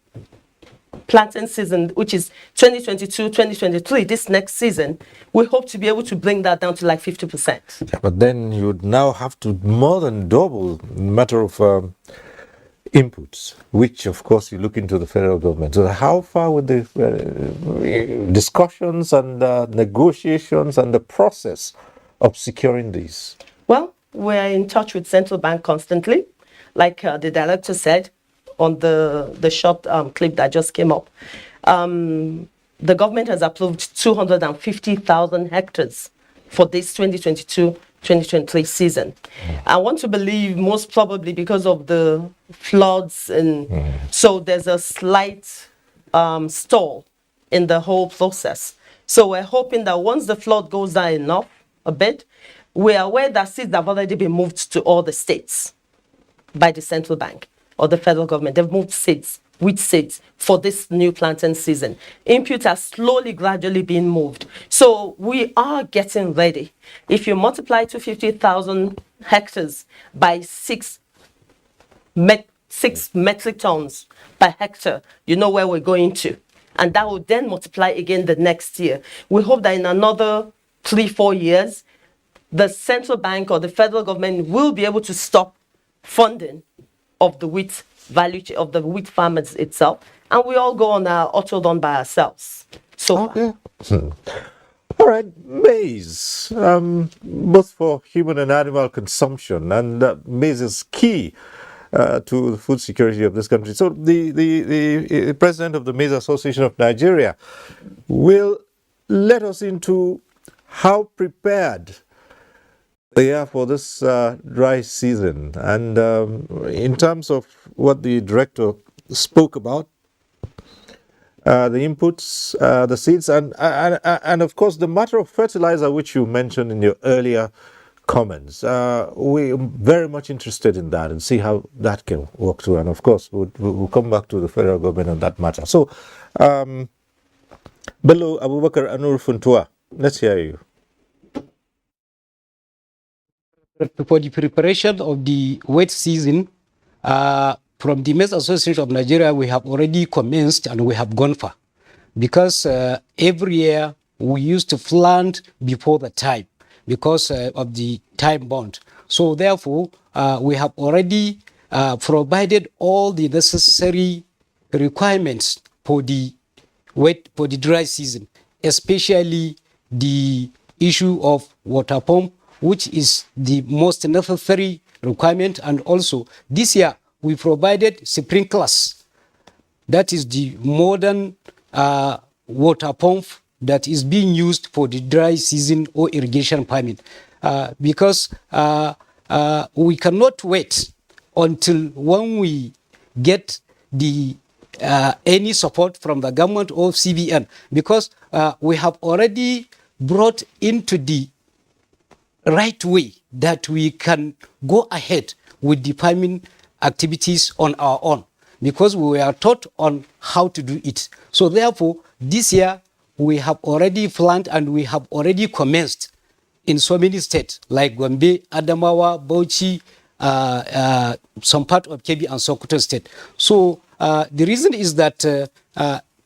planting season, which is 2022-2023, this next season, we hope to be able to bring that down to like 50%. But then you'd now have to more than double the matter of inputs, which of course you look into the federal government. So how far with the discussions and negotiations and the process of securing these? Well, we're in touch with central bank constantly. Like the director said on the short clip that just came up, the government has approved 250,000 hectares for this 2022-2023 season. I want to believe most probably because of the floods, and so there's a slight stall in the whole process. So we're hoping that once the flood goes down enough, a bit, we're aware that seeds have already been moved to all the states by the central bank or the federal government. They've moved seeds, wheat seeds, for this new planting season. Inputs are slowly, gradually being moved. So we are getting ready. If you multiply 250,000 hectares by 6 metric tons per hectare, you know where we're going to. And that will then multiply again the next year. We hope that in another 3-4 years, the central bank or the federal government will be able to stop funding of the wheat value of the wheat farmers itself, and we all go on our auto done by ourselves. So far. All right, maize, both for human and animal consumption, and maize is key to the food security of this country. So the president of the Maize Association of Nigeria will let us into how prepared they are for this dry season. And in terms of what the director spoke about, the inputs, the seeds, and of course the matter of fertilizer, which you mentioned in your earlier comments. We're very much interested in that and see how that can work through. And of course, we'll come back to the federal government on that matter. So, Bello Abubakar Anur Funtua, let's hear you. For the preparation of the wet season, from the Maize Association of Nigeria, we have already commenced and we have gone far. Because every year we used to plant before the time because of the time bond. So therefore, we have already provided all the necessary requirements for the dry season, especially the issue of water pump, which is the most necessary requirement. And also this year we provided sprinklers. That is the modern water pump that is being used for the dry season or irrigation farming, because we cannot wait until when we get the any support from the government or CBN, because we have already brought into the right way that we can go ahead with the farming activities on our own, because we were taught on how to do it. So therefore, this year we have already planned and we have already commenced in so many states like Gombe, Adamawa, Bauchi, some part of Kebbi and Sokoto state. So the reason is that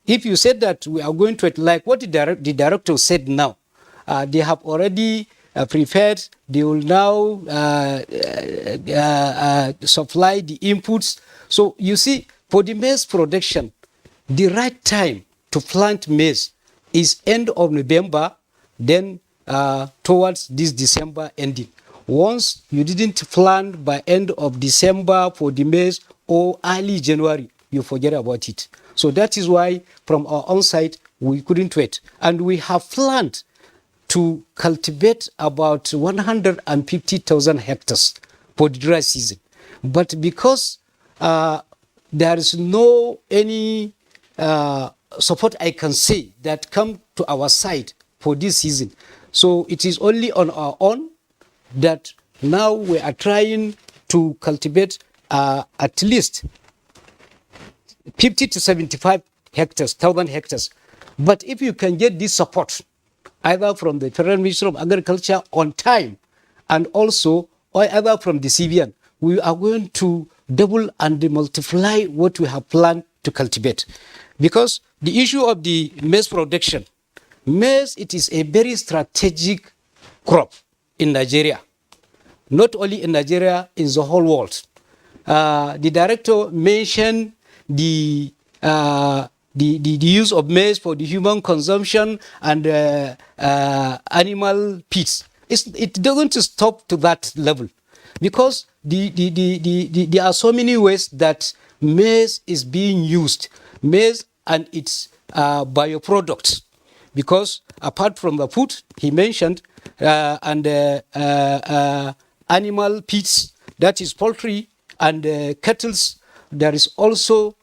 if you said that we are going to, like what the director said now, they have already prepared, they will now supply the inputs. So you see, for the maize production, the right time to plant maize is end of November, then towards this December ending. Once you didn't plant by end of December for the maize or early January, you forget about it. So that is why from our own side, we couldn't wait. And we have planned to cultivate about 150,000 hectares for the dry season. But because there is no any support I can say that come to our side for this season, so it is only on our own that now we are trying to cultivate at least 50 to 75 hectares, 1,000 hectares. But if you can get this support, either from the Federal Ministry of Agriculture on time, and also or either from the CBN, we are going to double and multiply what we have planned to cultivate. Because the issue of the maize production, maize, it is a very strategic crop in Nigeria. Not only in Nigeria, in the whole world. The director mentioned the use of maize for the human consumption and animal feeds. It doesn't stop to that level, because there are so many ways that maize is being used. Maize and its bioproducts, because apart from the food he mentioned and animal feeds, that is poultry and cattle, there is also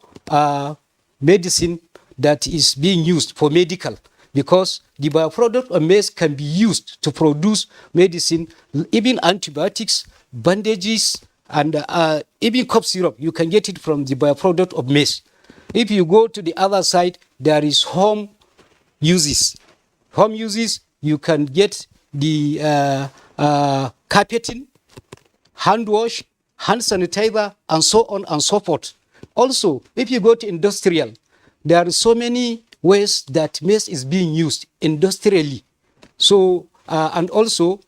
medicine that is being used for medical, because the bioproduct of maize can be used to produce medicine, even antibiotics, bandages, and even cough syrup. You can get it from the bioproduct of maize. If you go to the other side, there is home uses. Home uses, you can get the carpeting, hand wash, hand sanitizer, and so on and so forth. Also, if you go to industrial, there are so many ways that maize is being used industrially. So And also,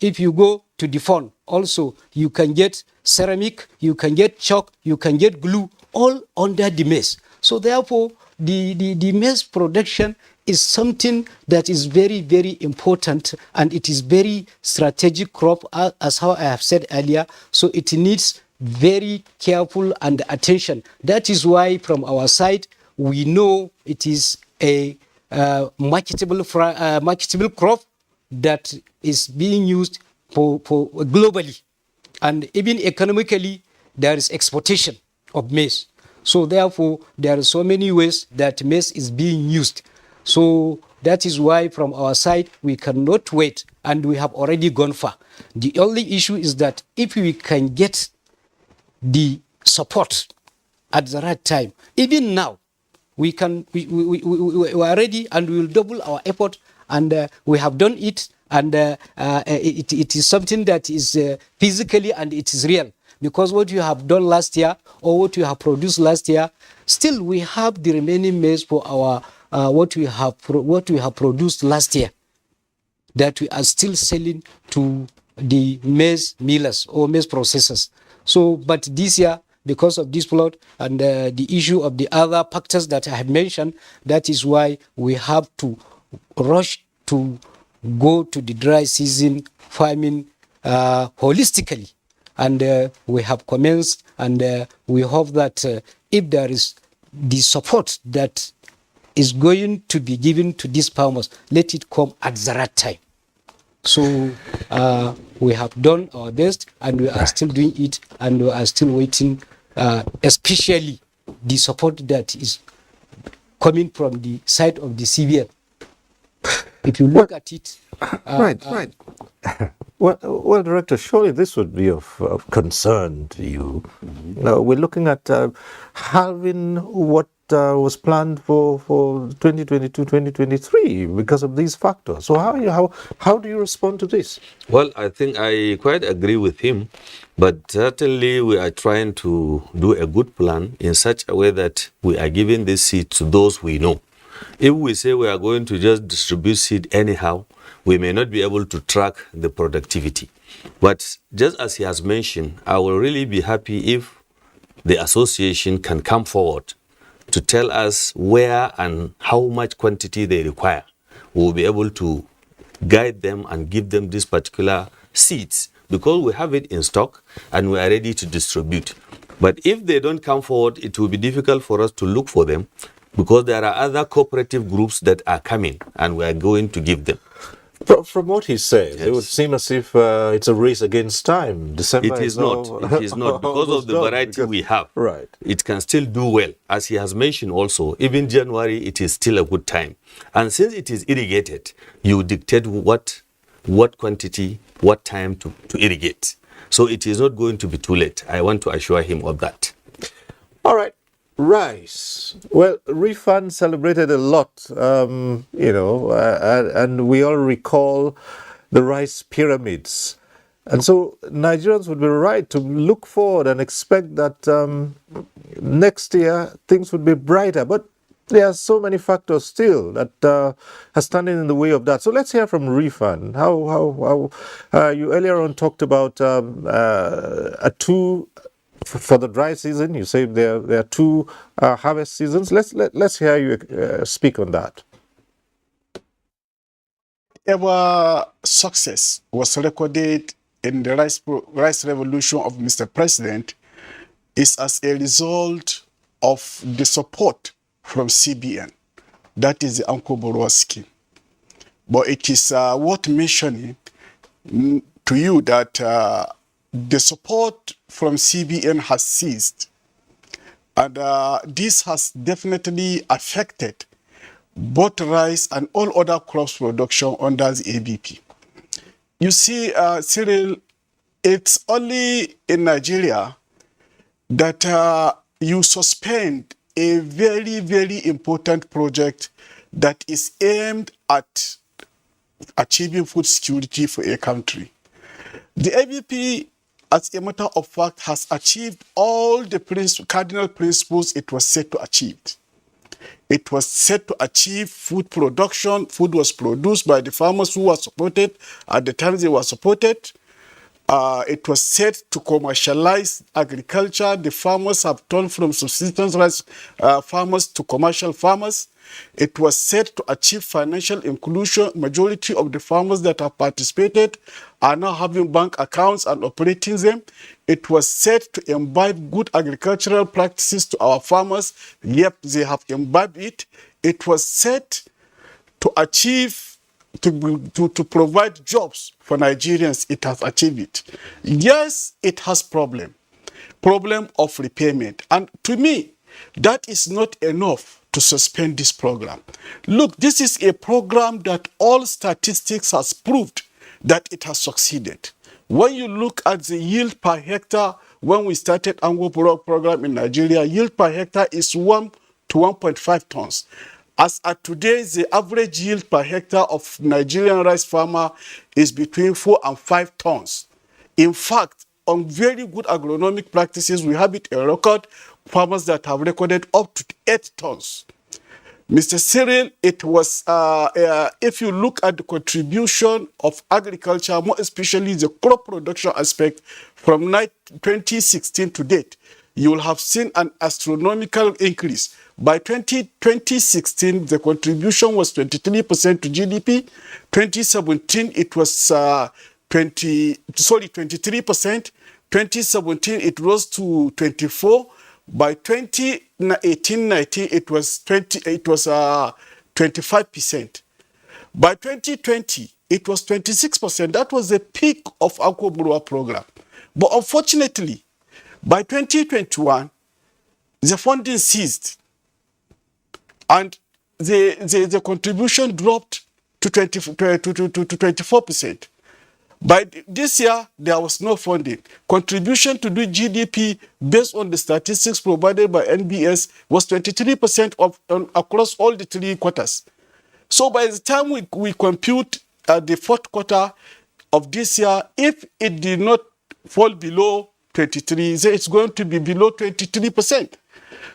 if you go to the fund, also you can get ceramic, you can get chalk, you can get glue, all under the maize. So therefore, the maize production is something that is very, very important, and it is very strategic crop, as how I have said earlier. So it needs very careful and attention. That is why from our side, we know it is a marketable crop that is being used for globally, and even economically there is exportation of maize. So therefore there are so many ways that maize is being used. So that is why from our side we cannot wait, and we have already gone far. The only issue is that if we can get the support at the right time, even now we are ready, and we will double our effort, and we have done it, and it is something that is physically, and it is real, because what you have done last year, or what you have produced last year, still we have the remaining maize for our what we have produced last year, that we are still selling to the maize millers or maize processors. So, but this year, because of this flood and the issue of the other factors that I have mentioned, that is why we have to rush to go to the dry season farming holistically. And we have commenced, and we hope that if there is the support that is going to be given to these farmers, let it come at the right time. So we have done our best, and we are still doing it, and we are still waiting, especially the support that is coming from the side of the CBN. If you look at it, right. Well, Director, surely this would be of concern to you. We're looking at halving what was planned for 2022-2023 because of these factors. So how do you respond to this? Well, I think I quite agree with him, but certainly we are trying to do a good plan in such a way that we are giving this seed to those we know. If we say we are going to just distribute seed anyhow, we may not be able to track the productivity. But just as he has mentioned, I will really be happy if the association can come forward to tell us where and how much quantity they require. We will be able to guide them and give them these particular seeds, because we have it in stock and we are ready to distribute. But if they don't come forward, it will be difficult for us to look for them, because there are other cooperative groups that are coming and we are going to give them. From what he said, yes, it would seem as if it's a race against time. December It is not. It is not, because of the variety we have. Right. It can still do well. As he has mentioned also, even January, it is still a good time. And since it is irrigated, you dictate what quantity, what time to irrigate. So it is not going to be too late. I want to assure him of that. All right. Rice. Well, Refund celebrated a lot, and we all recall the rice pyramids. And so Nigerians would be right to look forward and expect that next year things would be brighter. But there are so many factors still that are standing in the way of that. So let's hear from Refund. How you earlier on talked about for the dry season. You say there are two harvest seasons. Let's hear you speak on that. Our success was recorded in the rice revolution of Mr. President is as a result of the support from CBN. That is the Ancor Borrowers scheme. But it is worth mentioning to you that the support from CBN has ceased, and this has definitely affected both rice and all other crops production under the ABP. You see, Cyril, it's only in Nigeria that you suspend a very, very important project that is aimed at achieving food security for a country. The ABP, as a matter of fact, has achieved all the cardinal principles it was set to achieve. It was set to achieve food production. Food was produced by the farmers who were supported at the time they were supported. It was set to commercialize agriculture. The farmers have turned from subsistence rice farmers to commercial farmers. It was set to achieve financial inclusion. Majority of the farmers that have participated are now having bank accounts and operating them. It was set to imbibe good agricultural practices to our farmers. Yep, they have imbibed it. It was set to achieve to provide jobs for Nigerians. It has achieved it. Yes, it has problem of repayment. And to me, that is not enough to suspend this program. Look, this is a program that all statistics has proved that it has succeeded. When you look at the yield per hectare, when we started Ancor Borrowers Program in Nigeria, yield per hectare is 1 to 1.5 tons. As at today, the average yield per hectare of Nigerian rice farmer is between 4 and 5 tons. In fact, on very good agronomic practices, we have it a record, farmers that have recorded up to 8 tons. Mr. Cyril, it was, if you look at the contribution of agriculture, more especially the crop production aspect from 2016 to date, you will have seen an astronomical increase. By 2016, the contribution was 23% to GDP. 2017, it was 23%. 2017, it rose to 24%. By 2018-19, it was 25%. By 2020, it was 26%. That was the peak of Ancor Borrowers Program. But unfortunately, by 2021, the funding ceased, and the contribution dropped to 24%. By this year, there was no funding. Contribution to the GDP, based on the statistics provided by NBS, was 23% across all the 3 quarters. So by the time we compute the 4th quarter of this year, if it did not fall below 23, then it's going to be below 23%.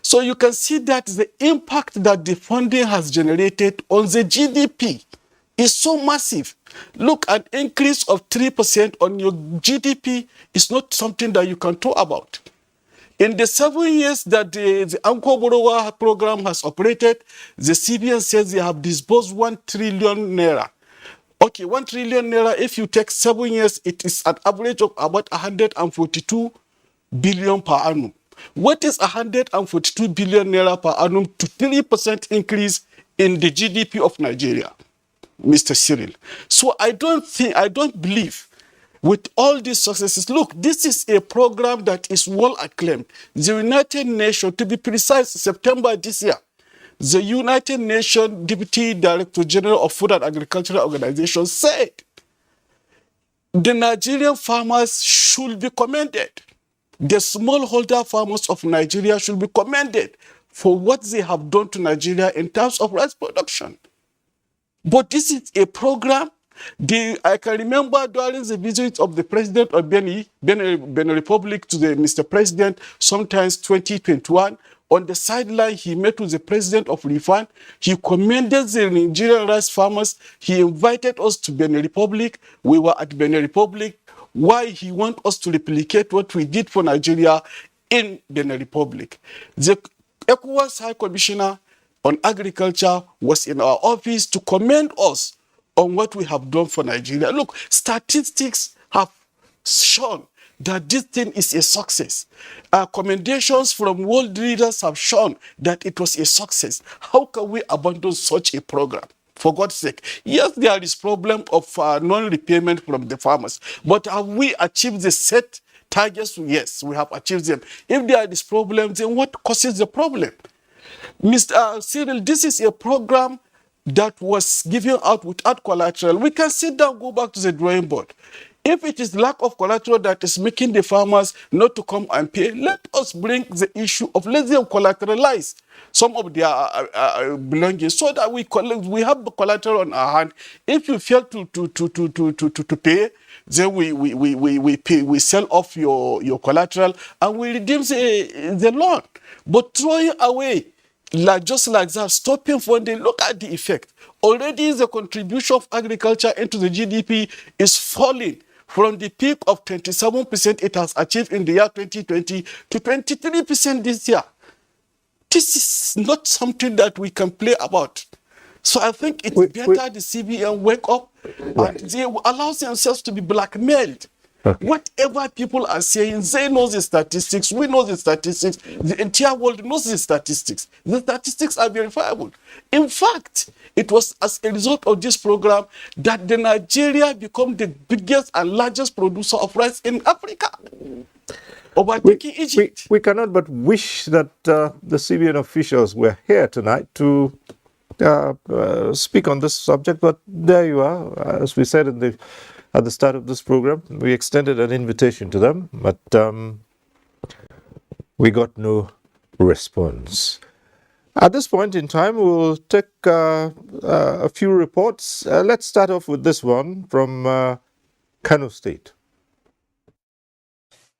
So you can see that the impact that the funding has generated on the GDP is so massive. Look, an increase of 3% on your GDP is not something that you can talk about. In the 7 years that the Ancor Borrowers Program has operated, the CBN says they have disbursed 1 trillion naira. Okay, 1 trillion naira, if you take 7 years, it is an average of about 142 billion per annum. What is 142 billion naira per annum to 3% increase in the GDP of Nigeria, Mr. Cyril? So I don't believe with all these successes. Look, this is a program that is well acclaimed. The United Nations, to be precise, September this year, the United Nations Deputy Director General of Food and Agricultural Organization said the Nigerian farmers should be commended. The smallholder farmers of Nigeria should be commended for what they have done to Nigeria in terms of rice production. But this is a program. I can remember during the visit of the president of Benin Republic to the Mr. President, sometimes 2021, on the sideline, he met with the president of Refan. He commended the Nigerian rice farmers. He invited us to Benin Republic. We were at Benin Republic. Why he wants us to replicate what we did for Nigeria in Benin Republic. The ECOWAS High Commissioner on Agriculture was in our office to commend us on what we have done for Nigeria. Look, statistics have shown that this thing is a success. Commendations from world leaders have shown that it was a success. How can we abandon such a program? For God's sake. Yes, there is problem of non-repayment from the farmers. But have we achieved the set targets? Yes, we have achieved them. If there is problem, then what causes the problem? Mr. Cyril, this is a program that was given out without collateral. We can sit down, go back to the drawing board. If it is lack of collateral that is making the farmers not to come and pay, let us bring the issue of let them collateralize some of their belongings so that we have the collateral on our hand. If you fail to pay, then we sell off your collateral and we redeem the loan. But throwing away just like that, stopping funding, look at the effect. Already the contribution of agriculture into the GDP is falling from the peak of 27% it has achieved in the year 2020 to 23% this year. This is not something that we can play about. So I think it's better the CBN wake up and they allow themselves to be blackmailed. Okay. Whatever people are saying, they know the statistics, we know the statistics, the entire world knows the statistics. The statistics are verifiable. In fact, it was as a result of this program that the Nigeria became the biggest and largest producer of rice in Africa. Overtaking Egypt. We cannot but wish that the CBN officials were here tonight to speak on this subject, but there you are. As we said at the start of this program, we extended an invitation to them, but we got no response. At this point in time, we'll take a few reports. Let's start off with this one from Kano State.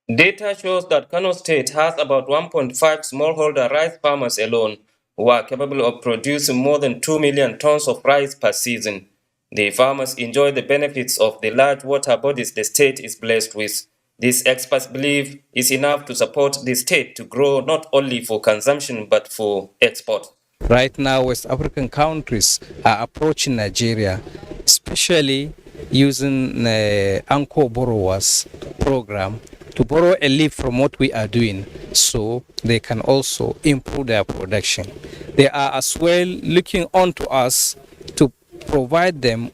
Data shows that Kano State has about 1.5 smallholder rice farmers alone who are capable of producing more than 2 million tons of rice per season. The farmers enjoy the benefits of the large water bodies the state is blessed with. This experts believe is enough to support the state to grow not only for consumption but for export. Right now, West African countries are approaching Nigeria, especially using the Ancor Borrowers Program to borrow a leaf from what we are doing so they can also improve their production. They are as well looking on to us to provide them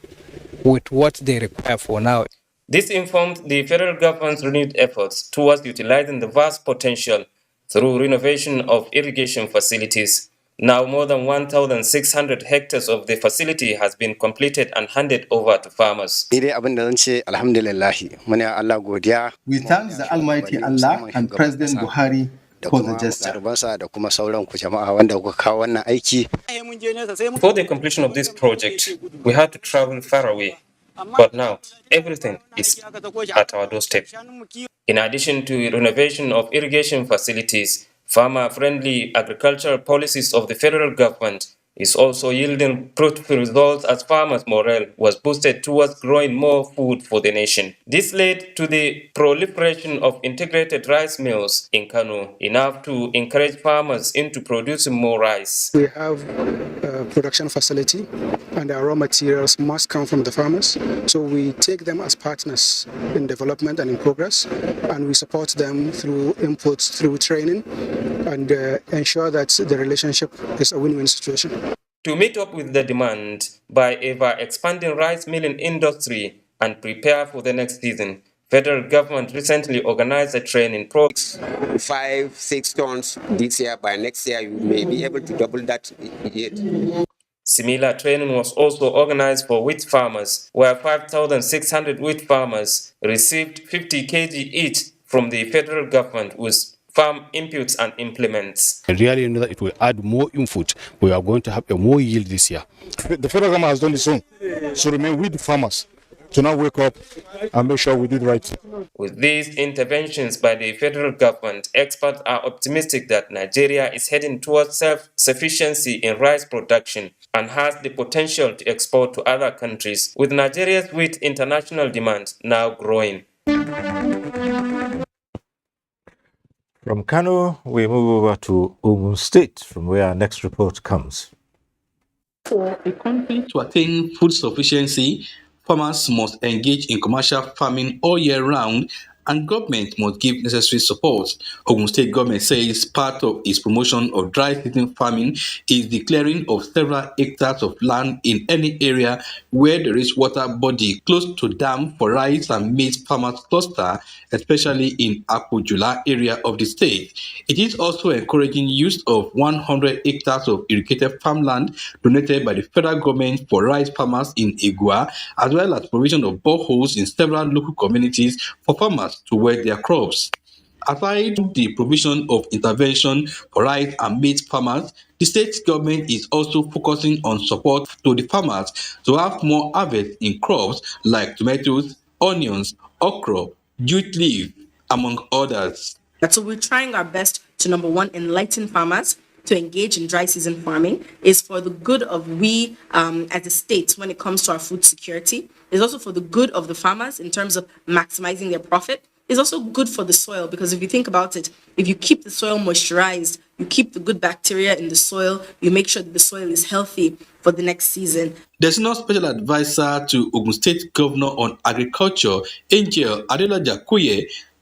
with what they require for now. This informed the federal government's renewed efforts towards utilizing the vast potential through renovation of irrigation facilities. Now more than 1,600 hectares of the facility has been completed and handed over to farmers. We thank the Almighty Allah and President Buhari for the gesture. For the completion of this project, we had to travel far away, but now everything is at our doorstep. In addition to renovation of irrigation facilities, farmer-friendly agricultural policies of the federal government is also yielding fruitful results as farmers' morale was boosted towards growing more food for the nation. This led to the proliferation of integrated rice mills in Kano, enough to encourage farmers into producing more rice. We have a production facility and our raw materials must come from the farmers. So we take them as partners in development and in progress, and we support them through inputs, through training, and ensure that the relationship is a win-win situation. To meet up with the demand by ever-expanding rice milling industry and prepare for the next season, federal government recently organized a training program. 5-6 tons this year. By next year, you may be able to double that yet. Similar training was also organized for wheat farmers, where 5,600 wheat farmers received 50 kg each from the federal government with farm inputs and implements. I really know that it will add more input. We are going to have a more yield this year. The federal government has done the same. So remain with the farmers to now wake up and make sure we do the right thing. With these interventions by the federal government, experts are optimistic that Nigeria is heading towards self-sufficiency in rice production and has the potential to export to other countries, with Nigeria's wheat international demand now growing. From Kano, we move over to Ogun State, from where our next report comes. For a country to attain food sufficiency, farmers must engage in commercial farming all year round, and government must give necessary support. Ogun State government says part of its promotion of dry season farming is the clearing of several hectares of land in any area where there is water body close to dam for rice and maize farmers cluster, especially in Abuja area of the state. It is also encouraging use of 100 hectares of irrigated farmland donated by the federal government for rice farmers in Ogun, as well as provision of boreholes in several local communities for farmers to wet their crops. Aside the provision of intervention for rice and maize farmers, the state government is also focusing on support to the farmers to have more harvest in crops like tomatoes, onions, okra, jute leaf, among others. So we're trying our best to, number one, enlighten farmers, to engage in dry season farming is for the good of we as a state when it comes to our food security. It's also for the good of the farmers in terms of maximizing their profit. It's also good for the soil because if you think about it, if you keep the soil moisturized, you keep the good bacteria in the soil, you make sure that the soil is healthy for the next season. The senior special advisor to Ogun State Governor on Agriculture, Angel Adelaja,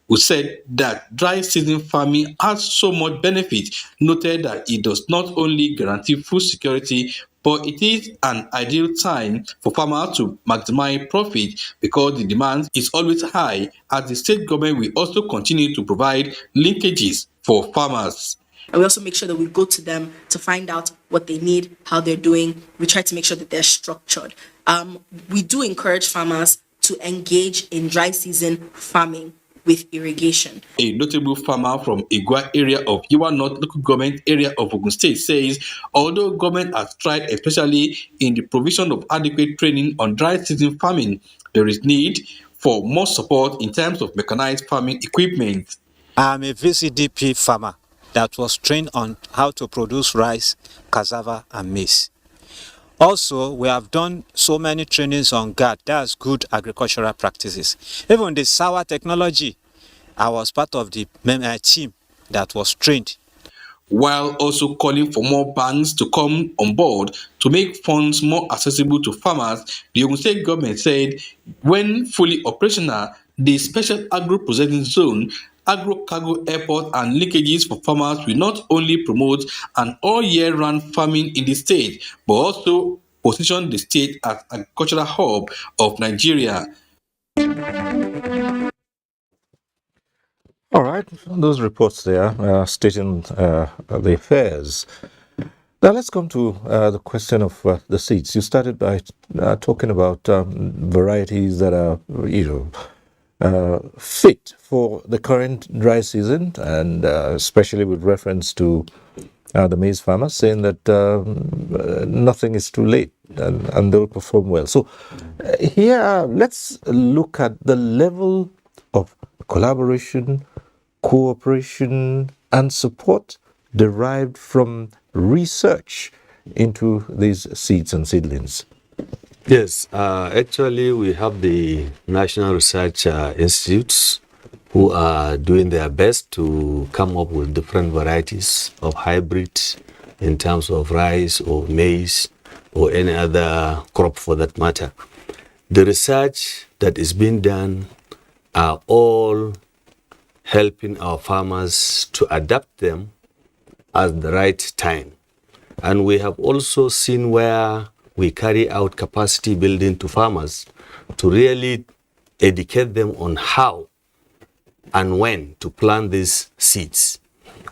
who said that dry season farming has so much benefit, noted that it does not only guarantee food security, but it is an ideal time for farmers to maximize profit because the demand is always high, as the state government will also continue to provide linkages for farmers. And we also make sure that we go to them to find out what they need, how they're doing. We try to make sure that they're structured. We do encourage farmers to engage in dry season farming with irrigation. A notable farmer from Igwa area of Yiwa North local government area of Ogun State says, although government has tried, especially in the provision of adequate training on dry season farming, there is need for more support in terms of mechanized farming equipment. I'm a VCDP farmer that was trained on how to produce rice, cassava, and maize. Also, we have done so many trainings on GAD, that's good agricultural practices. Even the sour technology, I was part of the team that was trained. While also calling for more banks to come on board to make funds more accessible to farmers, the Ogun State government said when fully operational, the special agro-processing zone, agro-cargo airport and linkages for farmers will not only promote an all-year-round farming in the state, but also position the state as an agricultural hub of Nigeria. All right, those reports there stating the affairs. Now let's come to the question of the seeds. You started by talking about varieties that are, fit for the current dry season, and especially with reference to the maize farmers, saying that nothing is too late and they'll perform well. So here, let's look at the level of collaboration, cooperation, and support derived from research into these seeds and seedlings. Yes, actually we have the National Research Institutes who are doing their best to come up with different varieties of hybrids in terms of rice or maize or any other crop for that matter. The research that is being done are all helping our farmers to adapt them at the right time. And we have also seen where we carry out capacity building to farmers to really educate them on how and when to plant these seeds.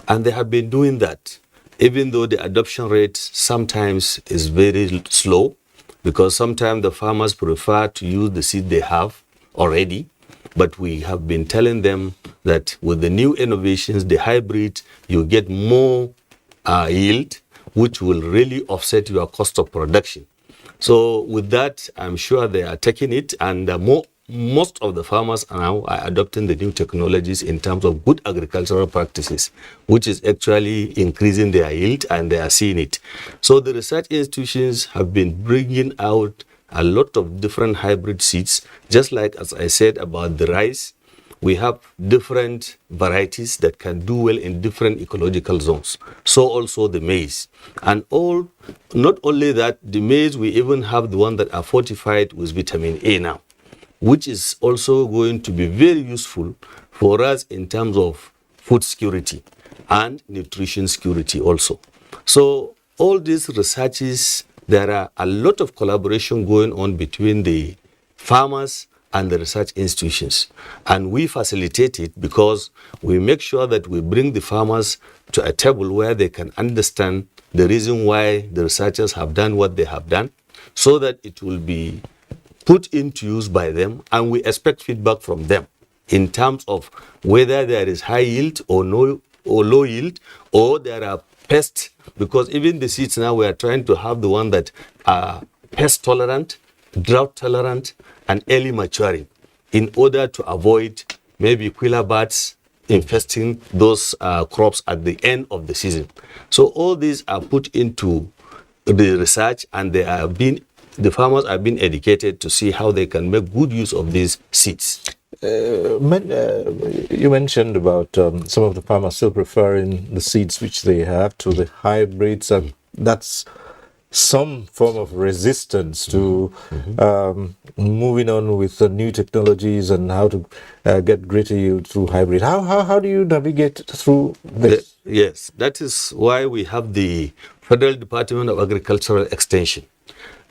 And they have been doing that, even though the adoption rate sometimes is very slow, because sometimes the farmers prefer to use the seed they have already. But we have been telling them that with the new innovations, the hybrid, you get more yield, which will really offset your cost of production. So with that, I'm sure they are taking it, and most of the farmers now are adopting the new technologies in terms of good agricultural practices, which is actually increasing their yield, and they are seeing it. So the research institutions have been bringing out a lot of different hybrid seeds, just like as I said about the rice. We have different varieties that can do well in different ecological zones. So also the maize. And not only that, the maize, we even have the one that are fortified with vitamin A now, which is also going to be very useful for us in terms of food security and nutrition security also. So all these researches, there are a lot of collaboration going on between the farmers and the research institutions. And we facilitate it because we make sure that we bring the farmers to a table where they can understand the reason why the researchers have done what they have done, so that it will be put into use by them, and we expect feedback from them in terms of whether there is high yield or low yield, or there are pests, because even the seeds now we are trying to have the one that are pest tolerant, drought tolerant, and early maturing, in order to avoid maybe quilla bats infesting those crops at the end of the season. So all these are put into the research, and the farmers are being educated to see how they can make good use of these seeds. You mentioned about some of the farmers still preferring the seeds which they have to the hybrids, and that's some form of resistance to moving on with the new technologies and how to get greater yield through hybrid. How do you navigate through this? Yes, that is why we have the Federal Department of Agricultural Extension.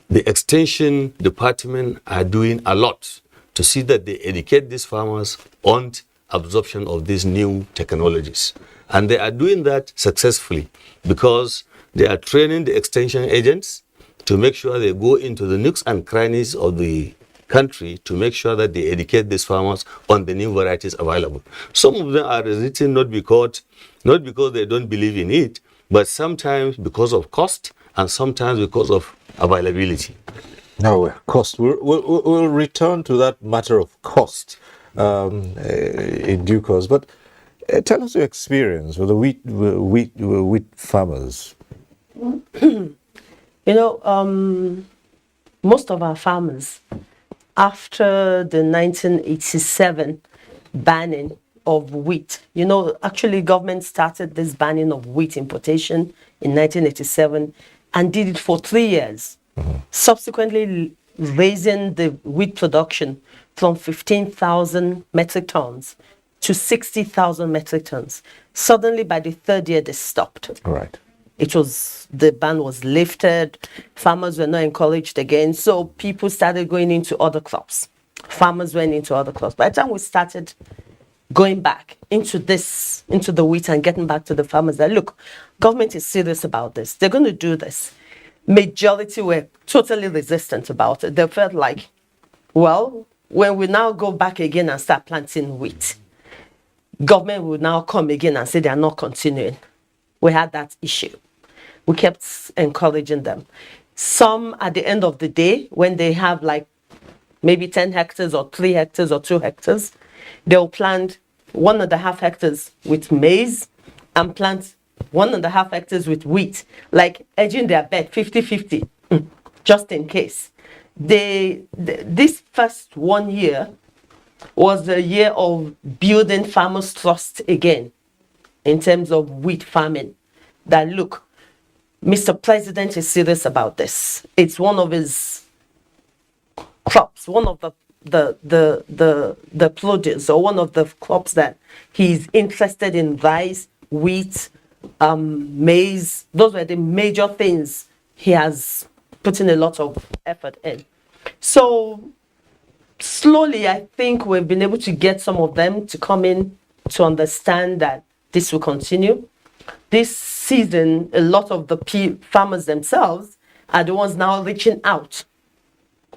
The Extension Department are doing a lot to see that they educate these farmers on absorption of these new technologies. And they are doing that successfully because they are training the extension agents to make sure they go into the nooks and crannies of the country to make sure that they educate these farmers on the new varieties available. Some of them are resisting not because they don't believe in it, but sometimes because of cost and sometimes because of availability. No, cost. We'll return to that matter of cost in due course. But tell us your experience with the wheat farmers. Most of our farmers, after the 1987 banning of wheat, actually government started this banning of wheat importation in 1987 and did it for 3 years. Subsequently raising the wheat production from 15,000 metric tons to 60,000 metric tons. Suddenly, by the third year, they stopped. Right. The ban was lifted. Farmers were not encouraged again. So people started going into other crops. Farmers went into other crops. By the time we started going back into the wheat and getting back to the farmers, that look, government is serious about this. They're going to do this. Majority were totally resistant about it. They felt like, well, when we now go back again and start planting wheat, government will now come again and say they are not continuing. We had that issue. We kept encouraging them. Some, at the end of the day, when they have like maybe 10 hectares or 3 hectares or 2 hectares, they'll plant 1.5 hectares with maize and plant 1.5 hectares with wheat, like edging their bet 50-50, just in case. This first 1 year was the year of building farmers' trust again in terms of wheat farming. That look, Mr. President is serious about this. It's one of his crops, one of the produce, or one of the crops that he's interested in: rice, wheat, maize. Those were the major things he has put in a lot of effort in. So slowly, I think we've been able to get some of them to come in to understand that this will continue. This season, a lot of the farmers themselves are the ones now reaching out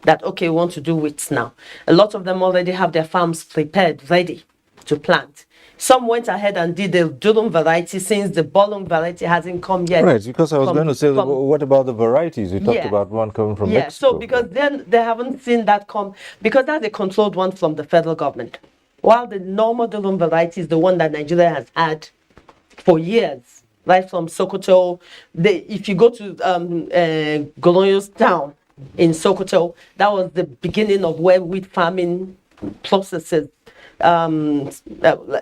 that, okay, we want to do wheat now. A lot of them already have their farms prepared, ready to plant. Some went ahead and did the durum variety since the bolong variety hasn't come yet. Right, because I was going to say, what about the varieties? You talked about one coming from Mexico. So because then they haven't seen that come, because that's a controlled one from the federal government. While the normal durum variety is the one that Nigeria has had for years, right from Sokoto. If you go to Golonyo's town in Sokoto, that was the beginning of where wheat farming processes,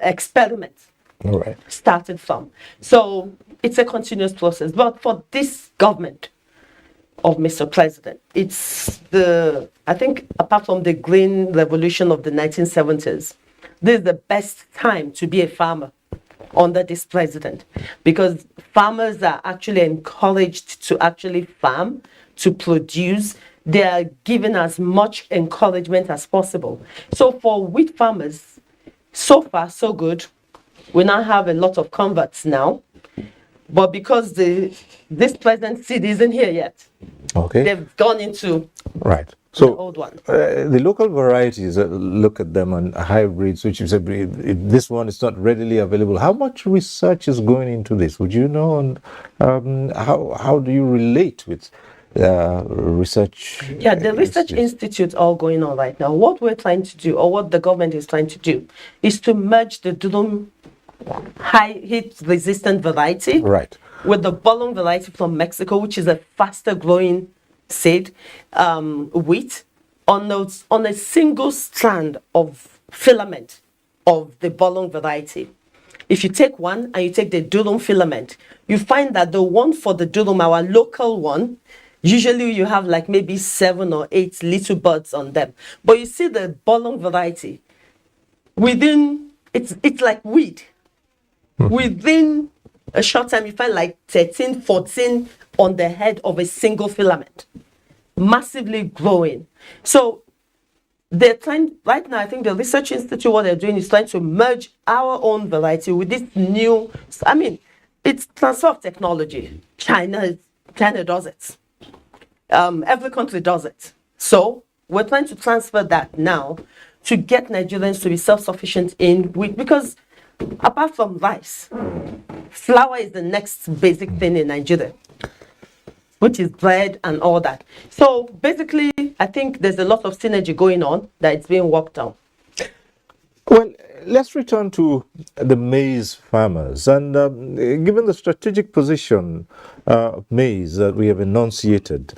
experiments started from. So it's a continuous process. But for this government of Mr. President, it's I think apart from the green revolution of the 1970s, this is the best time to be a farmer under this president, because farmers are actually encouraged to actually farm, to produce. They are given as much encouragement as possible. So for wheat farmers, so far so good. We now have a lot of converts now, but because this present seed isn't here yet, they've gone into So the old one. The local varieties, look at them on hybrids, which you said this one is not readily available. How much research is going into this? Would you know? And how do you relate with research. Yeah, the research institutes all going on right now. What we're trying to do, or what the government is trying to do, is to merge the durum high heat resistant variety with the bolong variety from Mexico, which is a faster growing seed wheat, on a single strand of filament of the bolong variety. If you take one and you take the durum filament, you find that the one for the durum, our local one, usually you have like maybe 7 or 8 little buds on them. But you see the bolong variety, within, it's like weed. Within a short time, you find like 13, 14 on the head of a single filament, massively growing. So they're trying, right now, I think the Research Institute, what they're doing is trying to merge our own variety with this new, I mean, it's transfer of technology. China does it. Every country does it. So we're trying to transfer that now to get Nigerians to be self-sufficient in wheat, because apart from rice, flour is the next basic thing in Nigeria, which is bread and all that. So basically, I think there's a lot of synergy going on that it's being worked on. Well, let's return to the maize farmers. And given the strategic position of maize that we have enunciated,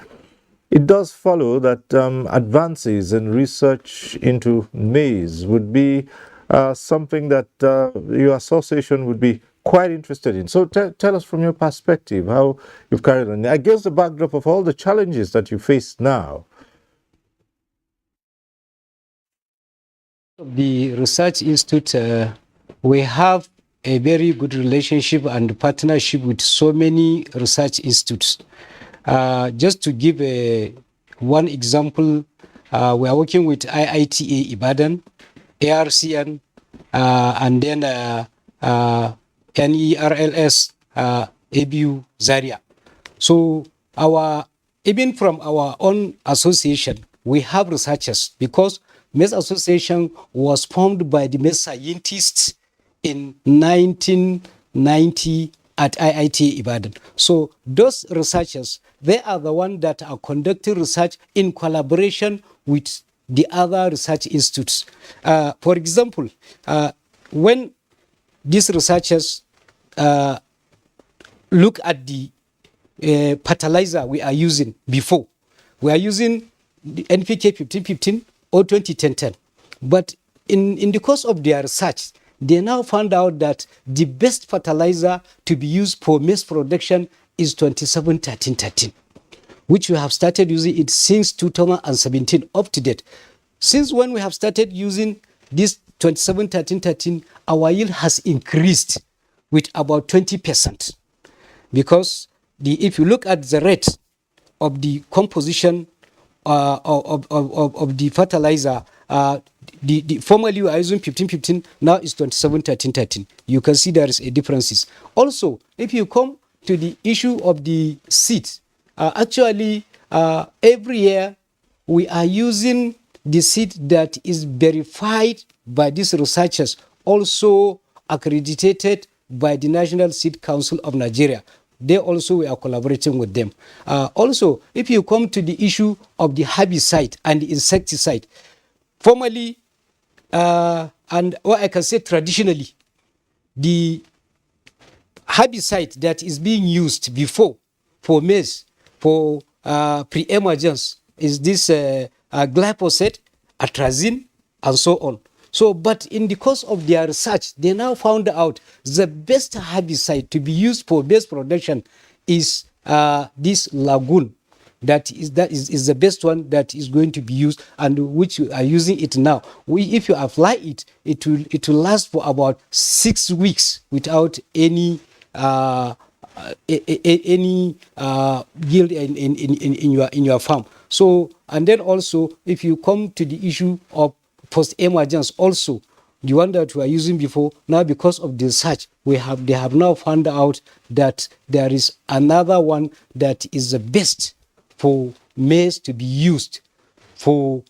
it does follow that advances in research into maize would be something that your association would be quite interested in. So tell us from your perspective how you've carried on against the backdrop of all the challenges that you face now. The Research Institute, we have a very good relationship and partnership with so many research institutes. Just to give one example, we are working with IITA Ibadan, ARCN, and then NERLS, ABU Zaria. So even from our own association, we have researchers, because Maize Association was formed by the maize scientists in 1990 at IIT Ibadan. So those researchers, they are the ones that are conducting research in collaboration with the other research institutes. For example, when these researchers look at the fertilizer we are using before, we are using the NPK 1515 or 2010. But in the course of their research, they now found out that the best fertilizer to be used for maize production is 271313, which we have started using it since 2017 up to date. Since when we have started using this 271313, our yield has increased with about 20%, because if you look at the rate of the composition of the fertilizer, formerly we are using 1515, now it's 271313. You can see there is a differences. Also, if you come to the issue of the seed, actually every year we are using the seed that is verified by these researchers, also accredited by the National Seed Council of Nigeria. They also, we are collaborating with them. Also, if you come to the issue of the herbicide and the insecticide, formerly, and what I can say traditionally, the herbicide that is being used before for maize, for pre-emergence, is this glyphosate, atrazine, and so on. So, but in the course of their research, they now found out the best herbicide to be used for maize production is this lagoon. That is the best one that is going to be used, and which you are using it now. If you apply it, it will last for about 6 weeks without any yield in your farm. So, and then also, if you come to the issue of post-emergence, also the one that we are using before, now because of the research, they have now found out that there is another one that is the best for maize to be used for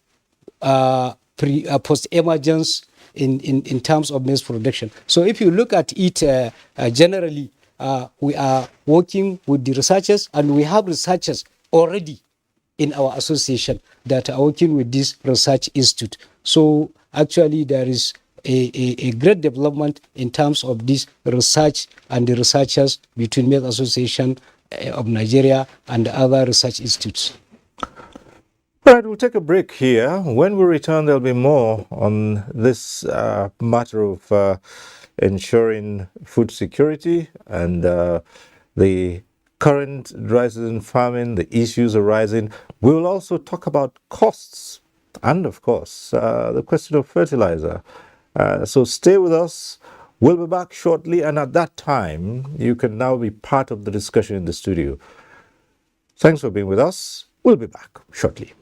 post-emergence in terms of maize production. So if you look at it generally, we are working with the researchers, and we have researchers already in our association that are working with this research institute. So actually there is a great development in terms of this research and the researchers between Maize Association of Nigeria and other research institutes. All right, we'll take a break here. When we return, there'll be more on this matter of ensuring food security and the current dry season farming, the issues arising. We'll also talk about costs and, of course, the question of fertilizer. So stay with us. We'll be back shortly, and at that time, you can now be part of the discussion in the studio. Thanks for being with us. We'll be back shortly.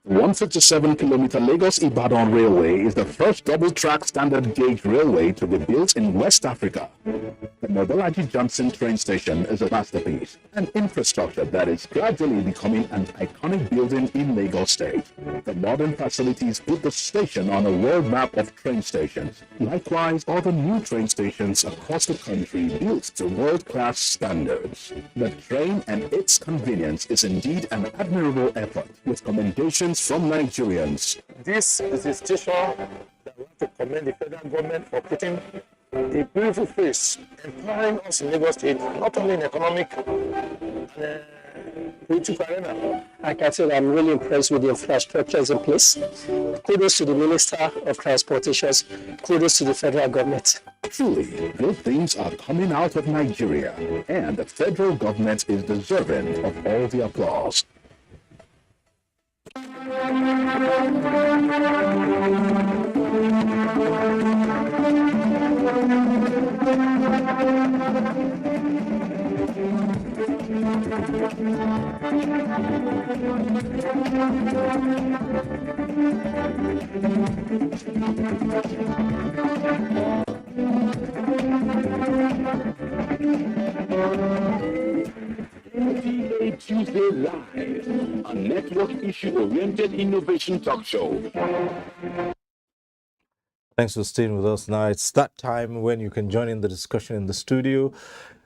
157-kilometer Lagos-Ibadan Railway is the first double-track standard gauge railway to be built in West Africa. The Mobolaji Johnson train station is a masterpiece, an infrastructure that is gradually becoming an iconic building in Lagos State. The modern facilities put the station on a world map of train stations. Likewise, other new train stations across the country built to world-class standards. The train and its convenience is indeed an admirable effort, with commendations from Nigerians. This is a station that we have to commend the federal government for putting a beautiful face, empowering us in Lagos State, not only in economic and political arena. I can say that I'm really impressed with the infrastructures in place. Kudos to the Minister of Transportation. Kudos to the federal government. Truly, good things are coming out of Nigeria, and the federal government is deserving of all the applause. NTA Tuesday Live, a network issue-oriented innovation talk show. Thanks for staying with us. Now it's that time when you can join in the discussion in the studio.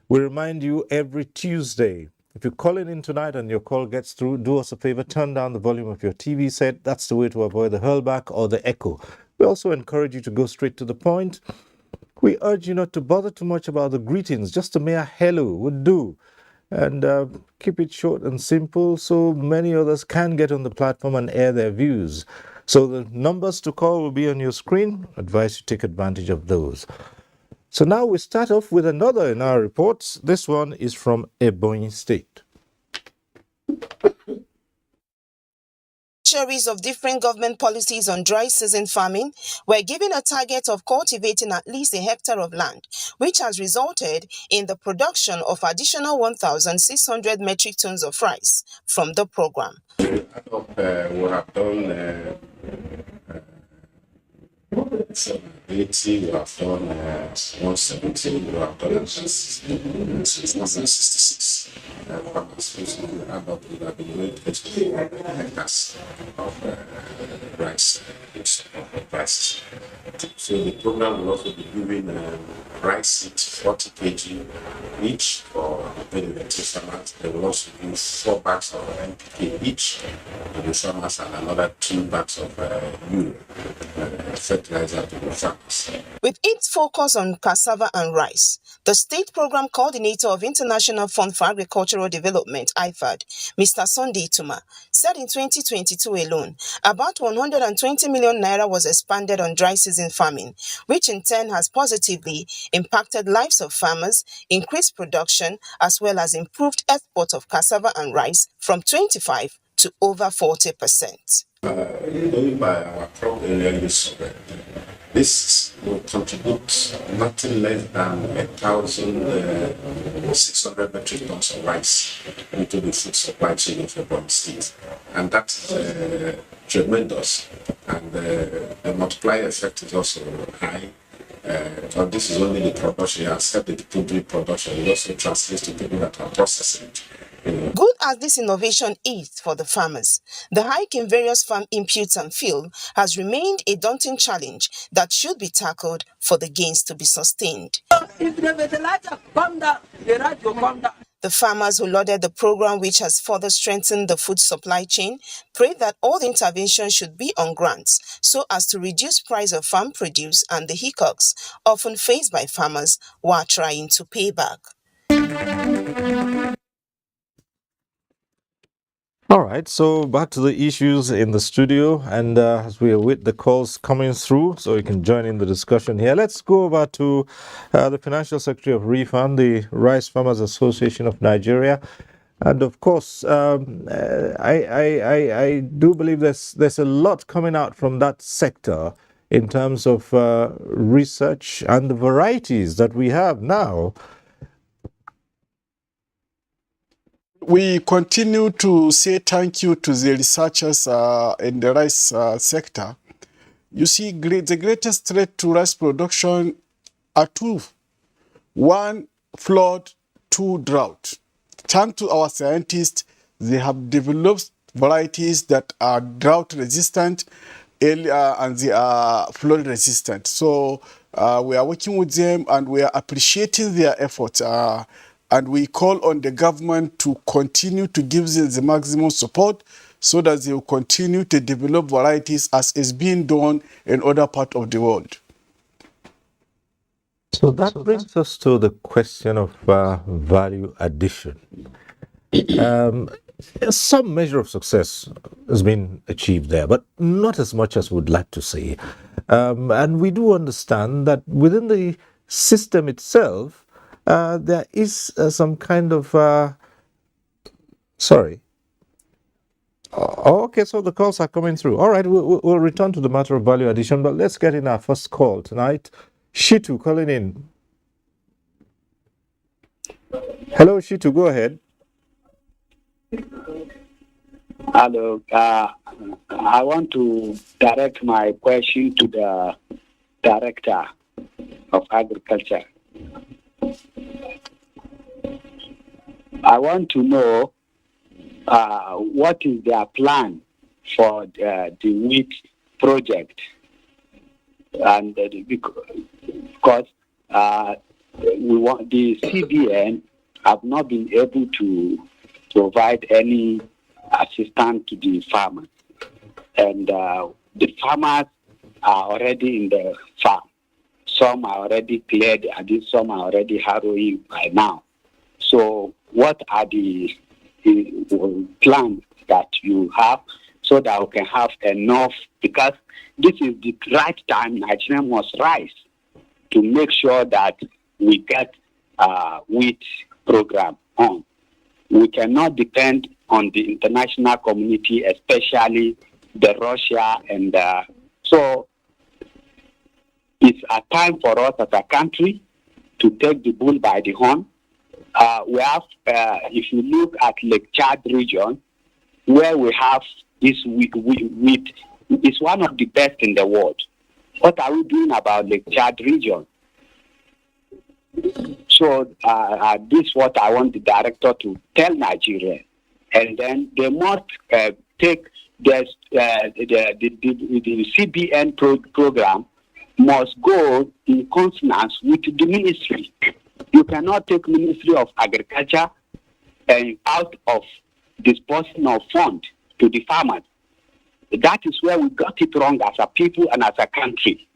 We remind you every Tuesday, if you're calling in tonight and your call gets through, do us a favor, turn down the volume of your TV set. That's the way to avoid the hurlback or the echo. We also encourage you to go straight to the point. We urge you not to bother too much about the greetings. Just a mere hello would do. And keep it short and simple so many others can get on the platform and air their views. So the numbers to call will be on your screen. Advise you take advantage of those. So now we start off with another in our reports. This one is from Ebonyi State. Beneficiaries of different government policies on dry season farming were given a target of cultivating at least a hectare of land, which has resulted in the production of additional 1,600 metric tons of rice from the program. We have done 780, we have done 170, we have done 666 farmers. We add up, we have been made hectares of rice prices. So the program will also be giving rice seeds 40 kg each for the benefit farmers. They will also give 4 bags of NPK each to the farmers and another 2 bags of fertilizer to the farmers. With its focus on cassava and rice, the State Program Coordinator of International Fund for Agricultural Development, IFAD, Mr. Sunday Tuma, said in 2022 alone, about 120 million naira was expended on dry season farming, which in turn has positively impacted lives of farmers, increased production, as well as improved export of cassava and rice from 25 to over 40%. Going by our crop area use survey, this will contribute nothing less than 1,600 metric tons of rice into the food supply chain of Ebonyi State. And that's tremendous. And the multiplier effect is also high. But this is only the production. Except the people doing production, it also translates to people that are processing it. Good as this innovation is for the farmers, the hike in various farm inputs and fuel has remained a daunting challenge that should be tackled for the gains to be sustained. If the fertilizer come down, the rate will come down. The farmers who lauded the program, which has further strengthened the food supply chain, prayed that all the interventions should be on grants so as to reduce price of farm produce and the hiccups often faced by farmers while trying to pay back. All right, so back to the issues in the studio, and as we await the calls coming through, so you can join in the discussion here. Let's go over to the Financial Secretary of REFAN, the Rice Farmers Association of Nigeria, and of course, I do believe there's a lot coming out from that sector in terms of research and the varieties that we have now. We continue to say thank you to the researchers in the rice sector. You see, the greatest threat to rice production are two. One, flood, two, drought. Thanks to our scientists, they have developed varieties that are drought resistant and they are flood resistant. So we are working with them and we are appreciating their efforts. And we call on the government to continue to give them the maximum support so that they will continue to develop varieties as is being done in other parts of the world. So that brings us to the question of value addition. Some measure of success has been achieved there, but not as much as we'd like to see. And we do understand that within the system itself, there is some kind of okay, so the calls are coming through. All right, we'll return to the matter of value addition, but let's get in our first call tonight. Shitu calling in. Hello, Shitu, go ahead. Hello, I want to direct my question to the Director of Agriculture. I want to know what is their plan for the wheat project, and because we want the CBN have not been able to provide any assistance to the farmers, and the farmers are already in the farm. Some are already cleared, and some are already harrowing by now. So what are the plans that you have so that we can have enough? Because this is the right time Nigeria must rise to make sure that we get wheat program on. We cannot depend on the international community, especially the Russia, and so it's a time for us as a country to take the bull by the horn. We have, if you look at Lake Chad region, where we have this wheat, it's one of the best in the world. What are we doing about Lake Chad region? So this is what I want the director to tell Nigeria, and then they must take the CBN program must go in consonance with the ministry. You cannot take Ministry of Agriculture out of disbursing of funds to the farmers. That is where we got it wrong as a people and as a country.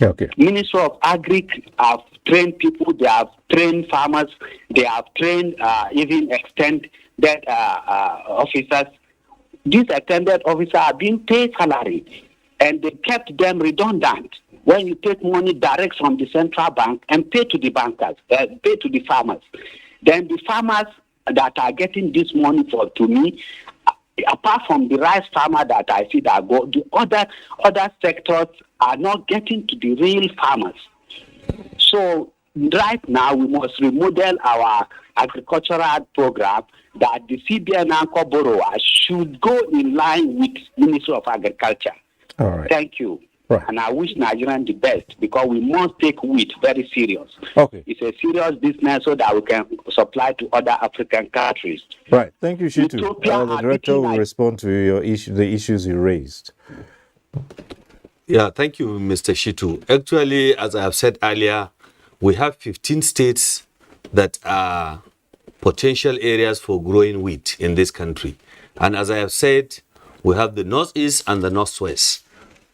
Okay. Ministry of Agri have trained people, they have trained farmers, they have trained even extended officers. These extended officers are being paid salary, and they kept them redundant. When you take money direct from the central bank and pay to the bankers, pay to the farmers, then the farmers that are getting this money to me, apart from the rice farmer that I see that go, the other sectors are not getting to the real farmers. So right now we must remodel our agricultural program that the CBN Ancor Borrowers should go in line with Ministry of Agriculture. All right. Thank you. Right. And I wish Nigerians the best, because we must take wheat very serious. Okay. It's a serious business so that we can supply to other African countries. Right. Thank you, Shitu. The director will respond to your the issues you raised. Yeah, thank you, Mr. Shitu. Actually, as I have said earlier, we have 15 states that are potential areas for growing wheat in this country. And as I have said, we have the northeast and the northwest.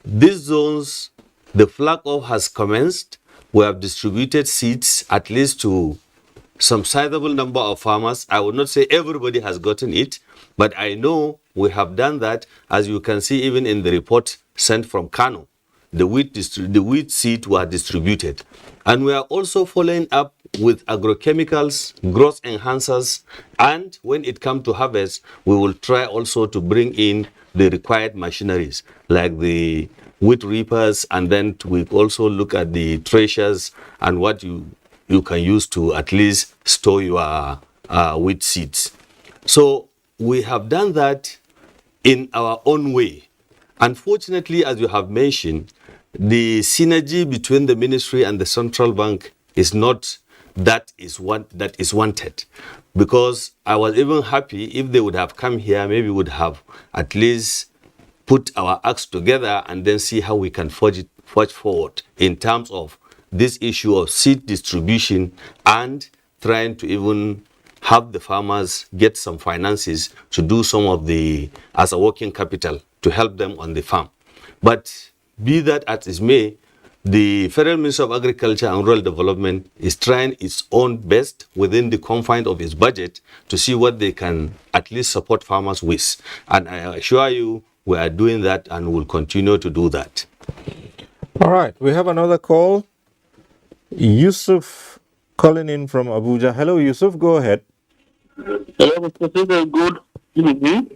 These zones, the flag off has commenced. We have distributed seeds at least to some sizable number of farmers. I would not say everybody has gotten it, but I know we have done that, as you can see even in the report sent from Kano. The wheat seed were distributed. And we are also following up with agrochemicals, growth enhancers, and when it comes to harvest, we will try also to bring in the required machineries, like the wheat reapers, and then we also look at the threshers and what you can use to at least store your wheat seeds. So we have done that in our own way. Unfortunately, as you have mentioned, the synergy between the ministry and the central bank is not that is wanted. Because I was even happy if they would have come here, maybe would have at least put our acts together and then see how we can forge forward in terms of this issue of seed distribution and trying to even have the farmers get some finances to do some of the, as a working capital, to help them on the farm. But be that as it may, the Federal Ministry of Agriculture and Rural Development is trying its own best within the confines of its budget to see what they can at least support farmers with. And I assure you, we are doing that and will continue to do that. All right, we have another call. Yusuf calling in from Abuja. Hello, Yusuf, go ahead. Hello, Mr. President. Good evening.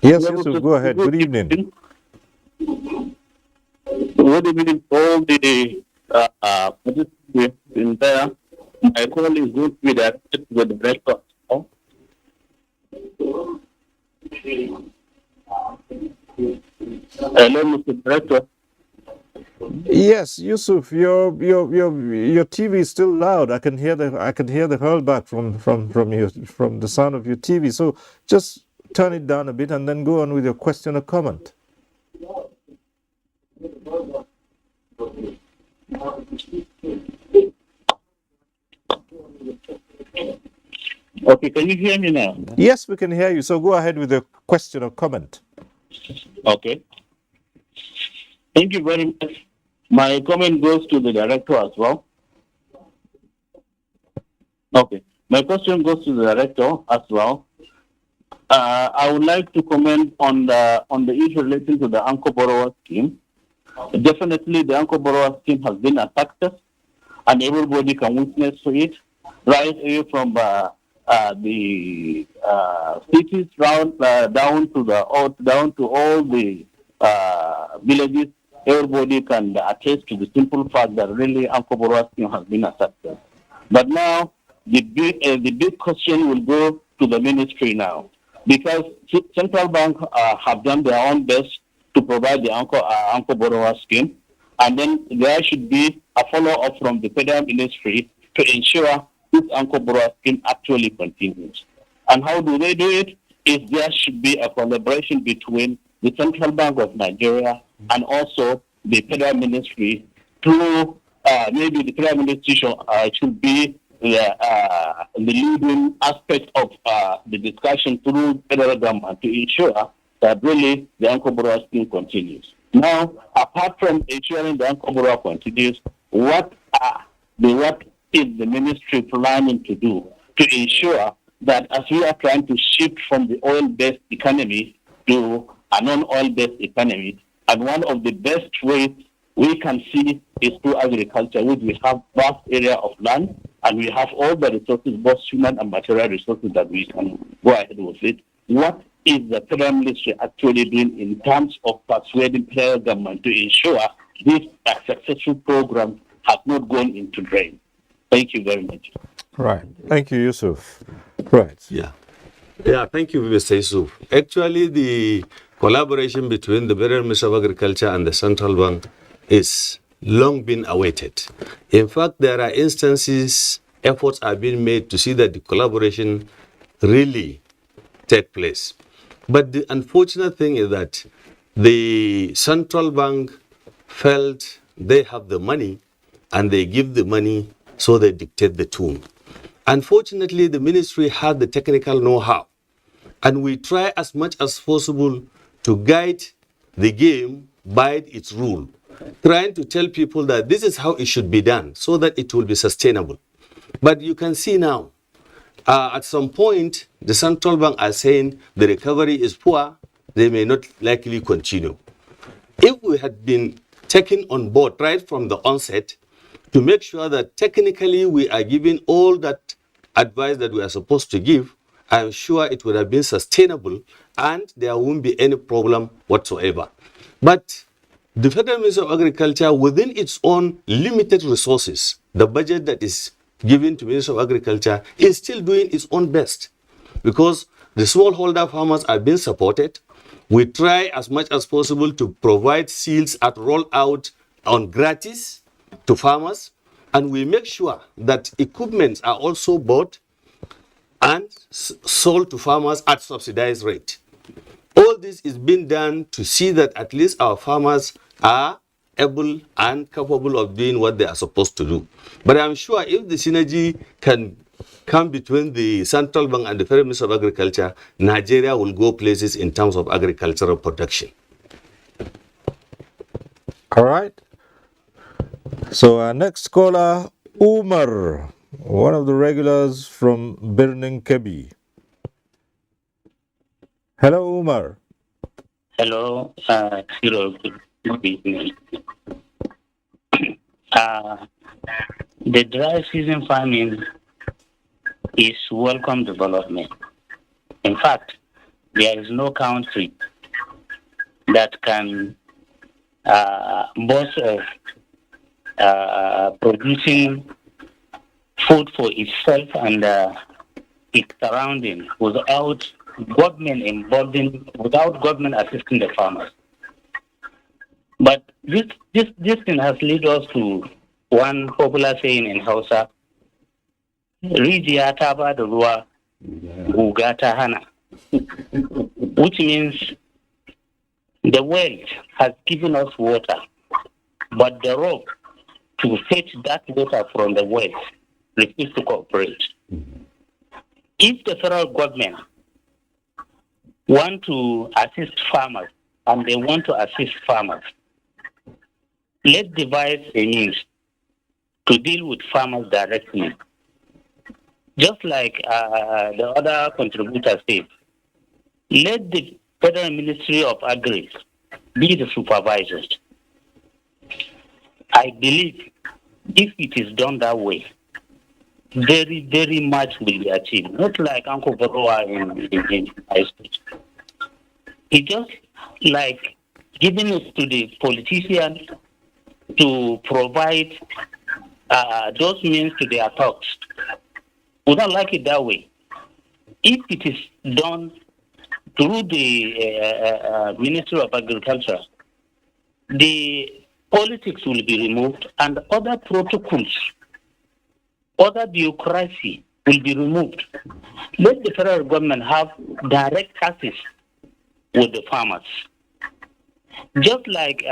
Yes, Yusuf, go ahead. Good evening. Good evening, all the participants in there. My call is going to be directed to the director. Hello, Mr. Director. Yes, Yusuf, your TV is still loud. I can hear the hurlback from the sound of your TV. So just turn it down a bit and then go on with your question or comment. Okay, can you hear me now? Yes, we can hear you. So go ahead with your question or comment. Okay. Thank you very much. My comment goes to the director as well. Okay. My question goes to the director as well. I would like to comment on the issue relating to the Ancor Borrowers Scheme. Definitely, the Ancor Borrowers Scheme has been a success, and everybody can witness to it. Right away from the cities down to all the villages, everybody can attest to the simple fact that really Ancor Borrowers Scheme has been a success. But now the big question will go to the ministry now, because central bank have done their own best to provide the Ancor Borrowers Scheme, and then there should be a follow-up from the federal ministry to ensure this Ancor Borrowers Scheme actually continues. And how do they do it? Is there should be a collaboration between the Central Bank of Nigeria and also the federal ministry through maybe the federal ministry should be the leading aspect of the discussion through federal government to ensure that really the Ancor Borrowers Scheme continues. Now, apart from ensuring the Ancor Borrowers continues, what is the ministry planning to do to ensure that as we are trying to shift from the oil-based economy to a non-oil-based economy, and one of the best ways we can see is through agriculture, which we have vast area of land, and we have all the resources, both human and material resources, that we can go ahead with it. What is the federal ministry actually doing in terms of persuading federal government to ensure this successful program has not gone into drain? Thank you very much. Right. Thank you, Yusuf. Right. Yeah, thank you, Mr. Yusuf. Actually, the collaboration between the Federal Ministry of Agriculture and the Central Bank is long been awaited. In fact, there are instances, efforts are being made to see that the collaboration really take place. But the unfortunate thing is that the Central Bank felt they have the money and they give the money, so they dictate the tune. Unfortunately, the ministry had the technical know-how, and we try as much as possible to guide the game by its rule, trying to tell people that this is how it should be done so that it will be sustainable. But you can see now, at some point, the central bank are saying the recovery is poor, they may not likely continue. If we had been taken on board right from the onset to make sure that technically we are giving all that advice that we are supposed to give, I'm sure it would have been sustainable and there won't be any problem whatsoever. But the Federal Ministry of Agriculture, within its own limited resources, the budget that is given to Ministry of Agriculture is still doing its own best, because the smallholder farmers are being supported. We try as much as possible to provide seeds at rollout on gratis to farmers, and we make sure that equipments are also bought and sold to farmers at subsidized rate. All this is being done to see that at least our farmers are able and capable of doing what they are supposed to do. But I'm sure if the synergy can come between the central bank and the Federal Ministry of Agriculture, Nigeria will go places in terms of agricultural production. All right. So our next caller, Umar, one of the regulars from Birnin Kebi. Hello, Umar. Hello, Cyril. Good evening. The dry season farming is welcome development. In fact, there is no country that can boast of producing food for itself and its surrounding without government without government assisting the farmers. But this thing has led us to one popular saying in Hausa, Rijiya ta ba da ruwa, guga ta hana, which means the well has given us water, but the rope to fetch that water from the well refuses to cooperate. If the federal government want to assist farmers and they want to assist farmers, let's devise a means to deal with farmers directly. Just like the other contributors said, let the Federal Ministry of Agri be the supervisors. I believe if it is done that way, very, very much will be achieved. Not like Ancor Borrowers in high school. It's just like giving it to the politicians to provide those means to their talks. We don't like it that way. If it is done through the Ministry of Agriculture, the politics will be removed and other protocols, other bureaucracy will be removed. Let the federal government have direct access with the farmers. Just like,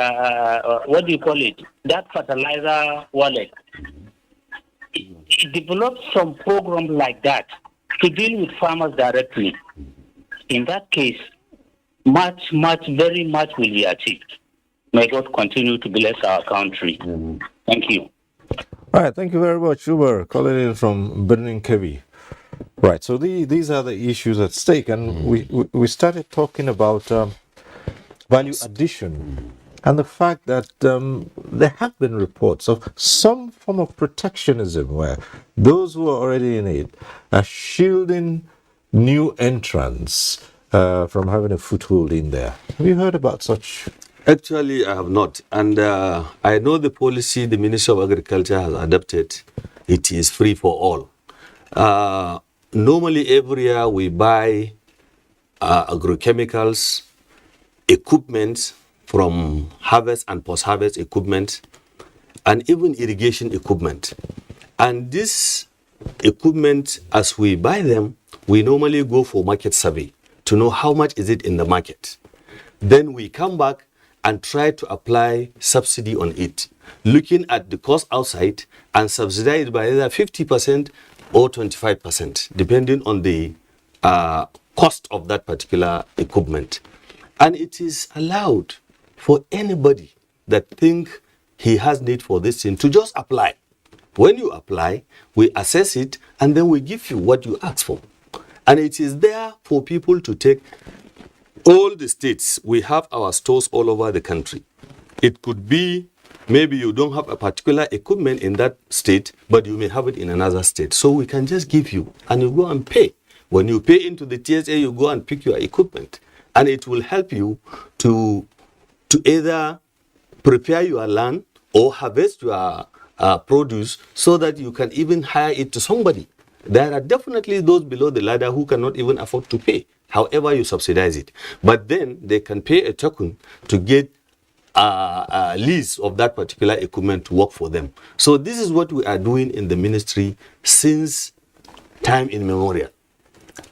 what do you call it, that fertilizer wallet. It developed some program like that to deal with farmers directly. In that case, much, very much will be achieved. May God continue to bless our country. Thank you. All right, thank you very much, Umar, calling in from Birnin Kebi. Right, so these are the issues at stake, and we started talking about value addition and the fact that there have been reports of some form of protectionism where those who are already in it are shielding new entrants from having a foothold in there. Have you heard about such? Actually, I have not. And I know the policy the Ministry of Agriculture has adopted. It is free for all. Normally, every year we buy agrochemicals, equipment from harvest and post-harvest equipment, and even irrigation equipment. And this equipment, as we buy them, we normally go for market survey to know how much is it in the market. Then we come back and try to apply subsidy on it, looking at the cost outside and subsidize by either 50% or 25%, depending on the cost of that particular equipment. And it is allowed for anybody that think he has need for this thing to just apply. When you apply, we assess it and then we give you what you ask for. And it is there for people to take. All the states, we have our stores all over the country. It could be maybe you don't have a particular equipment in that state, but you may have it in another state. So we can just give you and you go and pay. When you pay into the TSA, you go and pick your equipment. And it will help you to either prepare your land or harvest your produce so that you can even hire it to somebody. There are definitely those below the ladder who cannot even afford to pay, however you subsidize it. But then they can pay a token to get a lease of that particular equipment to work for them. So this is what we are doing in the ministry since time immemorial.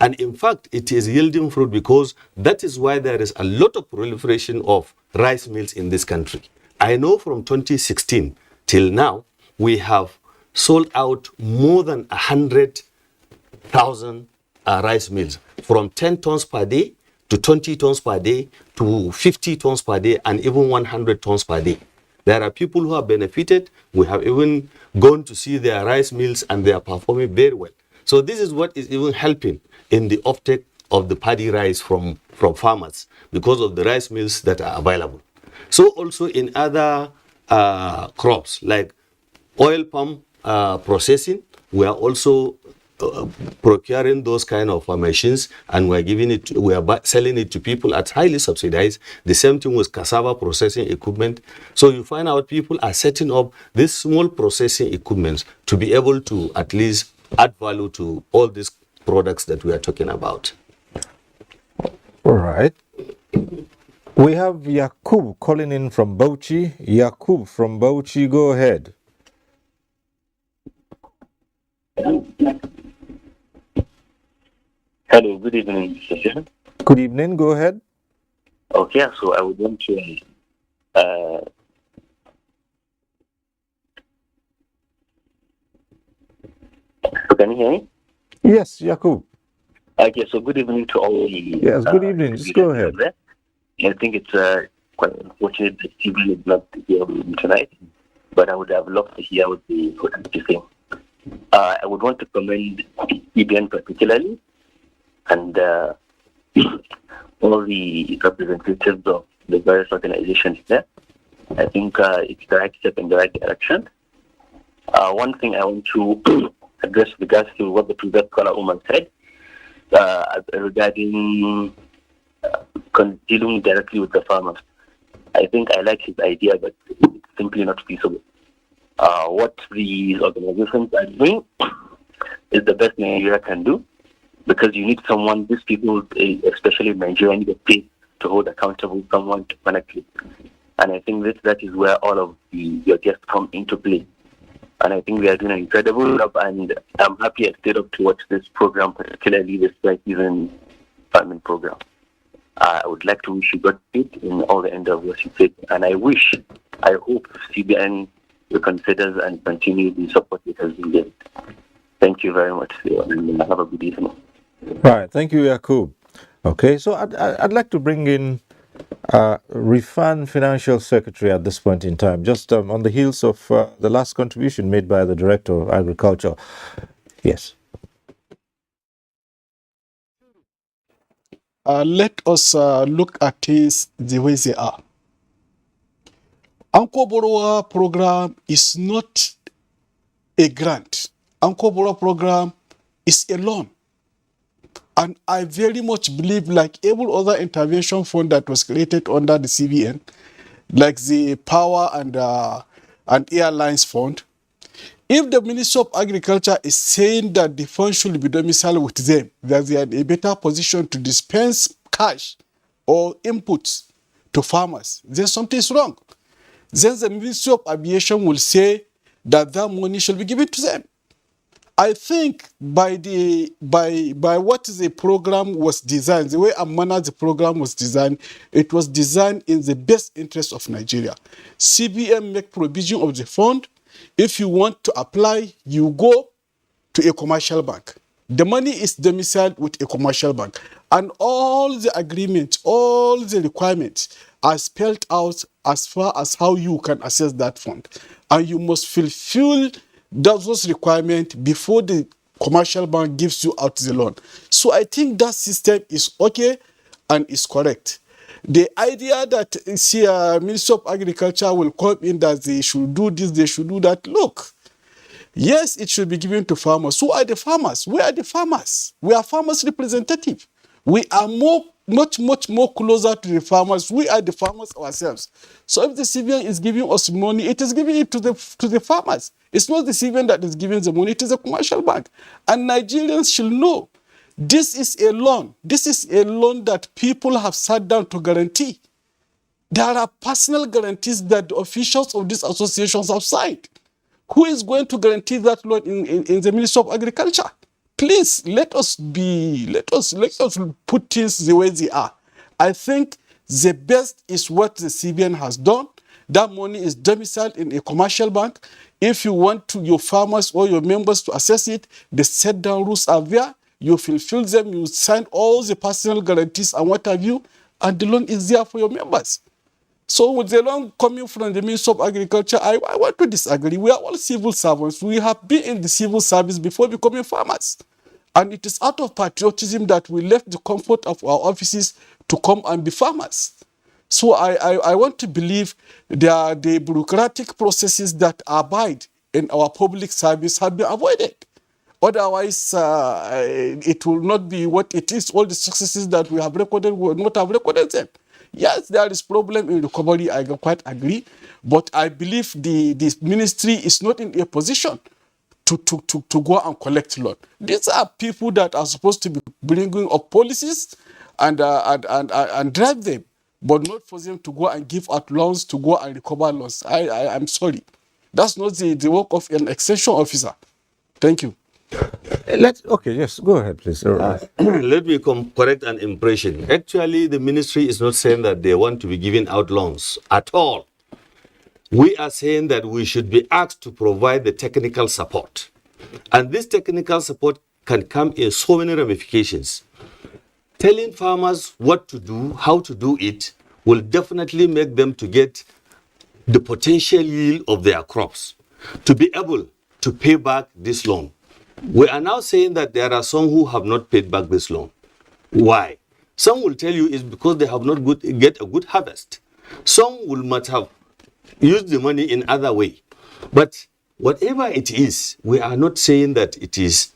And in fact, it is yielding fruit because that is why there is a lot of proliferation of rice mills in this country. I know from 2016 till now, we have sold out more than 100,000 rice mills, from 10 tons per day to 20 tons per day to 50 tons per day and even 100 tons per day. There are people who have benefited. We have even gone to see their rice mills and they are performing very well. So this is what is even helping in the offtake of the paddy rice from farmers because of the rice mills that are available. So also in other crops like oil palm processing, we are also procuring those kind of machines and we are selling it to people at highly subsidized. The same thing with cassava processing equipment. So you find out people are setting up these small processing equipments to be able to at least add value to all these products that we are talking about. All right. We have Yakub calling in from Bauchi. Yakub from Bauchi, go ahead. Hello, good evening, Mr. Good evening, go ahead. Okay, so I would want to so can you hear me? Yes, Yakub. Okay, so good evening to all. Yes, good evening. Just go ahead. I think it's quite unfortunate that Stephen is not here with me tonight, but I would have loved to hear what the to say. I would want to commend EBN particularly and all the representatives of the various organizations there. I think it's the right step in the right direction. One thing I want to address with regards to what the previous caller woman said regarding dealing directly with the farmers. I think I like his idea, but it's simply not feasible. What these organizations are doing is the best Nigeria can do, because you need someone, these people, especially Nigerian, get paid to hold accountable someone to connect with. And I think that is where all of your guests come into play. And I think we are doing an incredible job, and I'm happy I stayed up to watch this program, particularly this season farming program. I would like to wish you Godspeed in all the end of what you said, and I hope CBN reconsiders and continue the support it has been given. Thank you very much, and have a good evening. Right, thank you, Yakub. Okay, so I'd like to bring in Rifan Financial Secretary at this point in time, just on the heels of the last contribution made by the Director of Agriculture. Yes. Let us look at things the way they are. Ancor Borrower Program is not a grant. Ancor Borrower Program is a loan. And I very much believe, like every other intervention fund that was created under the CBN, like the Power and Airlines Fund, if the Ministry of Agriculture is saying that the fund should be domiciled with them, that they are in a better position to dispense cash or inputs to farmers, then something is wrong. Then the Ministry of Aviation will say that that money should be given to them. I think by what the program was designed, the way Amana the program was designed, it was designed in the best interest of Nigeria. CBN make provision of the fund. If you want to apply, you go to a commercial bank. The money is domiciled with a commercial bank. And all the agreements, all the requirements are spelled out as far as how you can access that fund. And you must fulfill those requirements before the commercial bank gives you out the loan. So I think that system is okay and is correct. The idea that Minister of Agriculture will come in that they should do this, they should do that, look, yes, it should be given to farmers. Who are the farmers? We are the farmers. We are farmers' representative. We are much more closer to the farmers. We are the farmers ourselves. So if the CBN is giving us money, it is giving it to the farmers. It's not the CBN that is giving the money, it is a commercial bank. And Nigerians should know this is a loan. This is a loan that people have sat down to guarantee. There are personal guarantees that the officials of these associations have signed. Who is going to guarantee that loan in the Ministry of Agriculture? Please, let us put things the way they are. I think the best is what the CBN has done. That money is domiciled in a commercial bank. If you want to, your farmers or your members to access it, the set down rules are there. You fulfill them, you sign all the personal guarantees and what have you, and the loan is there for your members. So with the loan coming from the Ministry of Agriculture, I want to disagree. We are all civil servants. We have been in the civil service before becoming farmers. And it is out of patriotism that we left the comfort of our offices to come and be farmers. So I want to believe the bureaucratic processes that abide in our public service have been avoided. Otherwise, it will not be what it is. All the successes that we have recorded, we will not have recorded them. Yes, there is problem in recovery, I quite agree. But I believe the ministry is not in a position to go and collect loan. These are people that are supposed to be bringing up policies and drive them, but not for them to go and give out loans, to go and recover loans. I'm sorry. That's not the work of an extension officer. Thank you. Okay, yes, go ahead, please. Let me correct an impression. Actually, the ministry is not saying that they want to be giving out loans at all. We are saying that we should be asked to provide the technical support. And this technical support can come in so many ramifications. Telling farmers what to do, how to do it, will definitely make them to get the potential yield of their crops, to be able to pay back this loan. We are now saying that there are some who have not paid back this loan. Why? Some will tell you it's because they have not get a good harvest. Some might have used the money in other way. But whatever it is, we are not saying that it is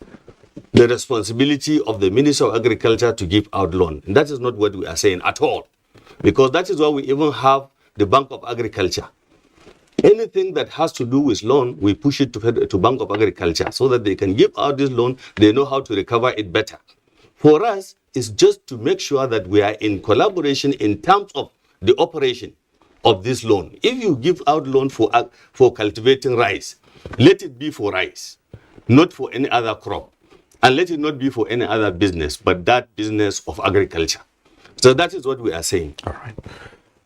the responsibility of the Minister of Agriculture to give out loan. And that is not what we are saying at all. Because that is why we even have the Bank of Agriculture. Anything that has to do with loan, we push it to Bank of Agriculture so that they can give out this loan, they know how to recover it better. For us, it's just to make sure that we are in collaboration in terms of the operation of this loan. If you give out loan for cultivating rice, let it be for rice, not for any other crop. And let it not be for any other business, but that business of agriculture. So that is what we are saying. All right.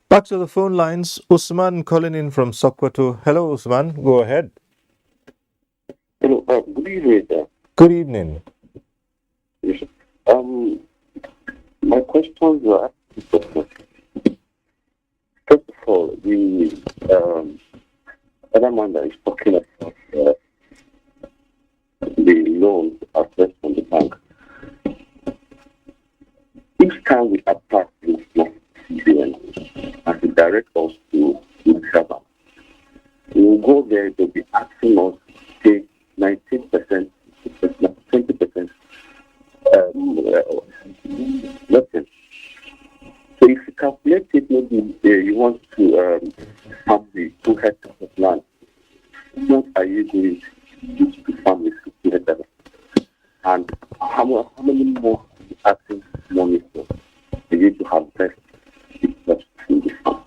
Back to the phone lines. Usman calling in from Sokoto. Hello, Usman. Go ahead. Hello. Good evening, sir. Good evening. Yes. My questions are, first of all, the other man that is talking about the loans assessed from the bank. Each time we attack this CBN and to direct us to the server, we will go there, they'll be asking us to take 19%, 20%. Nothing. So if you calculate it, maybe you want to have the 2 hectares of land. What are you going to use to farm this 2 hectares? And how many more are you asking money for you to have best in the farm?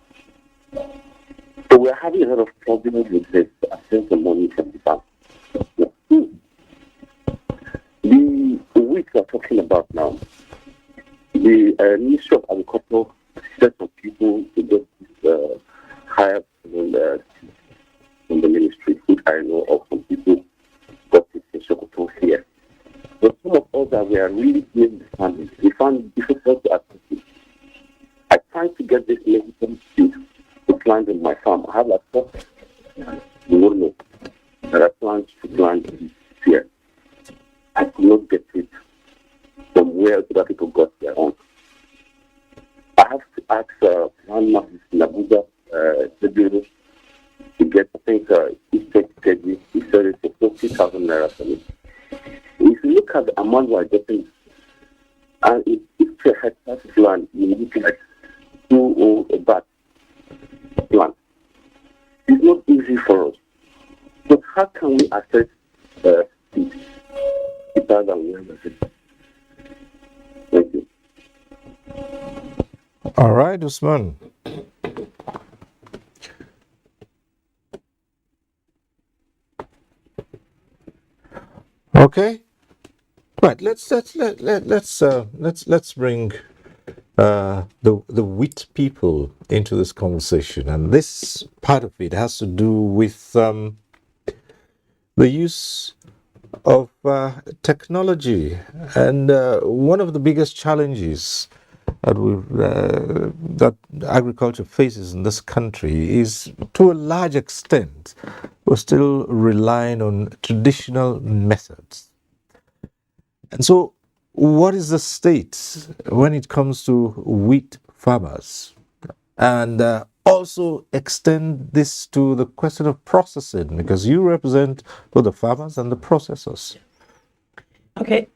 So we're having a lot of problems with this access the money from the bank. wheat we're talking about now, the Ministry of Agriculture set some people to get this higher from the ministry, which I know of some people got it in Sokoto here. But some of us that were really doing the farming, we found it difficult to access it. I tried to get this medical seed to plant in my farm. I have a crop, you won't know, that I planned to plant this year. I could not get it from where other people got their own. I have to ask one man in Abuja, the bureau, to get, I think, each 20 kg, he said it's for 40,000 naira for me. If you look at the amount we're getting, and if a hectare of land, you look like 2 or a bat plant. It's not easy for us. But how can we access seed cheaper than where we're getting? Thank you. All right, Usman. Okay. Right. Let's bring the wheat people into this conversation, and this part of it has to do with the use of technology, and one of the biggest challenges that agriculture faces in this country is, to a large extent, we're still relying on traditional methods. And so, what is the state when it comes to wheat farmers? And also extend this to the question of processing, because you represent both the farmers and the processors. Okay,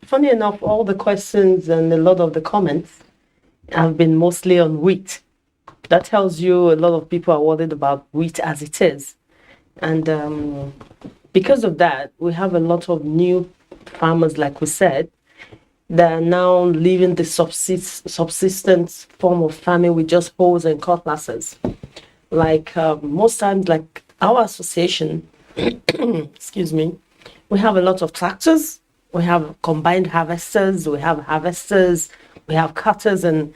funny enough, all the questions and a lot of the comments have been mostly on wheat. That tells you a lot of people are worried about wheat as it is. And because of that, we have a lot of new farmers, like we said, that are now living the subsistence form of farming with just hoes and cutlasses. Like most times, like our association, excuse me, we have a lot of tractors. We have combined harvesters, we have harvesters, we have cutters, and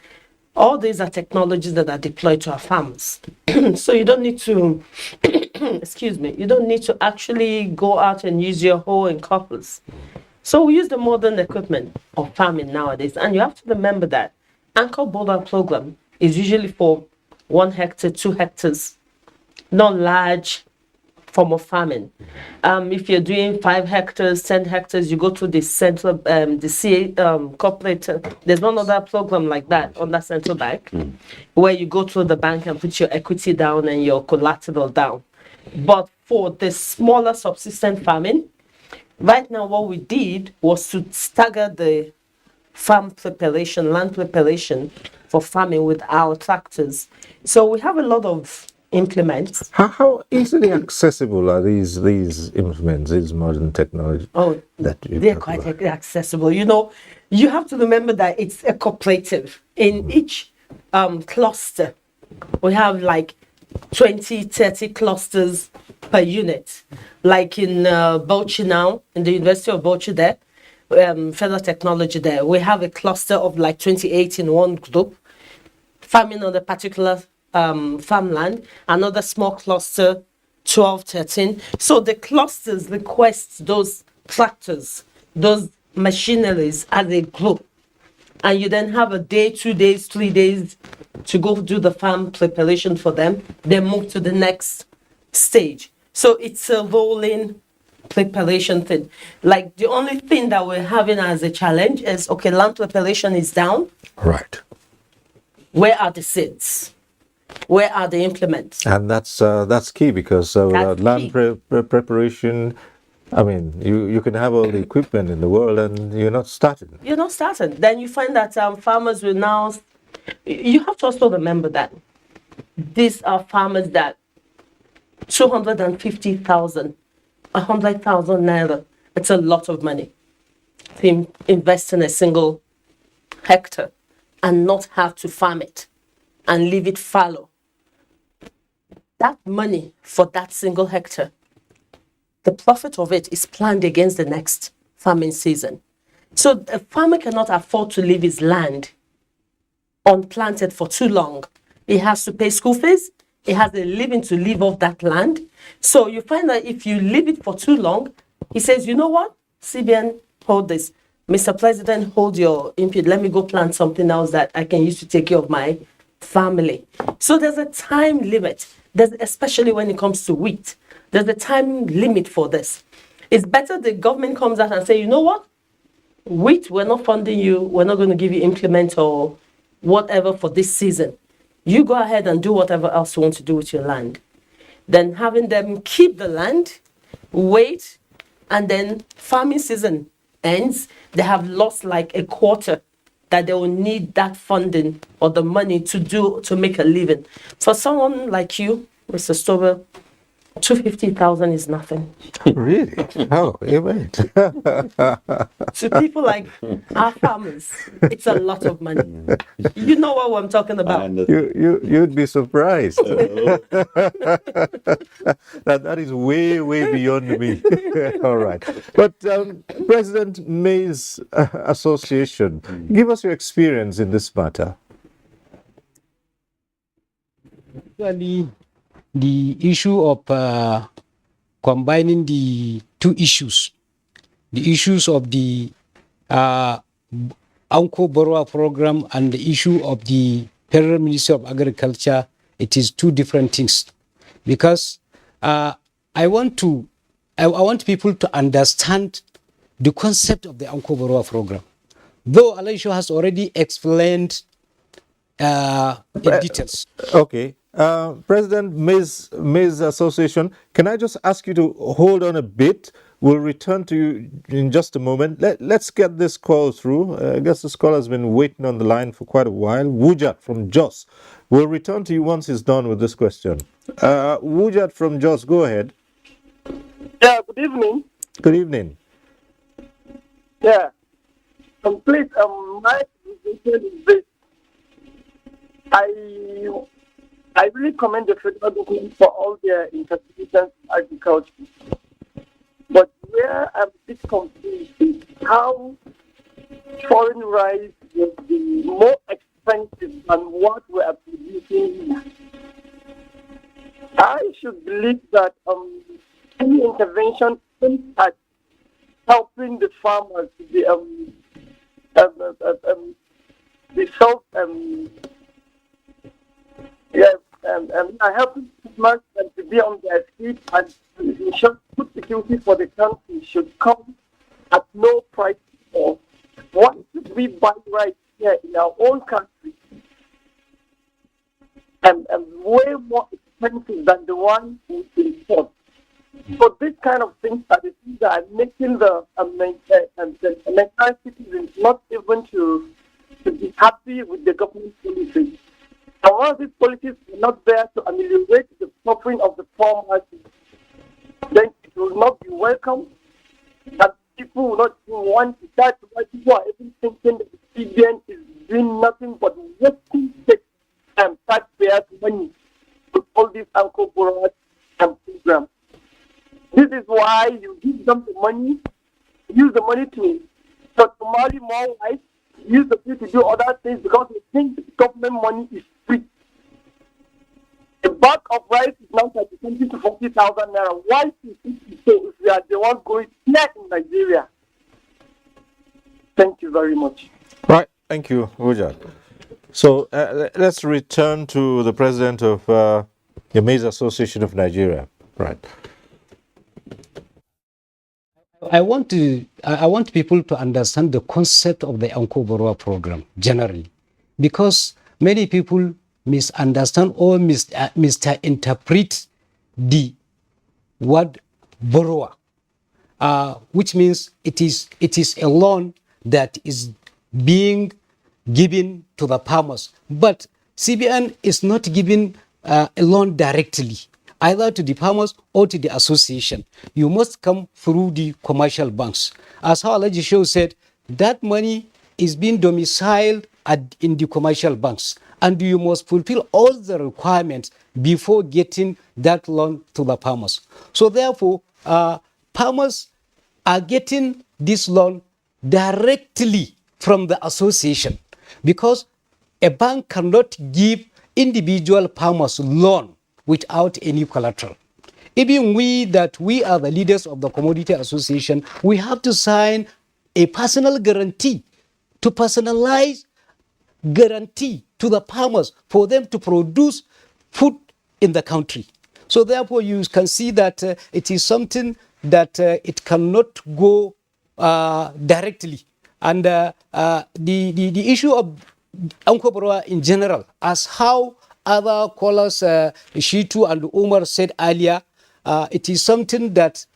all these are technologies that are deployed to our farms. So you don't need to, excuse me, you don't need to actually go out and use your hoe and couples. So we use the modern equipment of farming nowadays. And you have to remember that Ancor Borrowers Program is usually for 1 hectare, 2 hectares, not large form of farming. If you're doing 5 hectares, 10 hectares, you go to the central, the CA corporate. There's one other program like that on that central bank, where you go to the bank and put your equity down and your collateral down. But for the smaller subsistence farming, right now what we did was to stagger the farm preparation, land preparation for farming with our tractors. So we have a lot of implements. How easily accessible are these implements, these modern technology? Oh, they're quite accessible. You know, you have to remember that it's a cooperative. In each cluster, we have like 20, 30 clusters per unit. Like in Bauchi now, in the University of Bauchi there, federal technology there, we have a cluster of like 28 in one group, farming on a particular farmland, another small cluster, 12, 13. So the clusters request those tractors, those machineries as a group. And you then have a day, 2 days, 3 days to go do the farm preparation for them. Then move to the next stage. So it's a rolling preparation thing. Like the only thing that we're having as a challenge is, okay, land preparation is down. Right. Where are the seeds? Where are the implements? And that's key, because without land preparation, I mean, you can have all the equipment in the world and you're not starting. You're not starting. Then you find that farmers will now... You have to also remember that these are farmers that 250,000, 100,000 naira, it's a lot of money to invest in a single hectare and not have to farm it and leave it fallow. That money for that single hectare, the profit of it is planned against the next farming season. So a farmer cannot afford to leave his land unplanted for too long. He has to pay school fees. He has a living to live off that land. So you find that if you leave it for too long, he says, you know what? CBN, hold this. Mr. President, hold your input. Let me go plant something else that I can use to take care of my family. So there's a time limit. Especially when it comes to wheat. There's a time limit for this. It's better the government comes out and say, you know what? Wheat, we're not funding you. We're not going to give you implement or whatever for this season. You go ahead and do whatever else you want to do with your land. Then having them keep the land, wait, and then farming season ends, they have lost like a quarter that they will need that funding or the money to make a living. For someone like you, Mr. Stover, 250,000 is nothing. Really? Oh, amen. To people like our farmers, it's a lot of money. You know what I'm talking about. You'd be surprised. that is way beyond me. All right. But President Maize Association, give us your experience in this matter. Actually, the issue of combining the two issues, the issues of the Ancor Borrower Program and the issue of the Federal Ministry of Agriculture, it is two different things. Because I want people to understand the concept of the Ancor Borrower Program. Though Alaisho has already explained in details. Okay. President Maize Association, can I just ask you to hold on a bit? We'll return to you in just a moment. Let's get this call through. I guess this call has been waiting on the line for quite a while. Wujat from Jos. We'll return to you once he's done with this question. Wujat from Jos, go ahead. Yeah, good evening. Good evening. Yeah. Please, my position is this. I really commend the federal government for all their interventions in agriculture. But where I'm a bit confused is how foreign rice will be more expensive than what we are producing. I should believe that any intervention aimed at helping the farmers to be helping farmers to be on their feet and ensure food security for the country should come at no price or what should we buy right here in our own country and way more expensive than the one we import. So this kind of things are the things that are making the Nigerian citizens not even to be happy with the government policies. And once these policies are not there to ameliorate the suffering of the farmers, then it will not be welcome. And people will not even want to start. Why people are even thinking that the CBN is doing nothing but wasting taxpayers' money with all these Ancor Borrowers programs. This is why you give them the money, use the money to marry more wives, use the money to do other things because they think the government money is free. The bag of rice is now 20 to 40,000 naira. Why is it so if we are the ones going here in Nigeria? Thank you very much. Right. Thank you, Wujat. So let's return to the president of the Maize Association of Nigeria. Right. I want people to understand the concept of the Ancor Borrower Program generally, because many people misunderstand or misinterpret the word borrower, which means it is a loan that is being given to the farmers. But CBN is not giving a loan directly, either to the farmers or to the association. You must come through the commercial banks. As how Alaji Show said, that money is being domiciled in the commercial banks, and you must fulfill all the requirements before getting that loan to the farmers. So therefore, farmers are getting this loan directly from the association, because a bank cannot give individual farmers loan without any collateral. Even we are the leaders of the commodity association, we have to sign a personal guarantee, to personalize guarantee to the farmers for them to produce food in the country. So therefore you can see that it is something that it cannot go directly. And the issue of Ancor Borrowers in general, as how other callers, Shitu and Umar said earlier, it is something that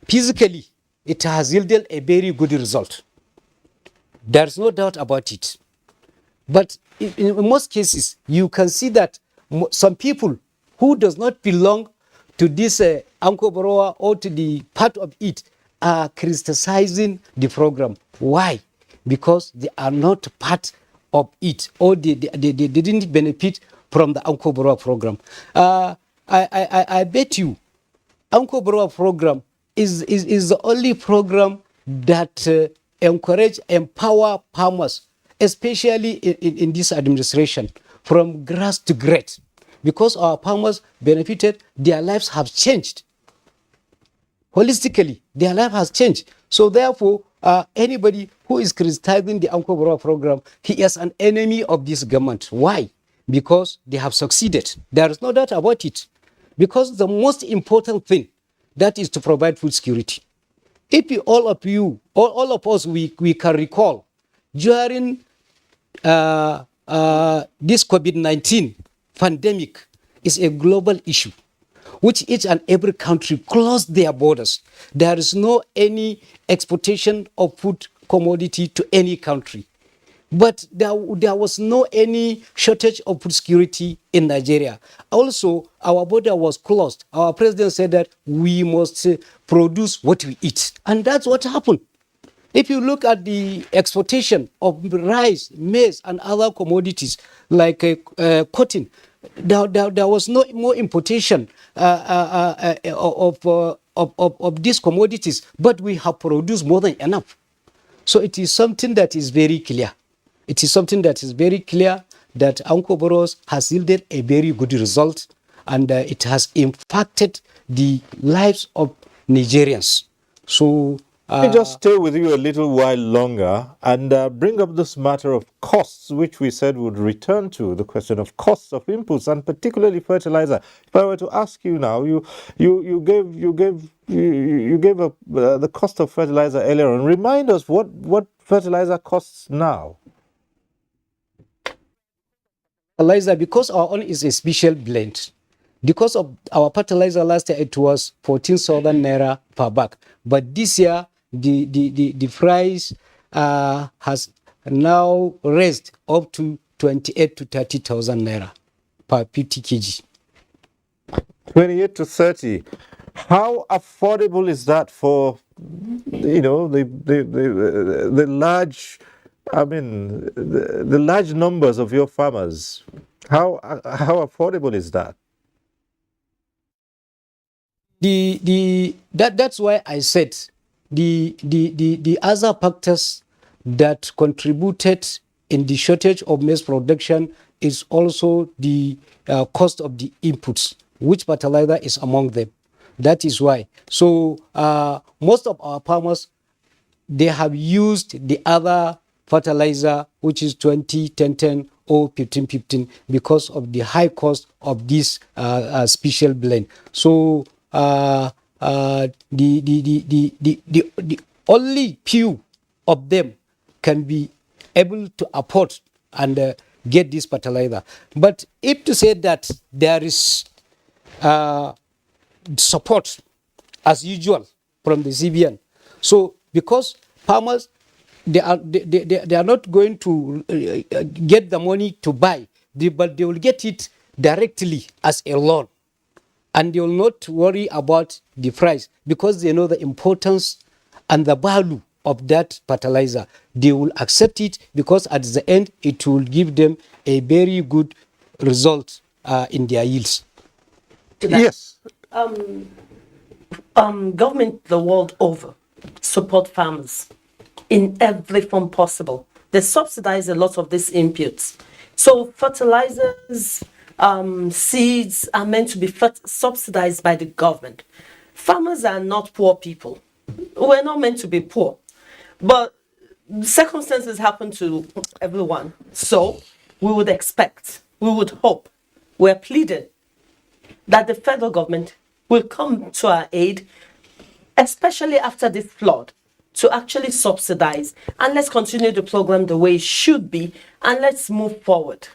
physically it has yielded a very good result. There's no doubt about it. But in most cases, you can see that some people who does not belong to this Ancor Borrower or to the part of it are criticizing the program. Why? Because they are not part of it, or they didn't benefit from the Ancor Borrower program. I bet you Ancor Borrower program is the only program that empower farmers, especially in this administration, from grass to great, because our farmers benefited, their lives have changed. Holistically, their life has changed. So therefore, anybody who is criticizing the Ancor Borrower program, he is an enemy of this government. Why? Because they have succeeded. There is no doubt about it. Because the most important thing, that is to provide food security. If all of us, we can recall, during this COVID-19 pandemic is a global issue, which each and every country closed their borders. There is no any exportation of food commodity to any country. But there was no any shortage of food security in Nigeria. Also, our border was closed. Our president said that we must produce what we eat. And that's what happened. If you look at the exportation of rice, maize, and other commodities like cotton, there was no more importation of these commodities, but we have produced more than enough. So it is something that is very clear. It is something that is very clear that Ancor Borrowers has yielded a very good result, and it has impacted the lives of Nigerians. So let me just stay with you a little while longer and bring up this matter of costs, which we said would return to the question of costs of inputs, and particularly fertilizer. If I were to ask you now, you gave the cost of fertilizer earlier on. Remind us what fertilizer costs now. Fertilizer, because our own is a special blend. Because of our fertilizer last year, it was 14,000 Naira per bag. But this year, the price has now raised up to 28 to 30,000 Naira per 50 kg. 28 to 30. How affordable is that for, the large, the large numbers of your farmers? How affordable is that? That's why I said the other factors that contributed in the shortage of maize production is also the cost of the inputs, which fertilizer is among them. That is why. So most of our farmers, they have used the other fertilizer, which is 20, 10, 10, or 15, 15, because of the high cost of this special blend. So the only few of them can be able to afford and get this fertilizer. But if to say that there is support as usual from the CBN, so because farmers, they are not going to get the money to buy, but they will get it directly as a loan. And they will not worry about the price because they know the importance and the value of that fertilizer. They will accept it because at the end it will give them a very good result in their yields. Yes. Government the world over support farmers in every form possible. They subsidize a lot of these inputs. So fertilizers, seeds are meant to be subsidized by the government. Farmers are not poor people. We're not meant to be poor. But circumstances happen to everyone. So we would expect, we would hope, we're pleading that the federal government will come to our aid, especially after this flood, to actually subsidize. And let's continue the program the way it should be, and let's move forward.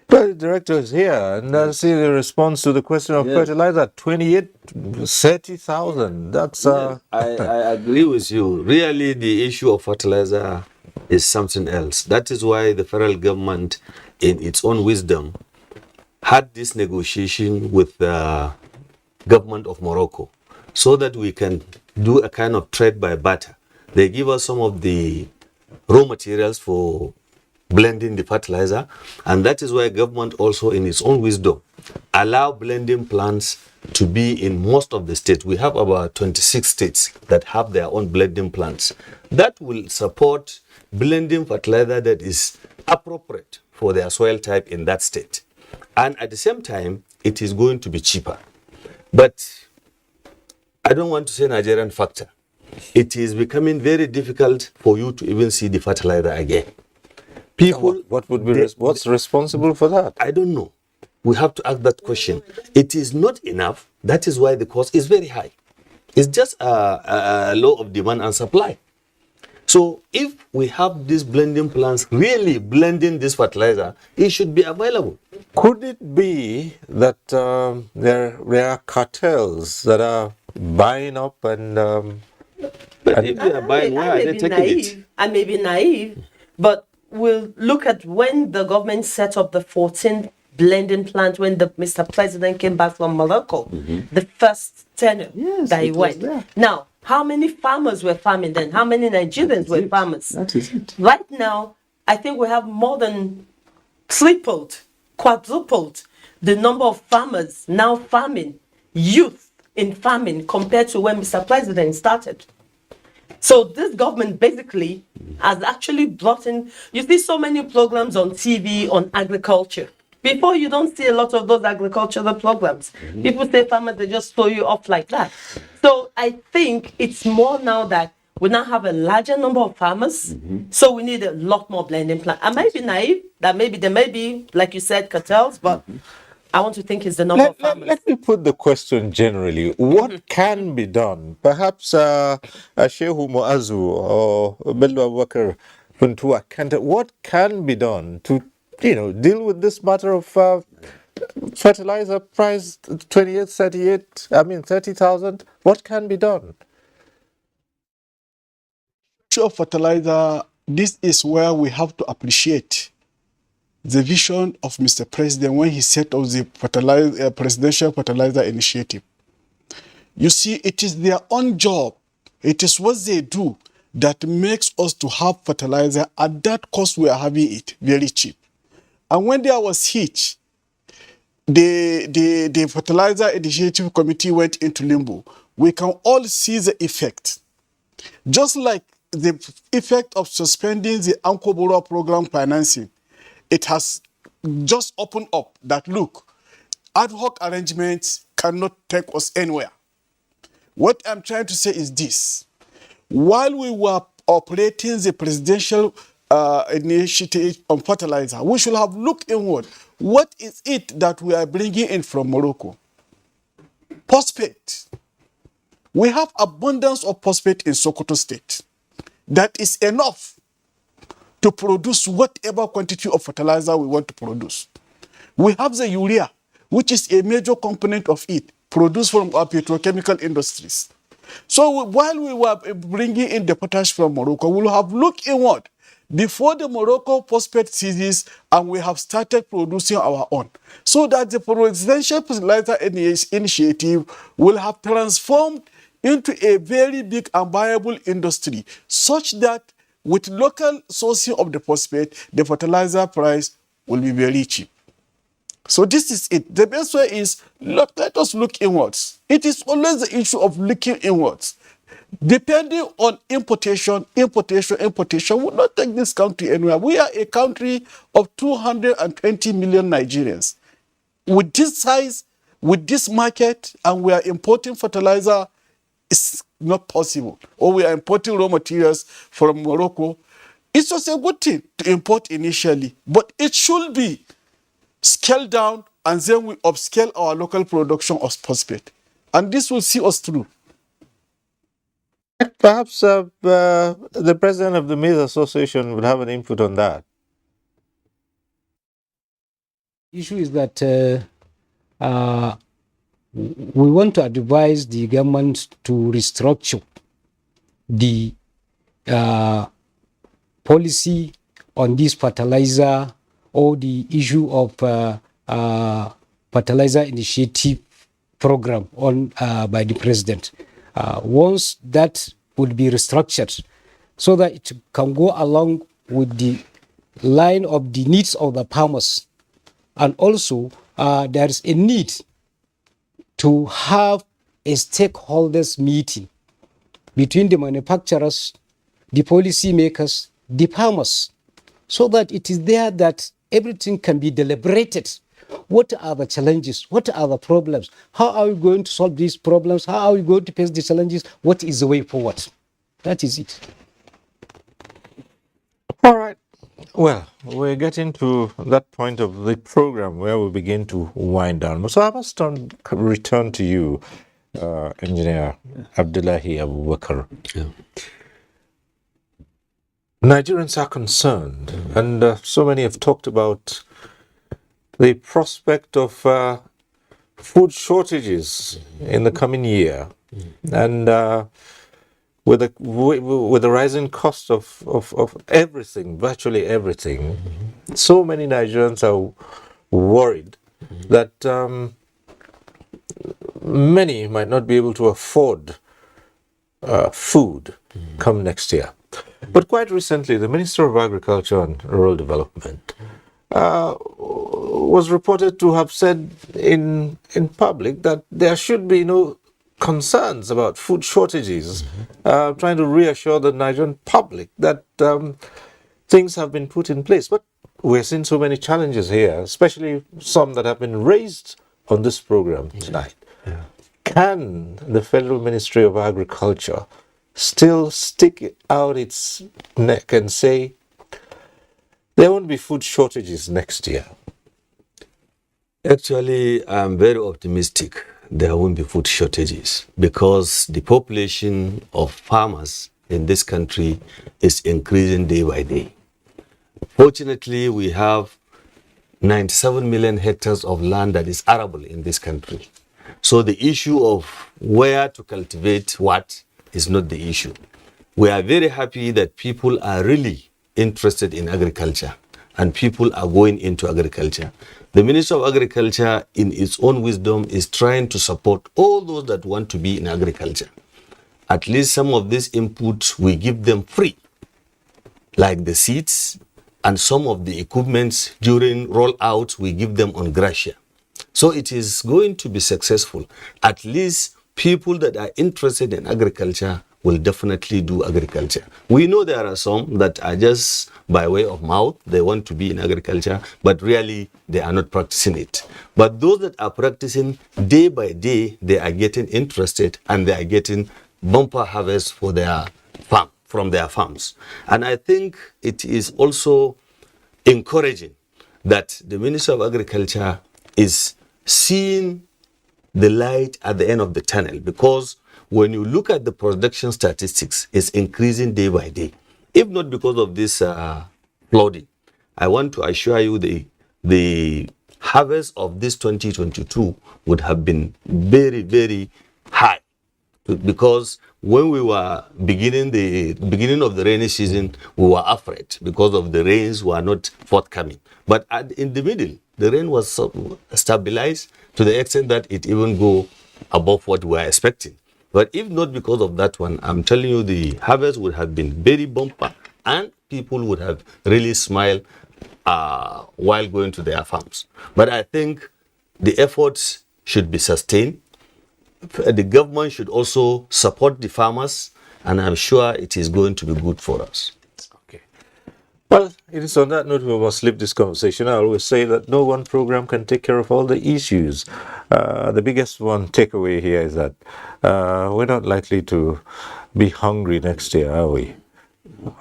Well, the director is here, and I see the response to the question of fertilizer, 30,000. That's... I agree with you. Really, the issue of fertilizer is something else. That is why the federal government, in its own wisdom, had this negotiation with the government of Morocco so that we can do a kind of trade by barter. They give us some of the raw materials for blending the fertilizer, and that is why government also in its own wisdom allow blending plants to be in most of the states. We have about 26 states that have their own blending plants that will support blending fertilizer that is appropriate for their soil type in that state, and at the same time it is going to be cheaper. But I don't want to say Nigerian factor. It is becoming very difficult for you to even see the fertilizer again. People, what's responsible for that? I don't know. We have to ask that question. It is not enough. That is why the cost is very high. It's just a law of demand and supply. So if we have these blending plants really blending this fertilizer, it should be available. Could it be that there are cartels that are buying up and... but if they are buying, why are they taking it? I may be naive, but we'll look at when the government set up the 14th blending plant when Mr. President came back from Morocco, the first tenure that he went. Now, how many farmers were farming then? How many Nigerians were farmers? That is it. Right now, I think we have more than tripled, quadrupled the number of farmers now farming, youth in farming compared to when Mr. President started. So this government basically has actually brought in, you see so many programs on TV on agriculture. Before, you don't see a lot of those agricultural programs. People say farmers, they just throw you off like that. So I think it's more now that we now have a larger number of farmers, so we need a lot more blending plants. I might be naive, that maybe there may be, like you said, cartels, but I want to think it's the number of farmers. Let me put the question generally. What can be done? Perhaps Shehu Muazu or Bello Abubakar Funtua, what can be done to deal with this matter of fertilizer price 30,000? What can be done? Issue of fertilizer, this is where we have to appreciate the vision of Mr. President when he set up the Presidential Fertilizer Initiative. You see, it is their own job. It is what they do that makes us to have fertilizer at that cost we are having it, very cheap. And when there was hitch, the Fertilizer Initiative Committee went into limbo. We can all see the effect. Just like the effect of suspending the Ancor Borrowers Program financing, it has just opened up that, look, ad hoc arrangements cannot take us anywhere. What I'm trying to say is this. While we were operating the presidential initiative on fertilizer, we should have looked inward. What is it that we are bringing in from Morocco? Phosphate. We have abundance of phosphate in Sokoto State. That is enough to produce whatever quantity of fertilizer we want to produce. We have the urea, which is a major component of it, produced from our petrochemical industries. So while we were bringing in the potash from Morocco, we will have looked inward before the Morocco phosphate ceases and we have started producing our own. So that the Presidential Fertilizer Initiative will have transformed into a very big and viable industry, such that with local sourcing of the phosphate, the fertilizer price will be very cheap. So this is it. The best way is, let us look inwards. It is always the issue of looking inwards. depending on importation will not take this country anywhere. We are a country of 220 million Nigerians. With this size, with this market, and we are importing fertilizer, it's not possible. Or we are importing raw materials from Morocco. It was a good thing to import initially, but it should be scaled down, and then we upscale our local production of phosphate. And this will see us through. Perhaps the president of the Maize Association would have an input on that. Issue is that we want to advise the government to restructure the policy on this fertilizer, or the issue of fertilizer initiative program on by the president. Once that would be restructured so that it can go along with the line of the needs of the farmers. And also there is a need to have a stakeholders meeting between the manufacturers, the policy makers, the farmers, so that it is there that everything can be deliberated. What are the challenges? What are the problems? How are we going to solve these problems? How are we going to face the challenges? What is the way forward? That is it. All right. Well, we're getting to that point of the program where we begin to wind down. So I must return to you, Engineer Abdullahi Abubakar. Yeah. Nigerians are concerned, and so many have talked about the prospect of food shortages in the coming year, and with the rising cost of everything, virtually everything, so many Nigerians are worried that many might not be able to afford food come next year. But quite recently, the Minister of Agriculture and Rural Development was reported to have said in public that there should be no concerns about food shortages, trying to reassure the Nigerian public that things have been put in place. But we're seeing so many challenges here, especially some that have been raised on this program tonight. Yeah. Can the Federal Ministry of Agriculture still stick out its neck and say there won't be food shortages next year? Actually, I'm very optimistic there won't be food shortages, because the population of farmers in this country is increasing day by day. Fortunately, we have 97 million hectares of land that is arable in this country. So the issue of where to cultivate what is not the issue. We are very happy that people are really interested in agriculture and people are going into agriculture. The Minister of Agriculture, in its own wisdom, is trying to support all those that want to be in agriculture. At least some of these inputs we give them free, like the seeds and some of the equipments during rollout we give them on gratia. So it is going to be successful. At least people that are interested in agriculture will definitely do agriculture. We know there are some that are just by way of mouth, they want to be in agriculture, but really they are not practicing it. But those that are practicing, day by day, they are getting interested and they are getting bumper harvest for their farm, from their farms. And I think it is also encouraging that the Minister of Agriculture is seeing the light at the end of the tunnel, because when you look at the production statistics, it's increasing day by day. If not because of this flooding, I want to assure you the harvest of this 2022 would have been very, very high, because when we were beginning of the rainy season, we were afraid because of the rains were not forthcoming. But in the middle, the rain was stabilized to the extent that it even go above what we were expecting. But if not because of that one, I'm telling you, the harvest would have been very bumper and people would have really smiled while going to their farms. But I think the efforts should be sustained. The government should also support the farmers and I'm sure it is going to be good for us. Well, it is on that note we must leave this conversation. I always say that no one program can take care of all the issues. The biggest one takeaway here is that we're not likely to be hungry next year, are we?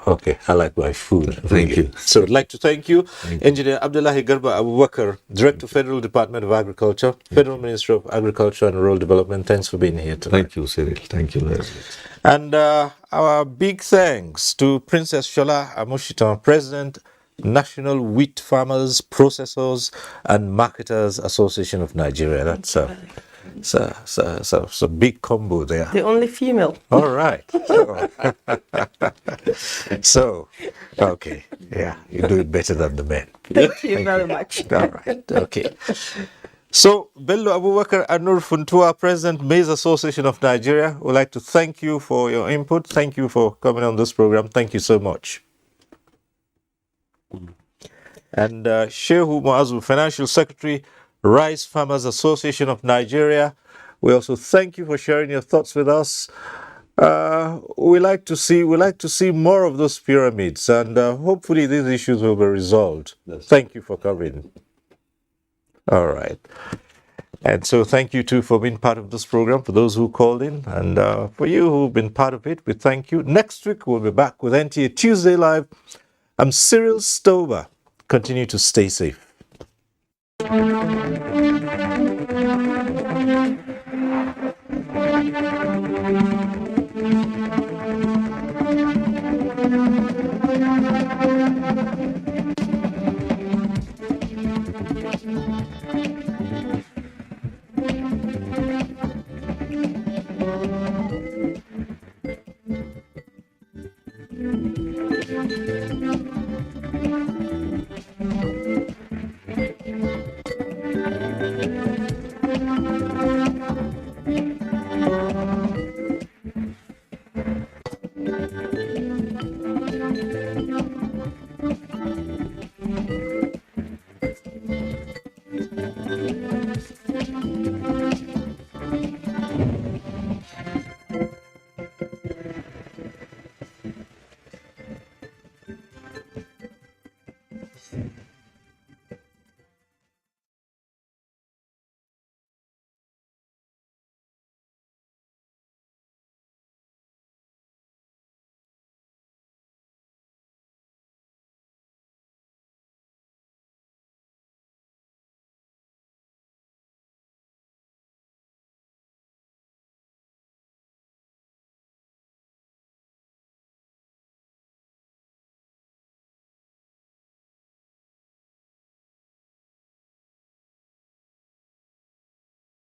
Okay, I like my food. Thank you. So I'd like to thank you, Engineer Abdullahi Garba Abubakar, Director, Federal Department of Agriculture, Federal Ministry of Agriculture and Rural Development. Thanks for being here tonight. Thank you, Cyril. Thank you very much. And our big thanks to Princess Shola Amushitan, President, National Wheat Farmers, Processors and Marketers Association of Nigeria. That's a big combo there. The only female. All right. So, okay. Yeah, you do it better than the men. Thank you very much. All right. Okay. So, Bello Abubakar Anur Funtua, President, Maize Association of Nigeria, would like to thank you for your input. Thank you for coming on this program. Thank you so much. And Shehu Muazu, Financial Secretary, Rice Farmers Association of Nigeria, we also thank you for sharing your thoughts with us. We like to see more of those pyramids, and hopefully these issues will be resolved. Thank you for coming. All right. And so thank you too for being part of this program, for those who called in, and for you who've been part of it, we thank you. Next week we'll be back with NTA Tuesday Live. I'm Cyril Stover. Continue to stay safe.